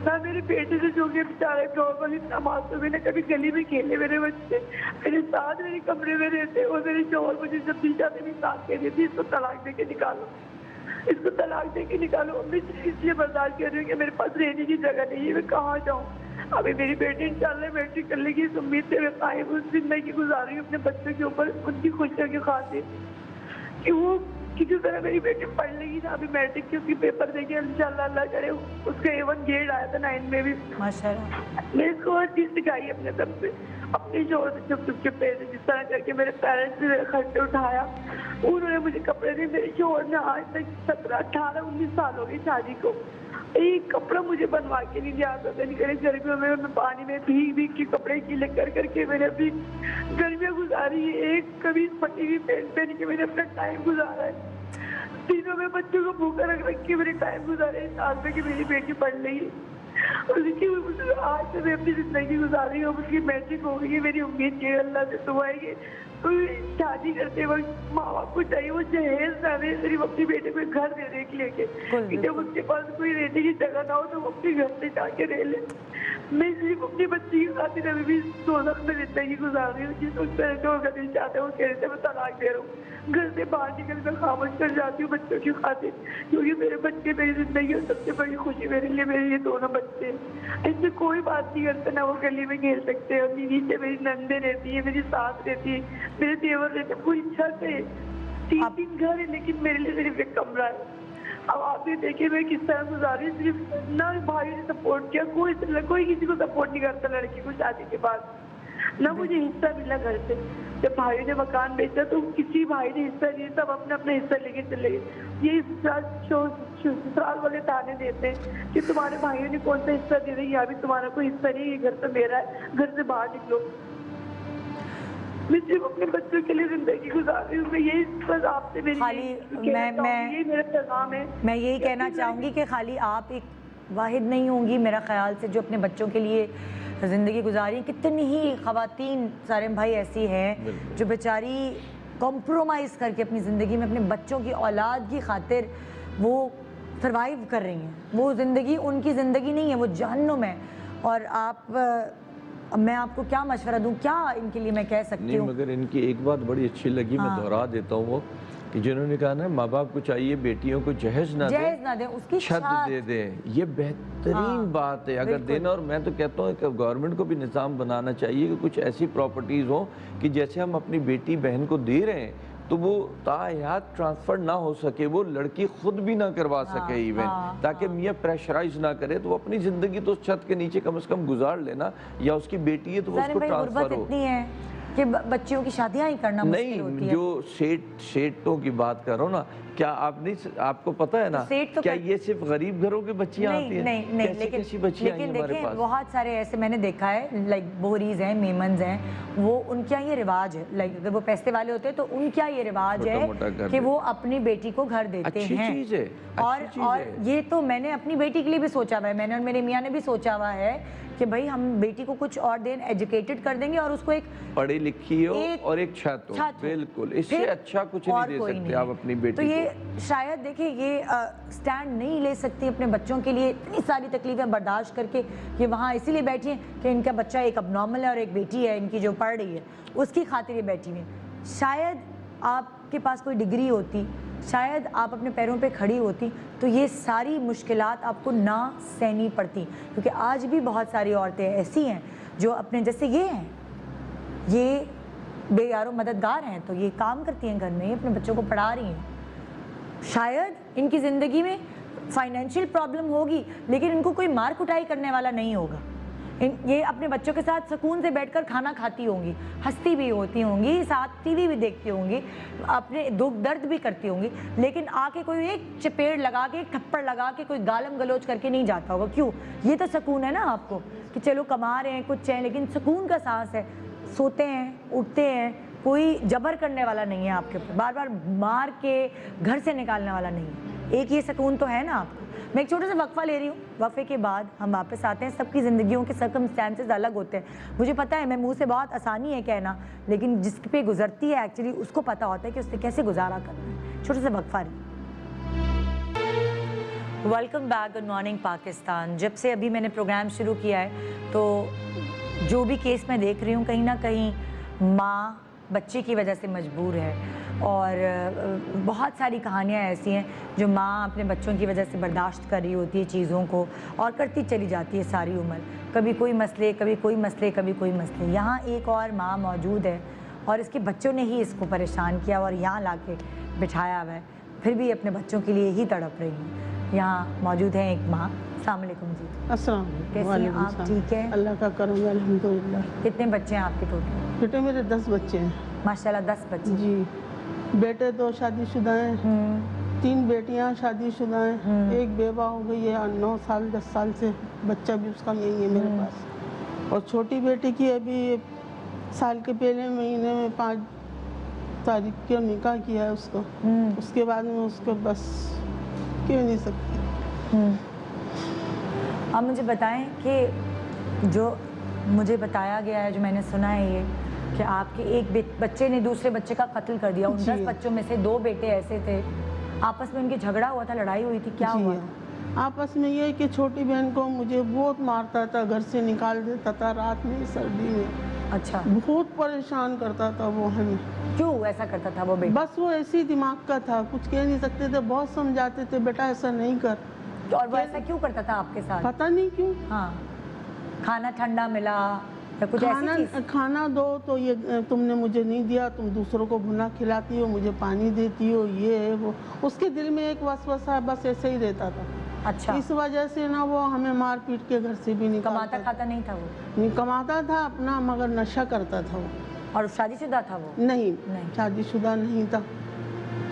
نہ میرے بیٹے سے جو کہ بیچارے نارمل اتنا معصوم ہے، نہ کبھی گلی میں کھیلے میرے بچے، میرے ساتھ میرے کمرے میں رہتے، اور میرے شوہر مجھے جب بھی جاتے بھی ساتھ کہہ دیتی اس کو طلاق دے کے نکالو، اس کو طلاق دے کے نکالو، میں اس لیے برداشت کر رہی ہوں کہ میرے پاس رہنے کی جگہ نہیں ہے، میں کہاں جاؤں، ابھی میری بیٹی انشاءاللہ میٹرک کر لے گی، اس امید سے میں قائم ہوں، زندگی گزار رہی ہوں اپنے بچوں کے اوپر، ان کی خوشیوں کی خاطر، کہ وہ किसी तरह मेरी बेटी पढ़ लेगी ना, अभी मैट्रिक के उसकी पेपर देके इंशाल्लाह अल्लाह करे उसका A1 ग्रेड आया था 9 में भी। माशाल्लाह। मैंने इसको हर चीज सिखाई अपने तरफ से, अपने शोर से चुप चुप के पैसे जिस तरह करके मेरे पेरेंट्स ने मेरे खर्चे उठाया, उन्होंने मुझे कपड़े दिए। मेरे शोर ने आज तक 17, 18, 19 साल हो गए शादी को, एक कपड़ा मुझे बनवा के नहीं दिया। मैंने करे गर्मियों में मैं पानी में भीग भीग के कपड़े गीले कर करके मैंने अपनी गर्मियाँ गुजारी है। एक कभी फटी हुई पैंट पहन के मैंने अपना टाइम गुजारा है। दिनों में बच्चों को भूखा रख रख के मेरे टाइम गुजारे इस साल में कि मेरी बेटी पढ़ लेगी। और देखिए आज से मैं अपनी जिंदगी गुजार रही हूँ, उसकी मैट्रिक हो गई है। मेरी उम्मीद है अल्लाह से दुआ है कि तो शादी करते वक्त माँ बाप को चाहिए वो जहेज ना दे, सिर्फ अपनी बेटे को घर दे दे लेके कि जब उसके पास कोई रहने की जगह ना हो तो वो अपने घर से जाके रह ले। मैं सिर्फ अपनी बच्ची की खातिर अभी भी दोजख में जिंदगी गुजार रही हूँ। जिस उस तरह से वो दिल चाहते हैं वो कह रहे थे मैं तलाक दे रहा हूँ, घर से बाहर निकल कर खामोश कर जाती हूँ बच्चों की खातिर, क्योंकि मेरे बच्चे मेरी जिंदगी में सबसे बड़ी खुशी मेरे लिए मेरे ये दोनों बच्चे हैं। इससे कोई बात नहीं करता, ना वो गली में खेल सकते हैं। नीचे मेरी नंदे रहती है, मेरी सास रहती है, मेरे देवर रहते हैं, पूरी छत है, 3 घर है, लेकिन मेरे लिए सिर्फ एक कमरा है। अब आप ये देखिए मैं किस तरह गुजारी, सिर्फ ना भाई ने सपोर्ट किया, कोई किसी को सपोर्ट नहीं करता लड़की को शादी के बाद, ना मुझे हिस्सा मिला घर से। जब भाई ने मकान बेचा तो किसी भाई ने हिस्सा नहीं, सब अपना अपना हिस्सा लेके चले गए। ये ससुराल वाले ताने देते हैं कि तुम्हारे भाइयों ने कौन सा हिस्सा दे दिया, अभी तुम्हारा कोई हिस्सा नहीं, ये घर तो मेरा है, घर से बाहर निकलो। मैं सिर्फ अपने बच्चों के लिए जिंदगी गुजार रही हूँ। मैं यही बस आपसे मेरी यही मेरा पैगाम है। मैं यही कहना चाहूँगी कि खाली आप एक वाहिद नहीं होंगी मेरा ख्याल से जो अपने बच्चों के लिए ज़िंदगी गुजारी। कितनी ही ख़वातीन सारे भाई ऐसी हैं जो बेचारी कॉम्प्रोमाइज़ करके अपनी ज़िंदगी में अपने बच्चों की औलाद की खातिर वो सर्वाइव कर रही हैं। वो ज़िंदगी उनकी ज़िंदगी नहीं है, वो जहन्नुम है। और आप मैं आपको क्या मशवरा दूं, क्या इनके लिए मैं कह सकती हूँ? मगर इनकी एक बात बड़ी अच्छी लगी, मैं दोहरा देता हूँ वो कि जिन्होंने कहा ना माँ बाप को चाहिए बेटियों को जहेज ना दे, उसकी छत दे दे, ये बेहतरीन बात है अगर देना। और मैं तो कहता हूँ कि गवर्नमेंट को भी निज़ाम बनाना चाहिए कि कुछ ऐसी प्रॉपर्टीज़ हो कि जैसे हम अपनी बेटी बहन को दे रहे हैं तो वो ताहयात ट्रांसफ़र ना हो सके, वो लड़की खुद भी ना करवा सके इवन, ताकि मियाँ प्रेशराइज ना करे, तो वो अपनी ज़िंदगी तो उस छत के नीचे कम से कम गुजार लेना, या उसकी बेटी है तो वो उसको ट्रांसफ़र हो। इतनी है कि बच्चियों की शादियां ही करना मुश्किल होती है। जो सेठों की बात करो ना, क्या आपको पता है ना तो क्या ये सिर्फ गरीब घरों की बच्चियां आती हैं? नहीं, लेकिन देखिए बहुत सारे ऐसे मैंने देखा है, लाइक बोहरीज हैं, मेमन्स हैं, वो उनके यहाँ ये रिवाज है, लाइक अगर वो पैसे वाले होते हैं तो उनके यहाँ ये रिवाज है कि वो अपनी बेटी को घर देते हैं। और ये तो मैंने अपनी बेटी के लिए भी सोचा हुआ है, मैंने और मेरे मियाँ ने भी सोचा हुआ है कि भाई हम बेटी को कुछ और दें, एजुकेटेड कर देंगे और उसको एक पढ़ी लिखी हो और एक छत हो। बिल्कुल, इससे अच्छा कुछ नहीं दे सकते आप अपनी बेटी को। तो ये शायद देखिए ये स्टैंड नहीं ले सकती अपने बच्चों के लिए, इतनी सारी तकलीफें बर्दाश्त करके ये वहाँ इसीलिए बैठी हैं कि इनका बच्चा एक अबनॉर्मल है और एक बेटी है इनकी जो पढ़ रही है, उसकी खातिर ये बैठी हुई है। शायद आपके पास कोई डिग्री होती, शायद आप अपने पैरों पे खड़ी होती तो ये सारी मुश्किलात आपको ना सहनी पड़ती, क्योंकि आज भी बहुत सारी औरतें ऐसी हैं जो अपने जैसे ये हैं, ये बेयारो मददगार हैं, तो ये काम करती हैं घर में, ये अपने बच्चों को पढ़ा रही हैं। शायद इनकी ज़िंदगी में फाइनेंशियल प्रॉब्लम होगी लेकिन इनको कोई मार कुटाई करने वाला नहीं होगा। ये अपने बच्चों के साथ सुकून से बैठकर खाना खाती होंगी, हंसती भी होती होंगी, साथ टीवी भी देखती होंगी, अपने दुख दर्द भी करती होंगी, लेकिन आके कोई एक चपेड़ लगा के, एक थप्पड़ लगा के, कोई गालम गलोच करके नहीं जाता होगा। क्यों? ये तो सुकून है ना आपको कि चलो कमा रहे हैं कुछ है, लेकिन सुकून का सांस है, सोते हैं उठते हैं, कोई जबर करने वाला नहीं है आपके ऊपर, बार बार मार के घर से निकालने वाला नहीं है। एक ये सुकून तो है ना आपको। मैं एक छोटा सा वक्फा ले रही हूँ, वक्फे के बाद हम वापस आते हैं। सबकी ज़िंदगियों के सर्कमस्टेंसेस अलग होते हैं, मुझे पता है, मैं मुंह से बहुत आसानी है कहना, लेकिन जिस पे गुजरती है एक्चुअली उसको पता होता है कि उससे कैसे गुजारा करना है। छोटा सा वक्फा रही। Welcome back, good morning Pakistan. जब से अभी मैंने प्रोग्राम शुरू किया है तो जो भी केस मैं देख रही हूँ कहीं ना कहीं माँ बच्चे की वजह से मजबूर है, और बहुत सारी कहानियाँ ऐसी हैं जो माँ अपने बच्चों की वजह से बर्दाश्त कर रही होती है चीज़ों को और करती चली जाती है सारी उम्र। कभी कोई मसले, कभी कोई मसले, कभी कोई मसले। यहाँ एक और माँ मौजूद है और इसके बच्चों ने ही इसको परेशान किया और यहाँ ला के बिठाया हुआ है। پھر بھی اپنے بچوں کے لیے ہی تڑپ رہی ہیں. یہاں موجود ہیں ایک ماں. السلام علیکم جی. السلام کیسی علیکم. ہیں آپ؟ وعلیکم السلام. ٹھیک ہے. اللہ کا کرم ہے الحمدللہ. کتنے بچے ہیں آپ کے ٹوٹل؟ بیٹے میرے 10 بچے ہیں. ماشاءاللہ 10 بچے. جی. بیٹے 2 شادی شدہ ہیں. 3 بیٹیاں شادی شدہ ہیں. ایک بیوہ ہو گئی ہے 9 سال 10 سال سے. بچہ بھی اس کا یہی ہے میرے پاس. اور چھوٹی بیٹی کی ابھی سال کے پہلے مہینے میں 5 تاریخ کو نکاح کیا ہے اس کو. اس کے بعد میں اس کو بس کہہ نہیں سکتی. آپ مجھے بتائیں کہ جو مجھے بتایا گیا ہے, جو میں نے سنا ہے یہ, کہ آپ کے ایک بچے نے دوسرے بچے کا قتل کر دیا. ان 10 بچوں میں سے 2 بیٹے ایسے تھے, آپس میں ان کے جھگڑا ہوا تھا, لڑائی ہوئی تھی, کیا ہوا تھا؟ آپس میں یہ کہ چھوٹی بہن کو مجھے بہت مارتا تھا, گھر سے نکال دیتا تھا رات میں, سردی میں. اچھا. بہت پریشان کرتا تھا وہ ہمیں. کیوں ایسا کرتا تھا وہ بیٹا؟ بس وہ ایسی دماغ کا تھا, کچھ کہہ نہیں سکتے تھے. بہت سمجھاتے تھے بیٹا ایسا نہیں کر. اور وہ ایسا کیوں کرتا تھا آپ کے ساتھ؟ پتہ نہیں کیوں. ہاں. کھانا ٹھنڈا ملا یا کچھ ایسی چیز؟ کھانا دو تو یہ تم نے مجھے نہیں دیا, تم دوسروں کو بھنا کھلاتی ہو, مجھے پانی دیتی ہو, یہ ہے وہ. اس کے دل میں ایک وسوسہ بس ایسے ہی رہتا تھا. اچھا. اس وجہ سے نا وہ ہمیں مار پیٹ کے گھر سے بھی نکالتا. کماتا کھاتا نہیں تھا وہ؟ نہیں کماتا تھا اپنا, مگر نشہ کرتا تھا وہ. اور شادی شدہ تھا وہ؟ نہیں شادی شدہ نہیں تھا.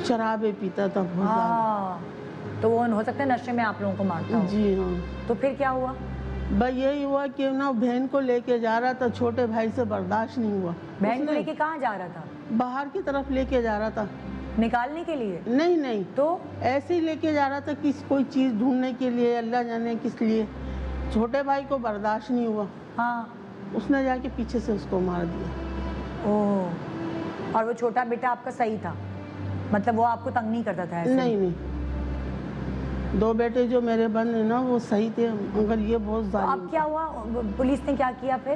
شرابیں پیتا تھا بہت زیادہ. تو وہ ہو سکتا ہے نشے میں آپ لوگوں کو مارتا ہو. جی ہاں. تو پھر کیا ہوا؟ بس یہی ہوا کہ نا بہن کو لے کے جا رہا تھا, چھوٹے بھائی سے برداشت نہیں ہوا. بہن کو لے کے کہاں جا رہا تھا؟ باہر کی طرف لے کے جا رہا تھا. نکالنے کے لیے؟ نہیں تو ایسے ہی لے کے جا رہا تھا, کوئی چیز ڈھونڈنے کے لیے, اللہ جانے کس لیے. چھوٹے بھائی کو برداشت نہیں ہوا. ہاں. اس نے جا کے پیچھے سے اس کو مار دیا. اوہ. اور وہ چھوٹا بیٹا آپ کا صحیح تھا, مطلب وہ آپ کو تنگ نہیں کرتا تھا ایسے؟ نہیں. 2 بیٹے جو میرے بن ہیں نا وہ صحیح تھے, مگر یہ بہت ظالم. اب کیا ہوا, پولیس نے کیا کیا پھر؟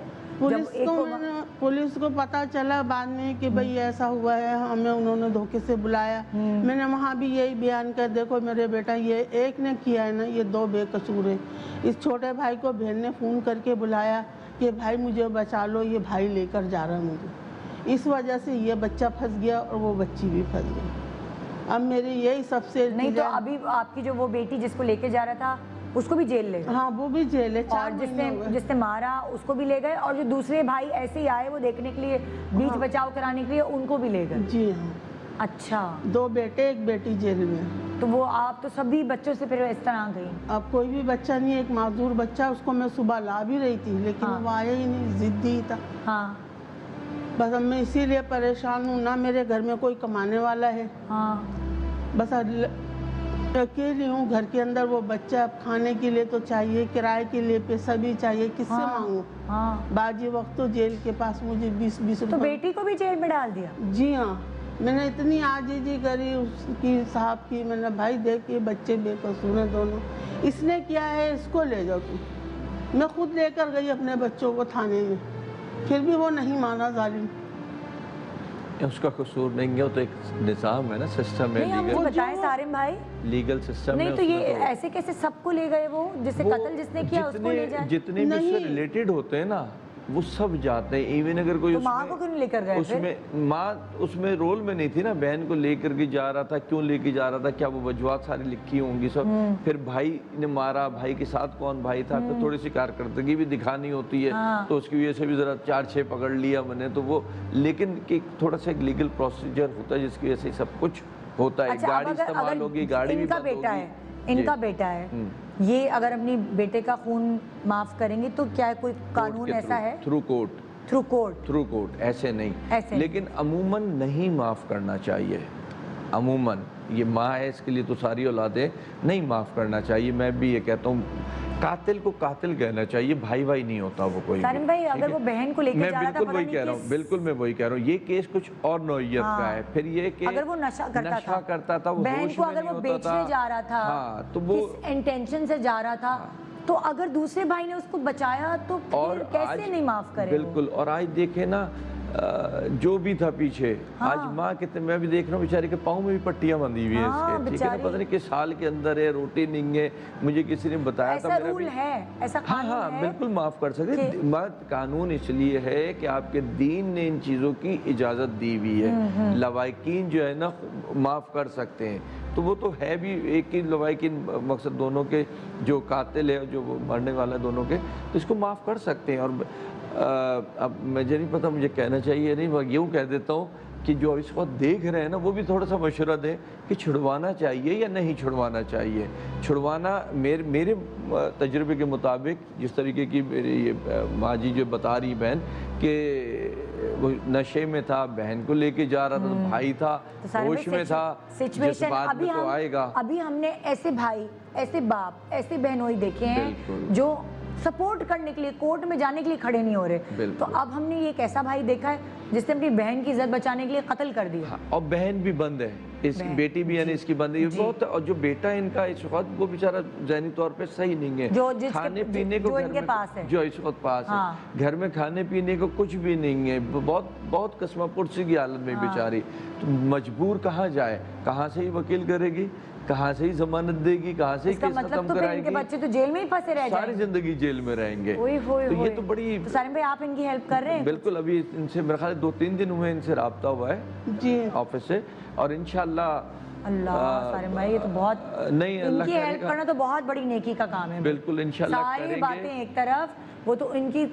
پولیس کو پتا چلا بعد میں کہ بھئی ایسا ہوا ہے, ہمیں انہوں نے دھوکے سے بلایا. میں نے وہاں بھی یہی بیان کر, دیکھو میرے بیٹا یہ ایک نے کیا ہے نا, یہ 2 بے قصور ہیں. اس چھوٹے بھائی کو بہن نے فون کر کے بلایا کہ بھائی مجھے بچا لو, یہ بھائی لے کر جا رہا ہے مجھے. اس وجہ سے یہ بچہ پھنس گیا اور وہ بچی بھی پھنس گئی. اب میری یہی سب سے نہیں. تو ابھی آپ کی جو وہ بیٹی جس کو لے کے جا رہا تھا اس کو بھی جیل لے گئے؟ ہاں وہ بھی جیل ہے. اور جس نے مارا اس کو بھی لے گئے, اور جو دوسرے بھائی ایسے ہی آئے وہ دیکھنے کے لیے, بیچ بچاؤ کرانے کے لیے, ان کو بھی لے گئے؟ جی ہاں. اچھا. 2 بیٹے 1 بیٹی جیل میں. تو وہ آپ تو سبھی بچوں سے پھر اس طرح گئی؟ اب کوئی بھی بچہ نہیں, ایک معذور بچہ, اس کو میں صبح لا بھی رہی تھی لیکن وہ آیا ہی نہیں, ضدی ہی تھا. ہاں. بس اب میں اسی لیے پریشان ہوں, نہ میرے گھر میں کوئی کمانے والا ہے. ہاں. بس اکیلی ہوں گھر کے اندر. وہ بچہ اب کھانے کے لیے تو چاہیے, کرائے کے لیے پیسہ بھی چاہیے, کس سے مانگوں. باجی وقت تو جیل کے پاس مجھے 20 روپے. تو بیٹی کو بھی جیل میں ڈال دیا؟ جی ہاں. میں نے اتنی عاجزی کری اس کی صاحب کی, میں نے بھائی دیکھ یہ بچے بے قصور ہیں دونوں, اس نے کیا ہے اس کو لے جاؤ تم. میں خود لے کر گئی اپنے بچوں کو تھانے میں, پھر بھی وہ نہیں مانا ظالم. اس کا قصور نہیں ہے, وہ تو ایک نظام ہے نا, سسٹم ہے. نہیں مجھے بتائیں سارم بھائی, لیگل سسٹم ہے. نہیں تو یہ ایسے کیسے سب کو لے گئے, وہ جس سے قتل جس نے کیا اس کو لے جائے؟ جتنے بھی اس سے ریلیٹڈ ہوتے ہیں نا وہ سب جاتے ہیں. ایون اگر کوئی ماں کو کیوں لے کر گئے اس میں, ماں اس میں رول میں نہیں تھی نا, بہن کو لے کر کے جا رہا تھا, کیوں لے کے جا رہا تھا, کیا وہ وجوہات ساری لکھی ہوں گی سب. پھر بھائی نے مارا, بھائی کے ساتھ کون بھائی تھا, تو تھوڑی سی کارکردگی بھی دکھانی ہوتی ہے, تو اس کی وجہ سے بھی ذرا 4-6 پکڑ لیا میں نے تو وہ. لیکن تھوڑا سا ایک لیگل پروسیجر ہوتا ہے جس کی وجہ سے سب کچھ ہوتا ہے. گاڑی استعمال ہوگی, گاڑی بھی بند ہوگی. ان کا بیٹا ہے, یہ اگر اپنی بیٹے کا خون معاف کریں گے تو کیا کوئی قانون ایسا ہے؟ تھرو کورٹ ایسے نہیں, لیکن عموماً نہیں معاف کرنا چاہیے. عموماً یہ ماں ہے, اس کے لیے تو ساری اولادیں, نہیں معاف کرنا چاہیے. میں بھی یہ کہتا ہوں قاتل کو قاتل کہنا چاہیے, بھائی نہیں ہوتا وہ کوئی. سالم بھائی اگر وہ بہن کو لے کے جا رہا تھا, بالکل میں وہی کہہ رہا ہوں, یہ کیس کچھ اور نوعیت کا ہے. پھر یہ کہ اگر وہ نشہ کرتا تھا, بہن کو اگر وہ بیچنے جا رہا تھا, تو وہ انٹینشن سے جا رہا تھا, تو اگر دوسرے بھائی نے اس کو بچایا تو پھر کیسے نہیں معاف کرے؟ بالکل. اور آج دیکھیں نا جو بھی تھا پیچھے, آج ماں کتنے, میں بھی دیکھ رہا ہوں بیچارے کے پاؤں میں بھی پٹیاں بندھی ہوئی ہیں اس کے, ٹھیک ہے نا, پتہ نہیں کس سال کے اندر ہے, روٹی نہیں ہے, مجھے کسی نے بتایا تھا. ایسا رول ہے, ایسا قانون ہے. ہاں بالکل معاف کر سکتے. قانون اس لیے ہے کہ آپ کے دین نے ان چیزوں کی اجازت دی ہوئی ہے. لوائقین جو ہے نا معاف کر سکتے ہیں, تو وہ تو ہے بھی ایک ہی لوائی کی مقصد دونوں کے جو قاتل ہے جو وہ مرنے والا ہے دونوں کے، تو اس کو معاف کر سکتے ہیں۔ اور اب مجھے نہیں پتہ مجھے کہنا چاہیے نہیں، میں یوں کہہ دیتا ہوں کہ جو اس وقت دیکھ رہے ہیں نا وہ بھی تھوڑا سا مشورہ دیں کہ چھڑوانا چاہیے یا نہیں چھڑوانا چاہیے۔ چھڑوانا میرے تجربے کے مطابق، جس طریقے کی میری یہ ماں جی جو بتا رہی بہن کہ وہ نشے میں تھا، بہن کو لے کے جا رہا تھا، تو بھائی تھا ہوش میں تھا، جذبات میں تو آئے گا۔ ابھی ہم نے ایسے بھائی، ایسے باپ، ایسے بہنوئی دیکھے ہیں جو سپورٹ کرنے کے لیے کورٹ میں جانے کے لیے کھڑے نہیں ہو رہے، تو اب ہم نے ایک ایسا بھائی دیکھا ہے جس نے اپنی بہن کی عزت بچانے کے لیے قتل کر دیا، اور بہن بھی بند ہے، اس کی بیٹی بھی یعنی اس کی بند ہے بہت، اور جو بیٹا ان کا اس وقت وہ بیچارہ ذہنی طور پہ صحیح نہیں ہے، کھانے پینے کو ان کے پاس ہے، جو اس وقت پاس ہے، گھر میں کھانے پینے کو کچھ بھی نہیں ہے، بہت قسمہ پرسی کی حالت میں بیچاری، تو مجبور کہاں جائے، کہاں سے ہی وکیل کرے گی، کہاں سے ہی ضمانت دے گی، کہاں سے ہی کیس ختم کرائے گی، بچے تو جیل میں ہی پھنسے رہ جائیں گے، ساری زندگی جیل میں رہیں گے۔ تو یہ تو بڑی، سالم بھائی آپ ان کی ہیلپ کر رہے ہیں؟ بالکل، ابھی ان سے میرے خیال 2-3 دن ہوئے ان سے رابطہ ہوا ہے جی آفس سے، اور انشاءاللہ اللہ سالم بھائی یہ تو بہت، نہیں ان کی ہیلپ کرنا تو بہت بڑی نیکی کا کام ہے، بالکل انشاءاللہ کریں گے۔ ساری باتیں ایک طرف، وہ تو ان کی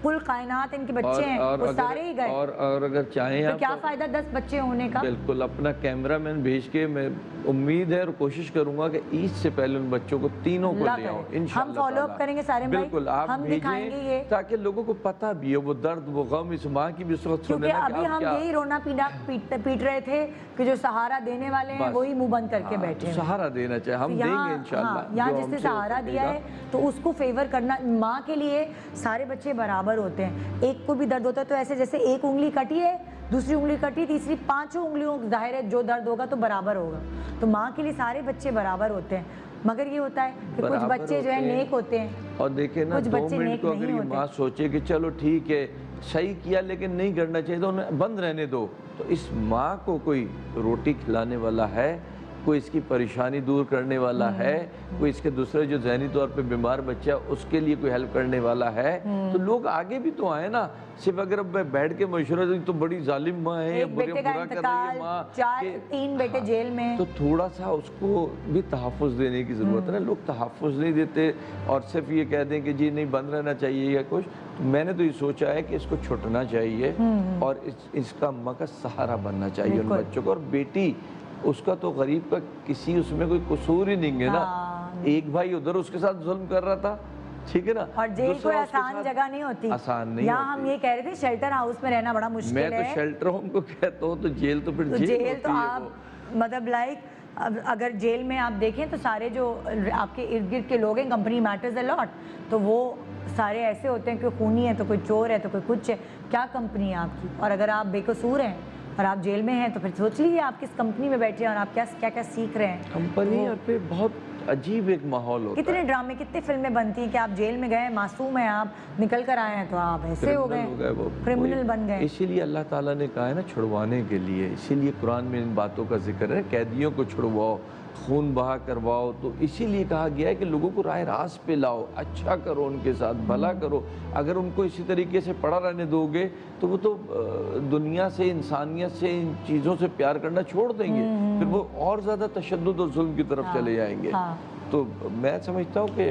کل کائنات ان کے بچے ہیں، وہ سارے ہی گئے، اور اگر چاہیں تو کیا فائدہ 10 بچے ہونے کا۔ بالکل اپنا کیمرہ مین بھیج کے، میں امید ہے اور کوشش کروں گا کہ عید سے پہلے ان بچوں کو تینوں کو لے آؤں انشاءاللہ، ہم فالو اپ کریں گے سارے بھائی، بالکل آپ ہم دکھائیں گے یہ، تاکہ لوگوں کو پتہ بھی ہو، وہ درد وہ غم اس ماں کی بھی اس وقت سنیں، کیونکہ ابھی ہم یہی رونا پینا پیٹ رہے تھے کہ جو سہارا دینے والے ہیں وہی منہ بند کر کے بیٹھے ہیں، سہارا دینا چاہے ہم دیں گے انشاءاللہ، یہاں جس نے سہارا دیا ہے تو اس کو فیور کرنا، ماں کے لیے سارے بچے برابر ہوتے ہیں، ایک کو بھی درد ہوتا ہے تو ایسے جیسے ایک انگلی کٹی ہے، دوسری انگلی کٹی، تیسری 5 انگلیوں ظاہر ہے جو درد ہوگا تو برابر ہوگا، تو ماں کے لیے سارے بچے برابر ہوتے ہیں، مگر یہ ہوتا ہے کہ کچھ بچے جو ہے نیک ہوتے ہیں، اور دیکھیں نا 2 منٹ کو اگر یہ ماں سوچے کہ چلو ٹھیک ہے صحیح کیا لیکن نہیں کرنا چاہیے تو انہیں بند رہنے دو، تو اس ماں کو کوئی روٹی کھلانے والا ہے، کوئی اس کی پریشانی دور کرنے والا ہے، کوئی اس کے دوسرے جو ذہنی طور پہ بیمار بچہ اس کے لیے کوئی ہیلپ کرنے والا ہے، تو لوگ آگے بھی تو آئے نا، صرف اگر اب میں بیٹھ کے مشورہ دوں تو بڑی ظالم ماں ہے یا برا کر رہی ہے ماں، 3 بیٹے جیل میں، تو تھوڑا سا اس کو بھی تحفظ دینے کی ضرورت ہے نا، لوگ تحفظ نہیں دیتے اور صرف یہ کہہ دیں کہ جی نہیں بند رہنا چاہیے یا کچھ، میں نے تو یہ سوچا ہے کہ اس کو چھٹنا چاہیے اور اس کا اماں کا سہارا بننا چاہیے ان بچوں کو، اور بیٹی اس کا تو غریب کا کسی اس میں کوئی قصور ہی نہیں ہے نا، ایک بھائی ادھر اس کے ساتھ ظلم کر رہا تھا، ٹھیک ہے نا، اور جیل کوئی آسان جگہ نہیں ہوتی، آسان نہیں یہاں ہم یہ کہہ رہے تھے شیلٹر ہاؤس میں رہنا بڑا مشکل ہے، میں تو شیلٹر ہوم کو کہتا ہوں، تو جیل تو پھر جیل تو آپ مطلب اگر جیل میں آپ دیکھیں تو سارے جو آپ کے ارد گرد کے لوگ ہیں، کمپنی میٹرز اے لاٹ، تو وہ سارے ایسے ہوتے ہیں، کوئی خونی ہے تو کوئی چور ہے تو کوئی کچھ ہے، کیا کمپنی ہے آپ کی، اور اگر آپ بے قصور ہیں اور آپ جیل میں ہیں تو پھر سوچ لیجیے آپ کس کمپنی میں بیٹھے ہیں اور آپ کیا کیا سیکھ رہے ہیں، کمپنی اور پھر بہت عجیب ایک ماحول ہوتا ہے، کتنے ڈرامے کتنے فلمیں بنتی ہیں کہ آپ جیل میں گئے معصوم ہیں، آپ نکل کر آئے ہیں تو آپ ایسے ہو گئے کرمنل بن گئے، اسی لیے اللہ تعالیٰ نے کہا ہے نا چھڑوانے کے لیے، اسی لیے قرآن میں ان باتوں کا ذکر ہے، قیدیوں کو چھڑواؤ، خون بہا کرواؤ، تو اسی لیے کہا گیا ہے کہ لوگوں کو راہ راست پہ لاؤ، اچھا کرو ان کے ساتھ، بھلا کرو، اگر ان کو اسی طریقے سے پڑا رہنے دو گے تو وہ تو دنیا سے، انسانیت سے، ان چیزوں سے پیار کرنا چھوڑ دیں گے، پھر وہ اور زیادہ تشدد اور ظلم کی طرف چلے جائیں گے، تو میں سمجھتا ہوں کہ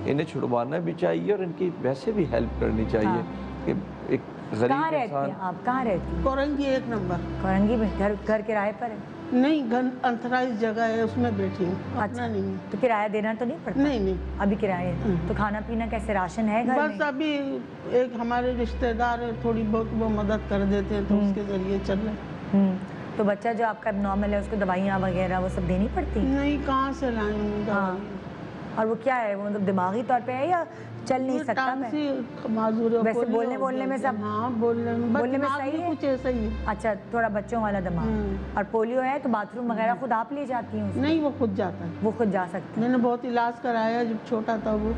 انہیں چھڑوانا بھی چاہیے اور ان کی ویسے بھی ہیلپ کرنی چاہیے کہ ایک غریب انسان۔ آپ کہاں رہتی ہیں؟ کورنگی 1 نمبر، کورنگی میں، گھر کرائے پر ہے؟ نہیں، گھر انتھرائز جگہ ہے اس میں بیٹھی ہوں، اپنا نہیں ہے، تو کرایہ دینا تو نہیں پڑتا؟ نہیں نہیں، ابھی کرایہ، تو کھانا پینا کیسے، راشن ہے گھر بس میں؟ ابھی ایک ہمارے رشتہ دار تھوڑی بہت وہ مدد کر دیتے ہیں تو اس کے ذریعے چل رہے ہیں۔ تو بچہ جو آپ کا نارمل ہے اس کو دوائیاں وغیرہ وہ سب دینی پڑتی ہیں؟ نہیں، کہاں سے لائیں گے، اور وہ کیا ہے، وہ مطلب دماغی طور پہ ہے یا چل نہیں سکتا؟ ویسے بولنے میں سب، ہاں بولنے میں صحیح ہے، کچھ ایسا ہی ہے، اچھا تھوڑا بچوں والا دماغ، اور پولیو ہے تو باتھ روم وغیرہ خود آپ لے جاتی ہیں؟ نہیں، وہ خود جاتا ہے، وہ خود جا سکتا ہے؟ میں نے بہت علاج کرایا جب چھوٹا تھا وہ،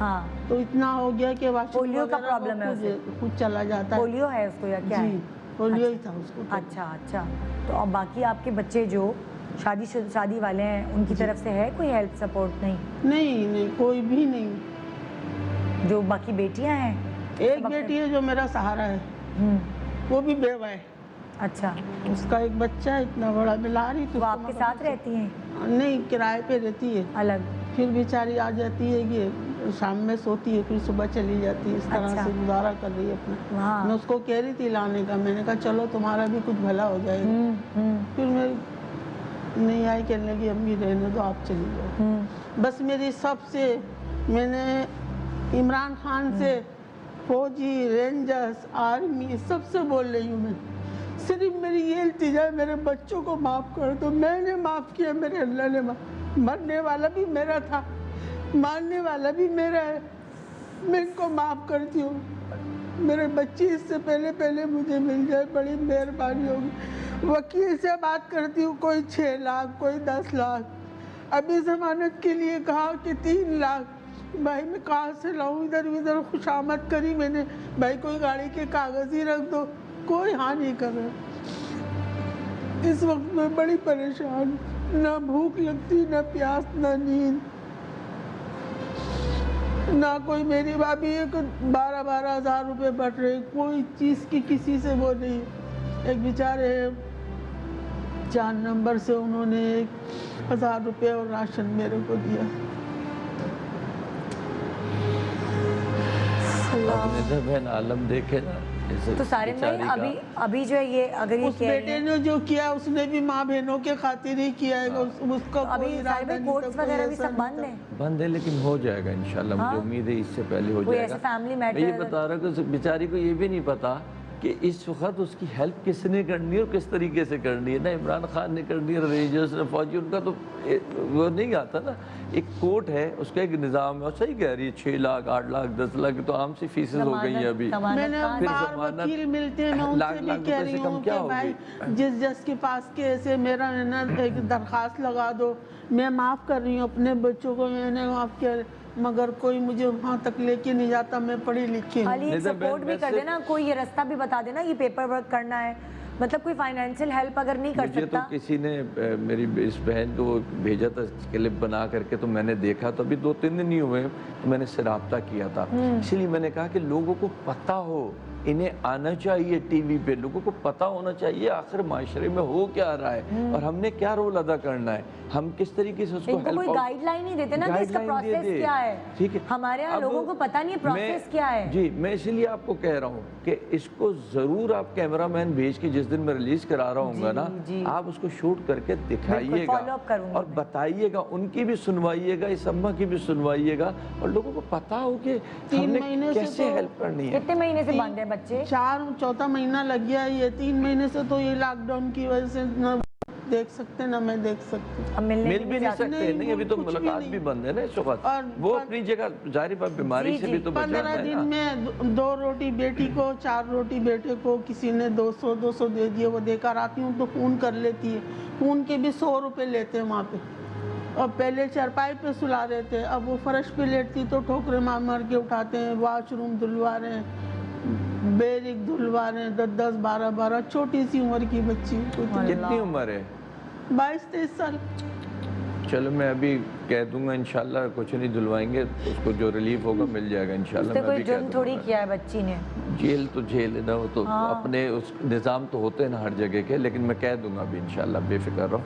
تو اتنا ہو گیا کہ پولیو کا پرابلم ہے، خود چلا جاتا ہے، پولیو ہے اس کو یا کیا ہے؟ پولیو ہی تھا اس کو۔ اچھا، تو اب باقی آپ کے بچے جو شادی والے ہیں ان کی طرف سے ہے کوئی ہیلپ سپورٹ؟ نہیں، کوئی بھی نہیں، جو باقی بیٹیاں ہیں؟ ایک بیٹی ہے جو میرا سہارا ہے، وہ بھی بیوہ ہے، اچھا، اس کا ایک بچہ ہے اتنا بڑا، ملا رہی تو وہ آپ کے ساتھ رہتی ہیں؟ नहीं, किराए पे रहती है, अलग? फिर बेचारी आ जाती है कि शाम में सोती है, फिर सुबह चली जाती है, इस तरह अच्छा। से गुजारा कर रही है अपना। हाँ। मैं उसको कह रही थी लाने का, मैंने कहा चलो तुम्हारा भी कुछ भला हो जाएगा। फिर मैं नहीं आई, कहने लगी अम्मी रहने दो, आप चली जाओ। बस मेरी सबसे, मैंने इमरान खान से, फौजी, रेंजर्स, आर्मी, सबसे बोल रही हूँ मैं, सिर्फ मेरी ये इल्तिजा है, मेरे बच्चों को माफ़ कर दो। मैंने माफ़ किया, मेरे अल्लाह ने मरने वाला भी मेरा था, मारने वाला भी मेरा है, मैं इनको माफ़ करती हूँ। मेरे बच्चे इससे पहले मुझे मिल जाए, बड़ी मेहरबानी होगी। वकील से बात करती हूँ, कोई 6 लाख, कोई 10 लाख, अभी ज़मानत के लिए कहा कि 3 लाख। भाई मैं कहाँ से लाऊं, इधर उधर खुशामद करी मैंने, भाई कोई गाड़ी के कागज़ ही रख दो, कोई हाँ नहीं कर रहा। इस वक्त मैं बड़ी परेशान, ना भूख लगती, ना प्यास, ना नींद, ना कोई, मेरी भाभी एक 12-12 हज़ार रुपये बट रहे, कोई चीज़ की किसी से वो नहीं। एक बेचारे 4 नंबर से उन्होंने 1000 रुपये और राशन मेरे को दिया। आपने तो बहन आलम देखे ना, जैसे तो सारिन भाई बेचारी का- अभी जो है ये, अगर ये उस कह रही बेटे हैं- ने जो किया उसने भी माँ बहनों के खातिर ही किया है, उसका तो अभी कोई सारिन इरादा भाई नहीं था, कोर्ट्स कोई वगैरह भी ऐसा सब नहीं बंद था। है? बंद है, लेकिन हो जाएगा इंशाल्लाह। हाँ? मुझे उम्मीद है इससे पहले हो कोई जाएगा। ऐसे family मैं ये matter बता रहा कि बेचारी को ये भी नहीं पता कि इस वक्त उसकी हेल्प किसने करनी है और किस तरीके से करनी है। ना इमरान खान ने करनी है, रेंजर्स ने, फौजी, उनका तो वो नहीं आता ना। एक कोर्ट है, उसका एक निज़ाम है, और सही कह रही है, 6 लाख, 8 लाख, 10 लाख तो आम सी फीसेस हो गई है अभी। मैंने फिर बाहर ज़मानत वकील मिलते हैं, मैं लाख उनसे लाख भी रुपए कह से रही कम हूँ क्या कि भाई होगी? जिस जज के पास केस है मेरा है ना, एक दरख्वास्त लगा दो, मैं माफ़ कर रही हूँ अपने बच्चों को, मैंने माफ़ किया, मगर कोई मुझे वहाँ तक लेके नहीं जाता। मैं पढ़ी लिखी हूँ। खाली एक नहीं तो सपोर्ट भी कर देना, कोई ये रास्ता भी बता देना, ये पेपर वर्क करना है, मतलब कोई फाइनेंशियल हेल्प अगर नहीं कर मुझे तो सकता। किसी ने मेरी इस बहन को भेजा था क्लिप बना करके, तो मैंने देखा, तो अभी 2-3 दिन ही हुए, तो मैंने इससे रब्ता किया था। इसलिए मैंने कहा कि लोगों को पता हो, इन्हें आना चाहिए टीवी पे, लोगों को पता होना चाहिए आखिर माशरे में हो क्या रहा है और हमने क्या रोल अदा करना है, हम किस तरीके से उसको इनको कोई गाइडलाइन नहीं देते ना कि इसका प्रोसेस क्या है। ठीक है, हमारे यहाँ अब लोगों को पता नहीं है प्रोसेस क्या है। जी, मैं इसीलिए आपको कह रहा हूँ कि इसको जरूर आप कैमरामैन भेज के, जिस दिन मैं रिलीज करा रहा हूँ ना, जी। आप उसको शूट करके follow up दिखाइएगा करूंगी और बताइएगा, उनकी भी सुनवाइएगा, इस अम्मा की भी सुनवाइएगा, और लोगों को पता हो कि 3 हमने महीने से कैसे तो- हेल्प करनी है। कितने महीने से बंद है बच्चे? 4-4था महीना लग गया। ये 3 महीने से तो ये लॉकडाउन की वजह से न देख सकते ना मैं देख सकती। अब मिलने मिल भी नहीं सकते, नहीं अभी तो कुछ भी मुलाकात नहीं। भी बंद है ना इस वक्त। और वो अपनी जगह जाहिर बात बीमारी जी, से जी। भी तो बचा 15 है दिन ना। में 2 रोटी बेटी को, 4 रोटी बेटे को, किसी ने 200 दे दिए, वो देकर आती हूँ तो फ़ोन कर लेती है। फ़ोन के भी 100 रुपये लेते हैं वहाँ पे। और पहले चारपाई पे सुला रहे थे, अब वो फर्श पे लेटती तो ठोकरे मार मार के उठाते हैं, वॉशरूम धुलवा रहे हैं, बेरिक धुलवा रहे हैं, 10-10, 12-12, छोटी सी उम्र की बच्ची, कितनी उम्र है? 22-23 साल। चलो मैं अभी कह दूंगा, इंशाल्लाह कुछ नहीं धुलवाएंगे, उसको जो रिलीफ होगा मिल जाएगा इंशाल्लाह। उससे मैं कोई अभी कह जुर्म थोड़ी दूंगा। किया है बच्ची ने। जेल तो जेल है ना, वो तो हाँ। अपने उस निज़ाम तो होते हैं ना हर जगह के, लेकिन मैं कह दूंगा अभी इंशाल्लाह, बेफिक्र रहो।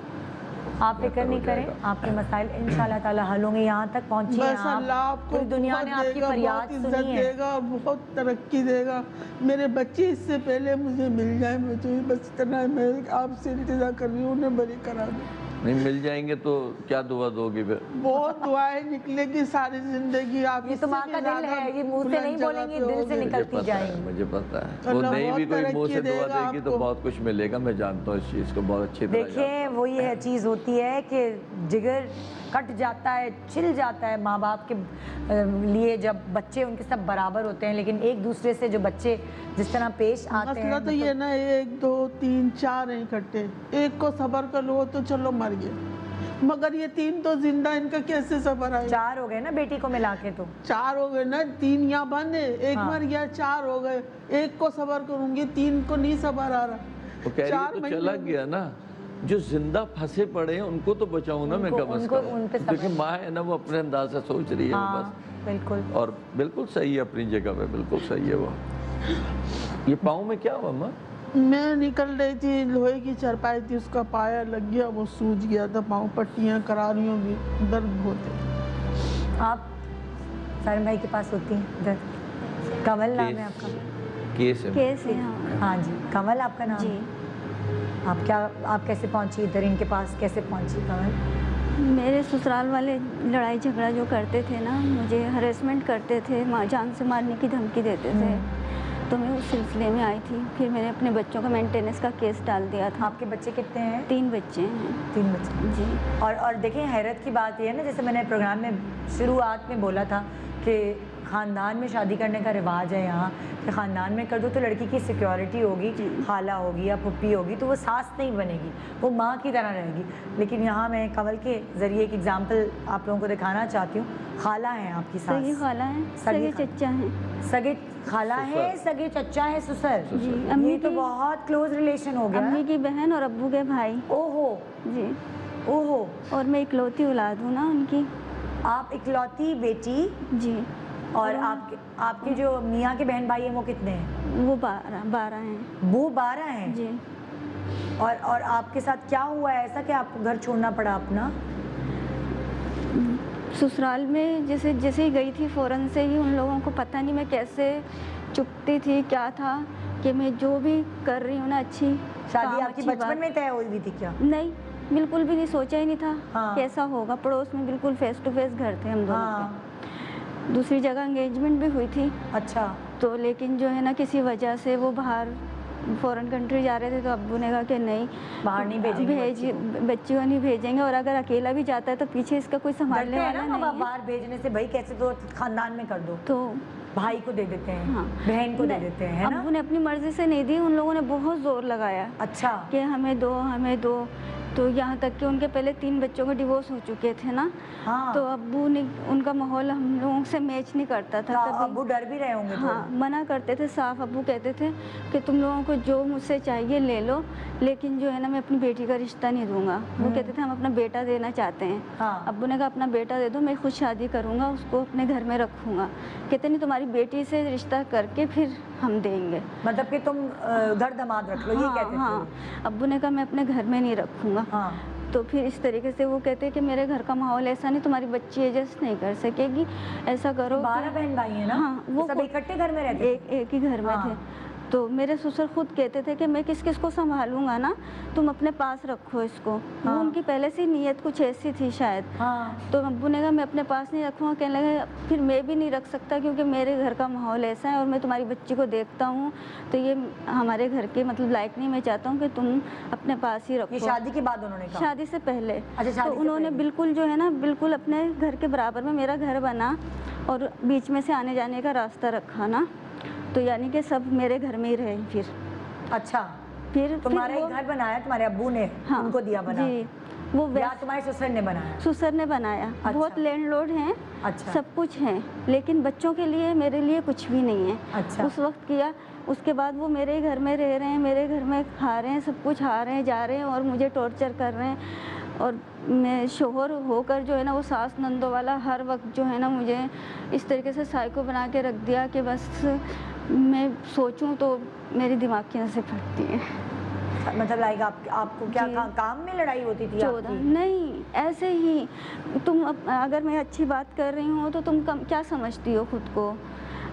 आप फिक्र बेहतर हो नहीं करें, जाएगा। आपके मसाइल इंशाल्लाह ताला हल होंगे। यहाँ तक पहुँची हैं बस अल्लाह आप, आपको पूरी दुनिया बहुत ने आपकी देगा, फरियाद बहुत इज्जत सुनी है। देगा, बहुत तरक्की देगा। मेरे बच्चे इससे पहले मुझे मिल जाए, मुझे बस इतना मैं आपसे इंतजार कर रही हूँ, उन्हें बरी करा दो। नहीं मिल जाएंगे तो क्या दुआ दोगे फिर? बहुत दुआएं निकलेगी सारी जिंदगी। आप ये तो माँ का दिल है, ये मुंह से नहीं बोलेंगी, दिल से निकलती जाएंगी। मुझे पता है, वो अल्लाह नहीं भी बहुत कोई मुंह से तरक्की दुआ देगा देगी तो आपको। बहुत कुछ मिलेगा, मैं जानता हूँ इस चीज़ को बहुत अच्छी तरह जानता देखिए वो ये चीज़ होती है कि जिगर कट जाता है, छिल जाता है माँ बाप के लिए जब बच्चे उनके सब बराबर होते हैं, लेकिन एक दूसरे से जो बच्चे जिस तरह पेश आते हैं। मसला तो ये ना 1, 2, 3, 4 हैं इकट्ठे, एक को सबर कर लो तो चलो मर गए, मगर ये 3 तो जिंदा, इनका कैसे सबर आए? 4 हो गए ना बेटी को मिला के, तो 4 हो गए ना, 3 यहाँ बंद है, एक हाँ। मर गया, 4 हो गए। एक को सबर करूंगी, 3 को नहीं सबर आ रहा। वो कह रही है 4 तो महीने चला गया ना, जो जिंदा फंसे पड़े हैं उनको तो बचाऊं ना मैं, कम से उन पे कम। सब्र। क्योंकि माँ है ना, वो अपने अंदाज से सोच रही है वो हाँ बस, बिल्कुल। और बिल्कुल सही है अपनी जगह पे, बिल्कुल सही है वो। ये पाँव में क्या हुआ माँ? मैं निकल रही थी, लोहे की चारपाई थी, उसका पाया लग गया, वो सूज गया था, पाँव पट्टियाँ करा रही हूँ, भी दर्द होते। आप सारिम भाई के पास होती हैं इधर? कमल नाम है आपका? केस है। केस है हाँ। हाँ जी, कमल आपका नाम जी। है? आप कैसे पहुंची इधर, इनके पास कैसे पहुंची कमल? मेरे ससुराल वाले लड़ाई झगड़ा जो करते थे ना, मुझे हरेसमेंट करते थे, जान से मारने की धमकी देते थे, तो मैं उस सिलसिले में आई थी। फिर मैंने अपने बच्चों का मेंटेनेंस का केस डाल दिया था। आपके बच्चे कितने हैं? 3 बच्चे हैं। 3 बच्चे जी। और देखिए हैरत की बात ये है ना, जैसे मैंने प्रोग्राम में शुरुआत में बोला था कि ख़ानदान में शादी करने का रिवाज है यहाँ, कि ख़ानदान में कर दो तो लड़की की सिक्योरिटी होगी, खाला होगी या पुप्पी होगी, तो वो सास नहीं बनेगी, वो माँ की तरह रहेगी। लेकिन यहाँ मैं कमल के ज़रिए एक एग्जाम्पल आप लोगों को दिखाना चाहती हूँ। खाला है आपकी सास? सगी खाला है, सगे चच्चा हैं। सगे खाला है, सगे चच्चा है, ससुर जी। ये तो बहुत क्लोज रिलेशन हो गया। अम्मी की बहन और अब्बू के भाई। ओहो जी। ओहो। और मैं इकलौती औलाद हूँ ना उनकी। आप इकलौती बेटी? जी। और आपके जो मियाँ के बहन भाई हैं वो कितने हैं? वो 12 हैं। वो 12 हैं? जी। और आपके साथ क्या हुआ है ऐसा कि आपको घर छोड़ना पड़ा अपना? ससुराल में जैसे ही गई थी, फ़ौरन से ही उन लोगों को पता नहीं मैं कैसे चुपती थी, क्या था कि मैं जो भी कर रही हूँ ना, अच्छी शादी आपकी बचपन में तय हुई थी क्या? नहीं, बिल्कुल भी नहीं, सोचा ही नहीं था। हाँ। कैसा होगा। पड़ोस में बिल्कुल फेस टू फेस घर थे हम दोनों हाँ। के। दूसरी जगह एंगेजमेंट भी हुई थी। अच्छा। तो लेकिन जो है ना, किसी वजह से वो बाहर फॉरेन कंट्री जा रहे थे, तो अब्बू ने कहा कि नहीं, बाहर नहीं भेजेंगे बच्ची को नहीं भेजेंगे, और अगर अकेला भी जाता है तो पीछे इसका कोई संभालने वाला नहीं है। बाहर भेजने से भाई कैसे तो खानदान में कर दो, तो भाई को दे देते हैं। हाँ। बहन को दे देते हैं, है ना? अब्बू ने अपनी मर्जी से नहीं दी, उन लोगों ने बहुत जोर लगाया। अच्छा। कि हमें दो, हमें दो। तो यहाँ तक कि उनके पहले 3 बच्चों के डिवोर्स हो चुके थे ना। हाँ। तो अब्बू ने, उनका माहौल हम लोगों से मैच नहीं करता था। तो अब्बू डर भी रहे होंगे? हाँ, मना करते थे साफ। अब्बू कहते थे कि तुम लोगों को जो मुझसे चाहिए ले लो, लेकिन जो है ना, मैं अपनी बेटी का रिश्ता नहीं दूंगा। वो कहते थे हम अपना बेटा देना चाहते हैं। हाँ। अब्बू ने कहा अपना बेटा दे दो, मैं खुद शादी करूँगा, उसको अपने घर में रखूँगा। कहते नहीं, तुम्हारी बेटी से रिश्ता करके फिर हम देंगे। मतलब कि तुम घर दामाद रख लो, ये कहते थे? हाँ। अब्बू ने कहा मैं अपने घर में नहीं रखूँगा। हाँ। तो फिर इस तरीके से वो कहते हैं कि मेरे घर का माहौल ऐसा नहीं, तुम्हारी बच्ची एडजस्ट नहीं कर सकेगी, ऐसा करो। 12 बहन भाई हैं ना? हाँ, वो सब इकट्ठे घर में रहते थे? एक ही घर में हाँ। थे। तो मेरे ससुर खुद कहते थे कि मैं किस किस को संभालूंगा ना, तुम अपने पास रखो इसको। हाँ। वो उनकी पहले से नीयत कुछ ऐसी थी शायद। हाँ। तो अब्बू ने कहा मैं अपने पास नहीं रखूँगा। कहने लगे फिर मैं भी नहीं रख सकता, क्योंकि मेरे घर का माहौल ऐसा है और मैं तुम्हारी बच्ची को देखता हूँ, तो ये हमारे घर के मतलब लायक नहीं। मैं चाहता हूँ कि तुम अपने पास ही रखो। ये शादी के बाद उन्होंने कहा? शादी से पहले। अच्छा, शादी तो से उन्होंने पहले। बिल्कुल जो है ना, बिल्कुल अपने घर के बराबर में मेरा घर बना और बीच में से आने जाने का रास्ता रखा ना, तो यानी कि सब मेरे घर में ही रहे फिर। अच्छा। फिर तुम्हारा एक घर बनाया तुम्हारे अब्बू ने? हाँ, उनको दिया बना? जी। वो या तुम्हारे ससुर ने बनाया? ससुर ने बनाया। अच्छा। बहुत लैंडलॉर्ड हैं। अच्छा। सब कुछ है, लेकिन बच्चों के लिए, मेरे लिए कुछ भी नहीं है। अच्छा। उस वक्त किया। उसके बाद वो मेरे घर में रह रहे हैं, मेरे घर में खा रहे हैं, सब कुछ आ रहे हैं, जा रहे हैं, और मुझे टॉर्चर कर रहे हैं। और मैं शोहर होकर जो है ना, वो सास नंदों वाला हर वक्त जो है ना, मुझे इस तरीके से साइको बना के रख दिया कि बस मैं सोचूं तो मेरी दिमाग की नसें फटती हैं। मतलब लाइक आपको क्या काम में लड़ाई होती थी 14 आपकी? नहीं, ऐसे ही। तुम अगर मैं अच्छी बात कर रही हूँ तो तुम क्या समझती हो खुद को?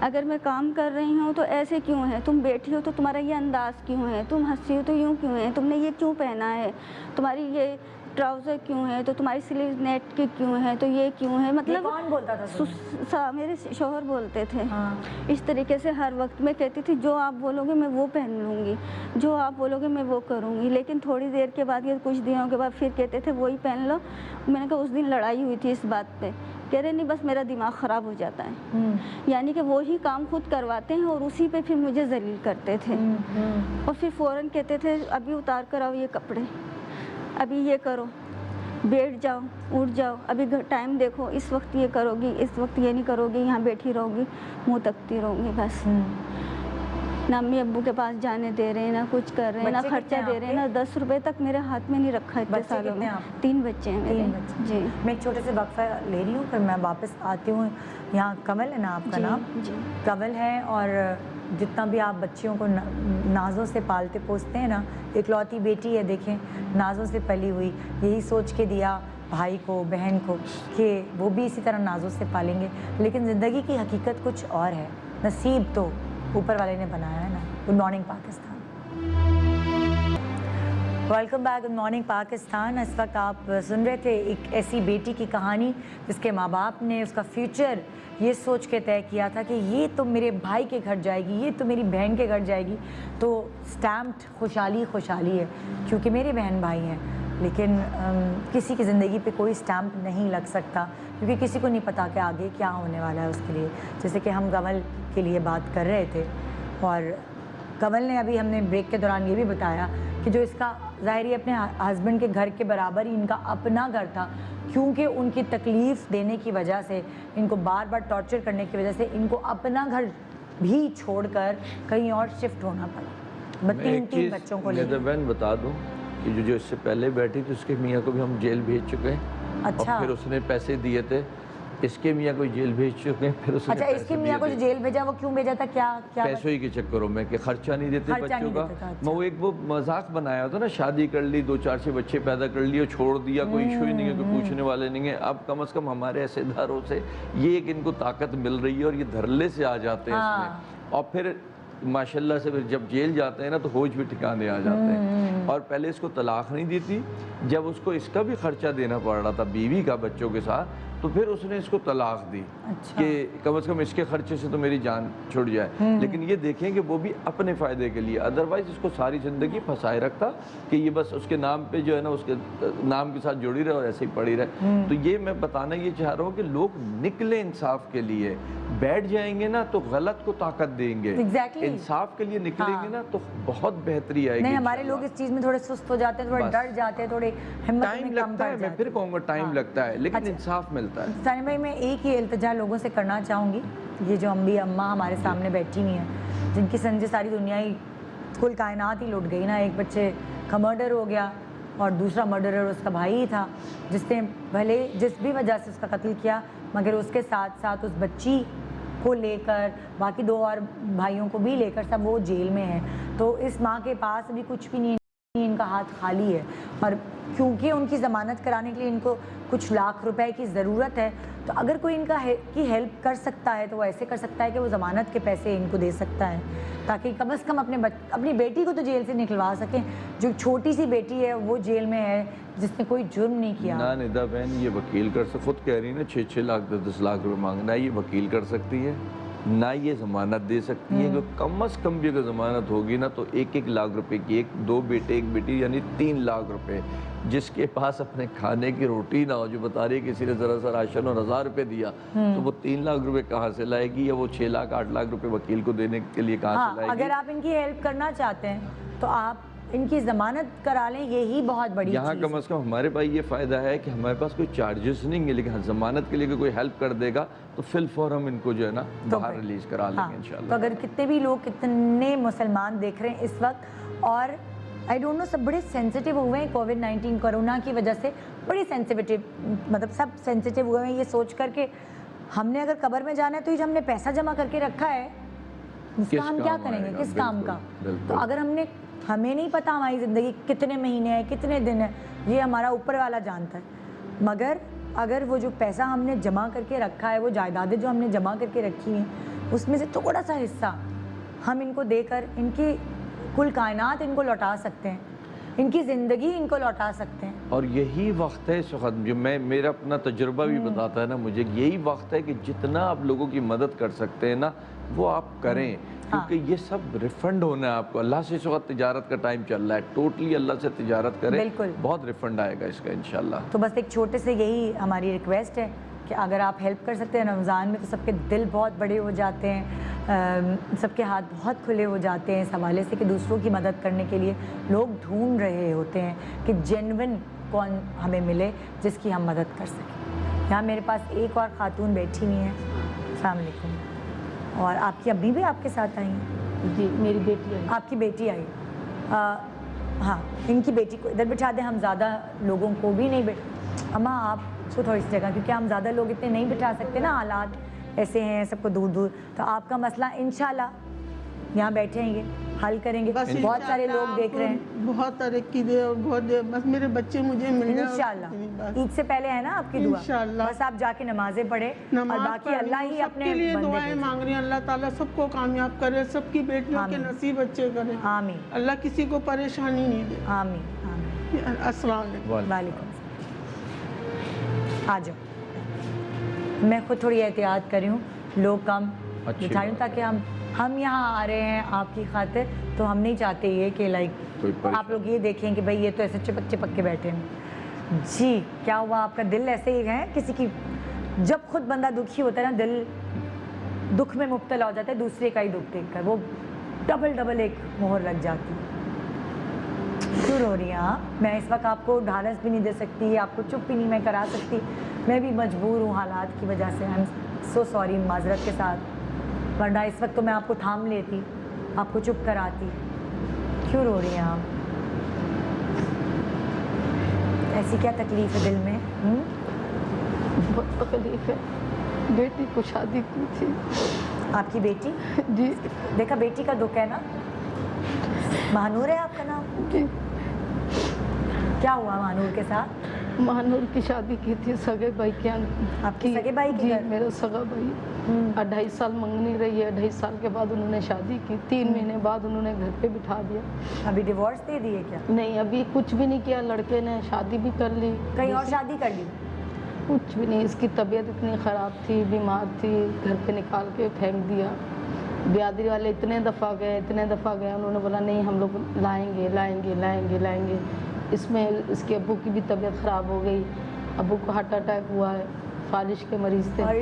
अगर मैं काम कर रही हूँ तो ऐसे क्यों है? तुम बैठी हो तो तुम्हारा ये अंदाज़ क्यों है? तुम हंसी हो तो यूँ क्यों है? तुमने ये क्यों पहना है? तुम्हारी ये ट्राउज़र क्यों है? तो तुम्हारी स्लीव नेट की क्यों है? तो ये क्यों है? मतलब ये कौन बोलता था? मेरे शौहर बोलते थे। हाँ। इस तरीके से हर वक्त मैं कहती थी जो आप बोलोगे मैं वो पहन लूँगी, जो आप बोलोगे मैं वो करूँगी। लेकिन थोड़ी देर के बाद, या कुछ दिनों के बाद फिर कहते थे वही पहन लो। मैंने कहा उस दिन लड़ाई हुई थी इस बात पे। कह रहे नहीं, बस मेरा दिमाग ख़राब हो जाता है। यानी कि वो ही काम खुद करवाते हैं और उसी पे फिर मुझे जलील करते थे। और फिर फ़ौरन कहते थे अभी उतार कर आओ ये कपड़े, अभी ये करो, बैठ जाओ, उठ जाओ, अभी टाइम देखो, इस वक्त ये करोगी, इस वक्त ये नहीं करोगी, यहाँ बैठी रहोगी, मुंह तकती रहोगी बस। ना अम्मी अब्बू के पास जाने दे रहे हैं, ना कुछ कर रहे हैं, ना खर्चा दे रहे हैं, ना 10 रुपए तक मेरे हाथ में नहीं रखा इतने सालों में। 3 बच्चे हैं मेरे। 3 बच्चे। जी। मैं एक छोटे से वक्फा ले रही हूँ, फिर मैं वापस आती हूँ। यहाँ कमल है ना आपका नाम? जी। कमल है और जितना भी आप बच्चियों को नाज़ों से पालते पोसते हैं ना, इकलौती बेटी है, देखें नाज़ों से पली हुई, यही सोच के दिया भाई को, बहन को कि वो भी इसी तरह नाज़ों से पालेंगे, लेकिन ज़िंदगी की हकीकत कुछ और है, नसीब तो ऊपर वाले ने बनाया है ना। Good morning Pakistan, welcome back, good morning Pakistan. इस वक्त आप सुन रहे थे एक ऐसी बेटी की कहानी जिसके माँ बाप ने उसका फ्यूचर ये सोच के तय किया था कि ये तो मेरे भाई के घर जाएगी, ये तो मेरी बहन के घर जाएगी, तो स्टैम्प्ड खुशहाली खुशहाली है क्योंकि मेरे बहन भाई हैं। लेकिन किसी की ज़िंदगी पे कोई स्टैम्प नहीं लग सकता क्योंकि किसी को नहीं पता कि आगे क्या होने वाला है उसके लिए। जैसे कि हम कमल के लिए बात कर रहे थे और कमल ने अभी हमने ब्रेक के दौरान ये भी बताया कि जो इसका ज़ाहिर अपने हस्बैंड के घर के बराबर ही इनका अपना घर था, क्योंकि उनकी तकलीफ़ देने की वजह से, इनको बार बार टॉर्चर करने की वजह से इनको अपना घर भी छोड़कर कहीं और शिफ्ट होना पड़ा, तीन बच्चों को लेकर। मैं बता दूं कि जो इससे पहले बैठी थी उसके मियाँ को भी हम जेल भेज चुके हैं। अच्छा। और फिर उसने पैसे दिए थे, इसके मियाँ को जेल भेज चुके हैं, फिर उसने अच्छा, इसके मियाँ को जो जेल भेजा वो क्यों भेजा था, क्या पैसों ही के चक्करों में कि खर्चा नहीं देते बच्चों का। अच्छा। वो मजाक बनाया था ना, शादी कर ली, 2-4 से बच्चे पैदा कर लिए, छोड़ दिया, कोई इशू ही नहीं है, कोई पूछने वाले नहीं है। अब कम से कम हमारे ऐसे इदारों से ये एक इनको ताकत मिल रही है और ये धरले से आ जाते हैं इसमें। और फिर माशाल्लाह से जब जेल जाते हैं ना तो होश भी ठिकाने आ जाते हैं। और पहले इसको तलाक नहीं दी थी, जब उसको इसका भी खर्चा देना पड़ रहा था बीवी का बच्चों के साथ, तो फिर उसने इसको तलाक दी। अच्छा। कि कम से कम इसके खर्चे से तो मेरी जान छुट जाए। लेकिन ये देखें कि वो भी अपने फ़ायदे के लिए, अदरवाइज़ इसको सारी ज़िंदगी फंसाए रखता कि ये बस उसके नाम पे जो है ना, उसके नाम के साथ जुड़ी रहे और ऐसे ही पड़ी रहे। तो ये मैं बताना ये चाह रहा हूँ कि लोग निकले इंसाफ के लिए, बैठ जाएंगे ना तो गलत को ताकत देंगे। Exactly। इंसाफ के लिए निकलेंगे ना तो बहुत बेहतरी आएगी। नहीं, हमारे लोग इस चीज़ में थोड़े सुस्त हो जाते हैं, थोड़े डर जाते हैं, थोड़े हिम्मत टाइम लगता है, मैं फिर कहूँगा टाइम लगता है, लेकिन इंसाफ मिलता है। सानी भाई, मैं एक ही इल्तिजा लोगों से करना चाहूँगी, ये जो अम्बी अम्मा हमारे सामने बैठी हुई हैं, जिनकी समझे सारी दुनिया ही, कुल कायनात ही लुट गई ना। एक बच्चे का मर्डर हो गया और दूसरा मर्डरर उसका भाई ही था, जिसने भले जिस भी वजह से उसका कत्ल किया, मगर उसके साथ साथ उस बच्ची को लेकर बाकी 2 और भाइयों को भी लेकर सब वो जेल में हैं। तो इस माँ के पास भी कुछ भी नहीं, इनका हाथ खाली है। और क्योंकि उनकी ज़मानत कराने के लिए इनको कुछ लाख रुपए की ज़रूरत है, तो अगर कोई इनका की हेल्प कर सकता है तो वो ऐसे कर सकता है कि वो ज़मानत के पैसे इनको दे सकता है, ताकि कम से कम अपनी बेटी को तो जेल से निकलवा सकें। जो छोटी सी बेटी है वो जेल में है, जिसने कोई जुर्म नहीं किया। ना निदा बहन, ये वकील कर सकती, खुद कह रही है ना 6-6 लाख 10 लाख रुपए मांगना, ये वकील कर सकती है ना, ये ज़मानत दे सकती है। कि कम से कम भी अगर ज़मानत होगी ना तो 1-1 लाख रुपए की, 2 बेटे 1 बेटी, यानी 3 लाख रुपए। जिसके पास अपने खाने की रोटी ना हो, जो बता रही है किसी ने ज़रा सा राशन और 1000 रुपये दिया, तो वो 3 लाख रुपए कहाँ से लाएगी, या वो 6 लाख 8 लाख रुपए वकील को देने के लिए कहाँ से लाएगी। अगर आप इनकी हेल्प करना चाहते हैं तो आप इनकी ज़मानत करा लें, यही बहुत बड़ी यहाँ कम से कम हमारे पास ये फ़ायदा है कि हमारे पास कोई चार्जेस नहीं है, लेकिन ज़मानत के लिए कोई हेल्प कर देगा तो फिल फॉर हम इनको जो है ना बाहर रिलीज़ करा लेंगे इंशाल्लाह। तो अगर कितने भी लोग, कितने मुसलमान देख रहे हैं इस वक्त, और आई डोंट नो, सब बड़े सेंसिटिव हुए हैं कोविड-19 कोरोना की वजह से, बड़ी सेंसिटिव, मतलब सब सेंसिटिव हुए हैं ये सोच कर के हमने अगर कब्र में जाना है तो ये हमने पैसा जमा करके रखा है, इसका हम क्या करेंगे, किस काम का। तो अगर हमें नहीं पता हमारी ज़िंदगी कितने महीने है, कितने दिन है, ये हमारा ऊपर वाला जानता है। मगर अगर वो जो पैसा हमने जमा करके रखा है, वो जायदादें जो हमने जमा करके रखी हैं, उसमें से थोड़ा सा हिस्सा हम इनको देकर इनकी कुल कायनात इनको लौटा सकते हैं, इनकी ज़िंदगी इनको लौटा सकते हैं। और यही वक्त है इस वक्त, जो मेरा अपना तजुर्बा भी बताता है ना मुझे, यही वक्त है कि जितना आप लोगों की मदद कर सकते हैं ना वो आप करें, क्योंकि ये सब रिफंड होना है आपको। अल्लाह से इस वक्त तिजारत का टाइम चल रहा है, टोटली अल्लाह से तिजारत करें, बिल्कुल बहुत रिफंड आएगा इसका इंशाल्लाह। तो बस एक छोटे से यही हमारी रिक्वेस्ट है कि अगर आप हेल्प कर सकते हैं रमज़ान में, तो सबके दिल बहुत बड़े हो जाते हैं, सबके हाथ बहुत खुले हो जाते हैं इस हवाले से कि दूसरों की मदद करने के लिए लोग ढूंढ रहे होते हैं कि जेन्युइन कौन हमें मिले जिसकी हम मदद कर सकें। यहाँ मेरे पास एक और ख़ातून बैठी हुई हैं। अस्सलाम वालेकुम। और आपकी अम्मी भी आपके साथ आई हैं? जी, मेरी बेटी आई। आपकी बेटी आई। हाँ, इनकी बेटी को इधर बिठा दें, हम ज़्यादा लोगों को भी नहीं अम्मा आप तो थोड़ी सी जगह, क्योंकि हम ज़्यादा लोग इतने नहीं बिठा सकते ना, हालात ऐसे हैं, सबको दूर दूर। तो आपका मसला इंशाल्लाह यहाँ बैठेंगे, हल करेंगे, बस बहुत सारे इंशाल्लाह लोग देख रहे हैं। आपको बहुत तरक्की दे और बहुत दे, बस मेरे बच्चे मुझे मिल जाए इंशाल्लाह बस। ईद से पहले है ना आपकी दुआ, इंशाल्लाह। बस आप जाके नमाजें पढ़े और नमाज बाकी अल्लाह ही अपने सबके लिए बंदे दुआएं भेजे। मांग रही हैं, अल्लाह ताला सबको कामयाब करे, सबकी बेटियों के आमीन। नसीब अच्छे करे, आमीन अल्लाह किसी को परेशानी नहीं दे। आमीन आमीन। अस्सलाम वालेकुम। वालेकुम आ जाओ। मैं खुद थोड़ी एहतियात कर रही हूँ, लोग कम अच्छी बिठा रही हूँ बात ताकि हम यहाँ आ रहे हैं आपकी खातिर, तो हम नहीं चाहते ये कि लाइक कोई परेशानी। आप लोग ये देखें कि भाई ये तो ऐसे चिपक चिपक के बैठे हैं। जी क्या हुआ, आपका दिल ऐसे ही है किसी की, जब खुद बंदा दुखी होता है ना, दिल दुख में मुब्तला हो जाता है, दूसरे का ही दुख देख कर वो डबल एक मोहर लग जाती है। क्यों रो रही हैं आप? मैं इस वक्त आपको ढालस भी नहीं दे सकती, आपको चुप भी नहीं मैं करा सकती, मैं भी मजबूर हूँ हालात की वजह से। आई एम सो सॉरी, माजरत के साथ, वरना इस वक्त तो मैं आपको थाम लेती, आपको चुप कराती। क्यों रो रही हैं आप? ऐसी क्या तकलीफ है दिल में? बहुत तकलीफ है, बेटी को शादी की थी। आपकी बेटी? जी देखा बेटी का दुख है ना। महानूर है आपका नाम? जी, क्या हुआ महानूर के साथ? महानूर की शादी की थी सगे भाई के यहाँ। आपके सगे भाई के जी, घर? मेरा सगा भाई 2.5 साल मंगनी रही है, 2.5 साल के बाद उन्होंने शादी की, 3 महीने बाद उन्होंने घर पे बिठा दिया। अभी डिवोर्स दे दिए क्या? नहीं, अभी कुछ भी नहीं किया, लड़के ने शादी भी कर ली। कहीं और शादी कर ली? कुछ भी नहीं, इसकी तबीयत इतनी ख़राब थी, बीमार थी, घर पे निकाल के फेंक दिया। बियादरी वाले इतने दफ़ा गए, उन्होंने बोला नहीं हम लोग लाएंगे। इसमें इसके अब्बू की भी तबीयत ख़राब हो गई, अब्बू को हार्ट अटैक हुआ है, फालिश के मरीज़ थे। और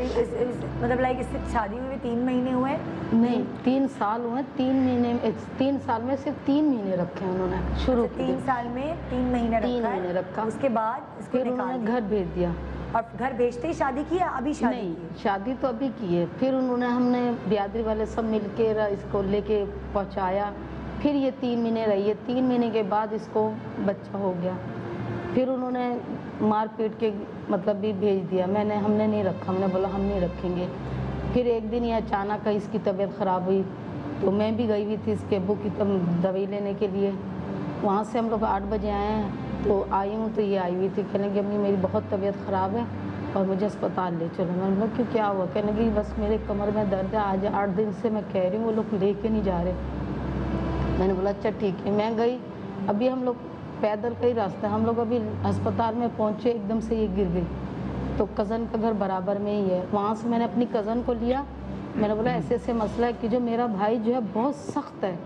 मतलब लाइक इससे शादी हुई 3 महीने हुए? नहीं, 3 साल हुए, 3 साल में सिर्फ 3 महीने रखे हैं उन्होंने शुरू अच्छा, 3 साल में 3 महीने रखा 3 है? महीने रखा। उसके बाद इसको फिर निकाल उन्होंने दिया। घर भेज दिया। और घर भेजते ही शादी की या अभी शादी नहीं, की? शादी तो अभी की है। फिर हमने बियादरी वाले सब मिलके इसको लेके पहुंचाया। फिर ये 3 महीने रही है, 3 महीने के बाद इसको बच्चा हो गया। फिर उन्होंने मार पीट के मतलब भी भेज दिया। हमने नहीं रखा, हमने बोला हम नहीं रखेंगे। फिर एक दिन ये अचानक इसकी तबीयत ख़राब हुई, तो मैं भी गई हुई थी इसके अब्बू की दवाई लेने के लिए। वहाँ से हम लोग 8 बजे आए हैं, तो आई हूँ तो ये आई हुई थी, कहने लगी अम्मी मेरी बहुत तबीयत ख़राब है और मुझे अस्पताल ले चलो। मैंने बोला क्यों, क्या हुआ? कहने लगी बस मेरे कमर में दर्द है, आज 8 दिन से मैं कह रही हूँ, वो लोग लेके नहीं जा रहे। मैंने बोला अच्छा ठीक है। मैं गई, अभी हम लोग पैदल का ही रास्ता, हम लोग अभी अस्पताल में पहुँचे, एकदम से ये गिर गई। तो कज़न का घर बराबर में ही है, वहाँ से मैंने अपनी कज़न को लिया। मैंने बोला ऐसे ऐसे मसला है कि जो मेरा भाई जो है बहुत सख्त है,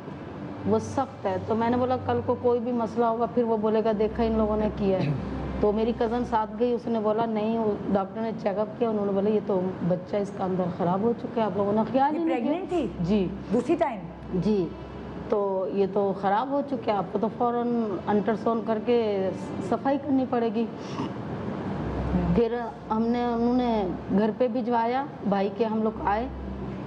वो सख्त है। तो मैंने बोला कल को कोई भी मसला होगा फिर वो बोलेगा देखा इन लोगों ने किया है। तो मेरी कज़न साथ गई, उसने बोला नहीं, डॉक्टर ने चेकअप किया, उन्होंने बोला ये तो बच्चा इसका अंदर ख़राब हो चुका है, आप लोगों ने ख्याल ही नहीं प्रेग्नेंट थी? किया। जी दूसरी टाइम? जी, तो ये तो ख़राब हो चुका है, आपको तो फ़ौरन अल्ट्रासाउंड करके सफाई करनी पड़ेगी। फिर उन्होंने घर पे भिजवाया, भाई के हम लोग आए,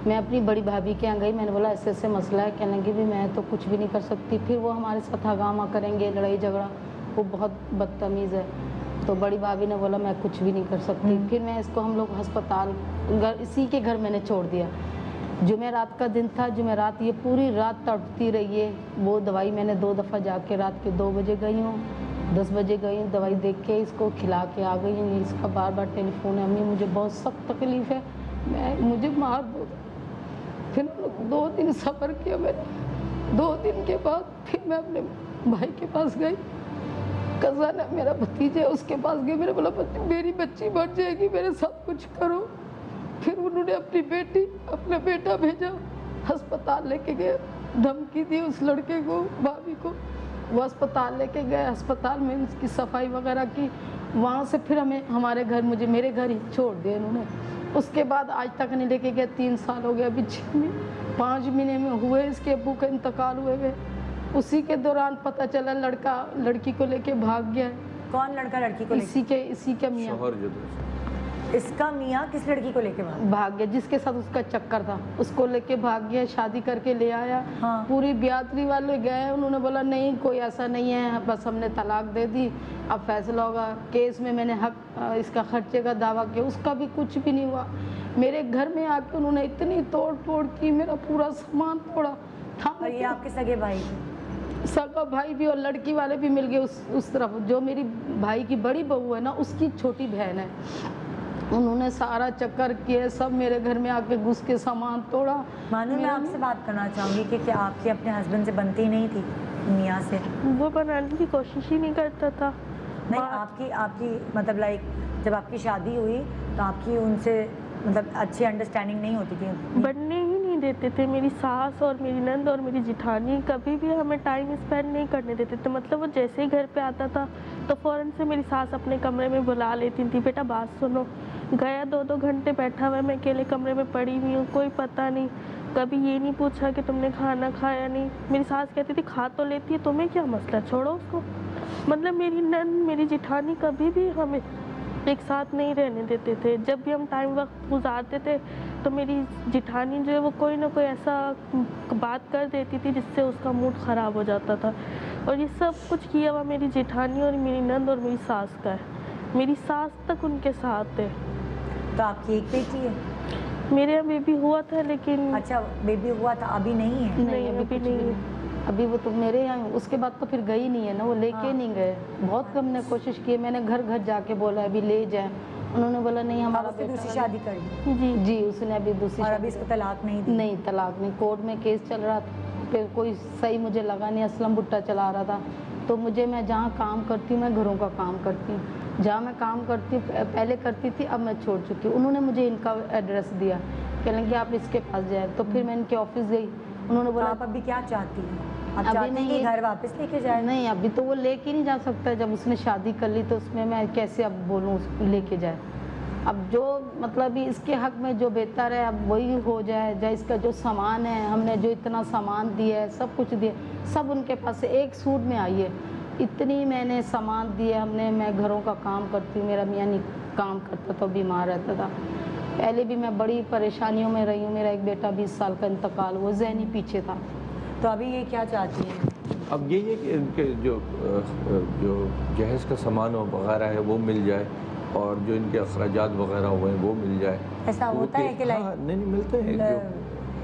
मैं अपनी बड़ी भाभी के यहाँ गई। मैंने बोला ऐसे ऐसे मसला है, कहने लगी भी मैं तो कुछ भी नहीं कर सकती। फिर वो हमारे साथ हंगामा करेंगे, लड़ाई झगड़ा, वो बहुत बदतमीज़ है। तो बड़ी भाभी ने बोला मैं कुछ भी नहीं कर सकती। फिर मैं इसको हम लोग अस्पताल इसी के घर मैंने छोड़ दिया। जुमेरात का दिन था, जुमेरात ये पूरी रात तड़पती रही है। वो दवाई मैंने 2 दफ़ा जाके रात के 2 बजे गई हूँ, 10 बजे गई हूँ, दवाई देख के इसको खिला के आ गई हूँ। इसका बार बार टेलीफोन है, अम्मी मुझे बहुत सख्त तकलीफ़ है, मुझे मार दो। फिर 2 दिन सफ़र किया मैंने। 2 दिन के बाद फिर मैं अपने भाई के पास गई, कज़न है मेरा भतीजा है, उसके पास गई। मैंने बोला मेरी बच्ची मर जाएगी, मेरे साथ कुछ करो। फिर उन्होंने अपनी बेटी अपना बेटा भेजा, अस्पताल लेके गए, धमकी दी उस लड़के को, भाभी को। वो अस्पताल लेके गए, अस्पताल में उसकी सफाई वगैरह की। वहाँ से फिर हमारे घर मेरे घर ही छोड़ दिया इन्होंने। उसके बाद आज तक नहीं लेके गए, 3 साल हो गए। अभी 5 महीने में हुए इसके अब्बू का इंतकाल हुए। उसी के दौरान पता चला लड़का लड़की को लेके भाग गया है। कौन लड़का लड़की को लेके? इसी के मियाँ। इसका मियाँ किस लड़की को लेके भाग गया? जिसके साथ उसका चक्कर था उसको लेके भाग गया, शादी करके ले आया। हाँ। पूरी बियादरी वाले गए, उन्होंने बोला नहीं कोई ऐसा नहीं है, बस हमने तलाक दे दी, अब फैसला होगा। केस में मैंने हक इसका खर्चे का दावा किया, उसका भी कुछ भी नहीं हुआ। मेरे घर में आके उन्होंने इतनी तोड़ फोड़ की, मेरा पूरा सामान तोड़ा, था। اور یہ آپ کے سگے بھائی تھے؟ सगा भाई भी और लड़की वाले भी मिल गए उस तरफ। जो मेरी भाई की बड़ी बहू है ना, उसकी छोटी बहन है, उन्होंने सारा चक्कर किया, सब मेरे घर में आके घुस के सामान तोड़ा। मानो मैं आपसे बात करना चाहूँगी कि क्या आपकी अपने हस्बैंड से बनती नहीं थी, मियाँ से? वो बनाने की कोशिश ही नहीं करता था। नहीं, आपकी मतलब लाइक जब आपकी शादी हुई तो आपकी उनसे मतलब अच्छी अंडरस्टैंडिंग नहीं होती थी? बनने ही नहीं देते थे। मेरी सास और मेरी नंद और मेरी जिठानी कभी भी हमें टाइम स्पेंड नहीं करने देते थे। मतलब वो जैसे ही घर पे आता था तो फ़ौरन से मेरी सास अपने कमरे में बुला लेती थी, बेटा बात सुनो। गया 2-2 घंटे बैठा हुआ, मैं अकेले कमरे में पड़ी हुई हूँ, कोई पता नहीं। कभी ये नहीं पूछा कि तुमने खाना खाया नहीं। मेरी सास कहती थी खा तो लेती है, तुम्हें क्या मसला, छोड़ो उसको। मतलब मेरी नंद मेरी जिठानी कभी भी हमें एक साथ नहीं रहने देते थे। जब भी हम टाइम वक्त गुजारते थे तो मेरी जिठानी जो है वो कोई ना कोई ऐसा बात कर देती थी जिससे उसका मूड ख़राब हो जाता था। और ये सब कुछ किया हुआ मेरी जिठानी और मेरी नंद और मेरी सास का है। मेरी सास तक उनके साथ है। तो आपकी एक बेटी है? मेरे यहाँ बेबी हुआ था लेकिन। अच्छा, बेबी हुआ था, अभी नहीं है? नहीं, अभी नहीं है। अभी वो तो मेरे यहाँ, उसके बाद तो फिर गई नहीं है ना, वो लेके नहीं गए। बहुत कम ने कोशिश की, मैंने घर घर जाके बोला अभी ले जाए, उन्होंने बोला नहीं हमारा बेटा। दूसरी शादी कर ली? जी, उसने अभी दूसरी। और अभी इसको तलाक नहीं दी? नहीं, तलाक नहीं। कोर्ट में केस चल रहा था, फिर कोई सही मुझे लगा नहीं, असलम भुट्टा चला रहा था। तो मुझे, मैं जहाँ काम करती हूँ, मैं घरों का काम करती हूँ, जहाँ मैं काम करती हूँ पहले करती थी, अब मैं छोड़ चुकी हूँ। उन्होंने मुझे इनका एड्रेस दिया, कहें कि आप इसके पास जाए। तो फिर मैं इनके ऑफिस गई, उन्होंने बोला आप अभी क्या चाहती हैं? आप अभी चाहती नहीं, हैं कि घर वापस लेके जाए? नहीं, अभी तो वो लेके नहीं जा सकता। जब उसने शादी कर ली तो उसमें मैं कैसे अब बोलूँ लेके जाए। अब जो मतलब इसके हक में जो बेहतर है अब वही हो जाए। जो इसका जो सामान है, हमने जो इतना सामान दिया है, सब कुछ दिया, सब उनके पास से। एक सूट में आई है, इतनी मैंने सामान दिया हमने। मैं घरों का काम करती हूँ, मेरा मियाँ नहीं काम करता था, बीमार रहता था। पहले भी मैं बड़ी परेशानियों में रही हूँ। मेरा एक बेटा 20 साल का इंतकाल, वो ज़हनी पीछे था। तो अभी ये क्या चाहती हैं? अब यही है कि इनके जो जहेज़ का सामान वगैरह है वो मिल जाए, और जो इनके अखराजात वगैरह हुए हैं वो मिल जाए। ऐसा होता है कि लाइक? हाँ, नहीं मिलते हैं।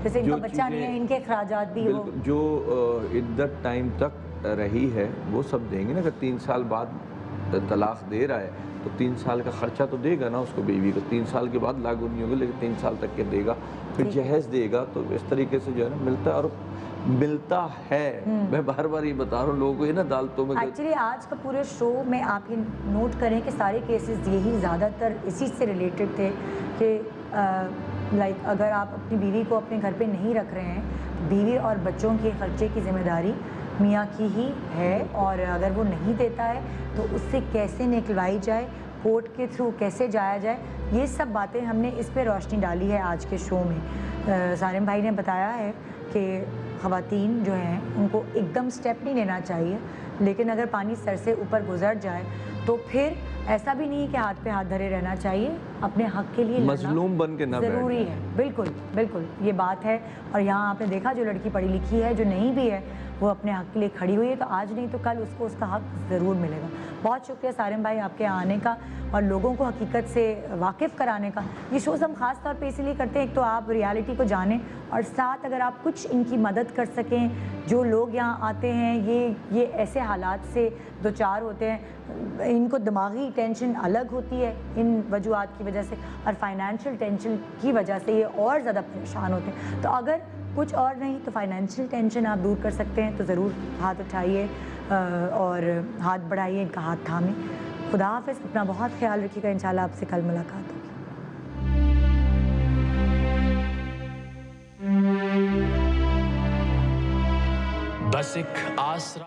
जैसे इनका बच्चा नहीं है, इनके अखराजात भी हो, जो इद्दत टाइम तक रही है वो सब देंगे ना। अगर 3 साल बाद तलाक दे रहा है तो 3 साल का ख़र्चा तो देगा ना उसको, बीवी को। 3 साल के बाद लागू नहीं होगा, लेकिन 3 साल तक के देगा, फिर जहेज़ देगा। तो इस तरीके से जो है ना मिलता है, और मिलता है। मैं बार बार ये बता रहा हूँ लोगों को, ये ना अदालतों में। एक्चुअली आज का पूरे शो में आप ये नोट करें कि सारे केसेस यही ज़्यादातर इसी से रिलेटेड थे कि लाइक अगर आप अपनी बीवी को अपने घर पे नहीं रख रहे हैं, बीवी और बच्चों के खर्चे की जिम्मेदारी मियाँ की ही है, और अगर वो नहीं देता है तो उससे कैसे निकलवाई जाए, कोर्ट के थ्रू कैसे जाया जाए, ये सब बातें हमने इस पे रोशनी डाली है आज के शो में। सारिम भाई ने बताया है कि ख़वातीन जो हैं उनको एकदम स्टेप नहीं लेना चाहिए, लेकिन अगर पानी सर से ऊपर गुजर जाए तो फिर ऐसा भी नहीं कि हाथ पे हाथ धरे रहना चाहिए, अपने हक के लिए मजलूम बन के ना ज़रूरी है। बिल्कुल बिल्कुल ये बात है। और यहाँ आपने देखा जो लड़की पढ़ी लिखी है, जो नहीं भी है, वो अपने हक के लिए खड़ी हुई है, तो आज नहीं तो कल उसको उसका हक ज़रूर मिलेगा। बहुत शुक्रिया सारिम भाई आपके आने का और लोगों को हकीकत से वाकिफ़ कराने का। ये शोज़ हम ख़ास तौर पे इसीलिए करते हैं, एक तो आप रियलिटी को जानें, और साथ अगर आप कुछ इनकी मदद कर सकें। जो लोग यहाँ आते हैं ये ऐसे हालात से दो चार होते हैं, इनको दिमागी टेंशन अलग होती है इन वजूहात की वजह से, और फाइनेंशियल टेंशन की वजह से ये और ज़्यादा परेशान होते हैं। तो अगर कुछ और नहीं तो फाइनेंशियल टेंशन आप दूर कर सकते हैं, तो ज़रूर हाथ उठाइए और हाथ बढ़ाइए, इनका हाथ थामें। खुदा हाफ़िज़, अपना बहुत ख्याल रखिएगा। इंशाल्लाह आपसे कल मुलाकात होगी। बस एक आसरा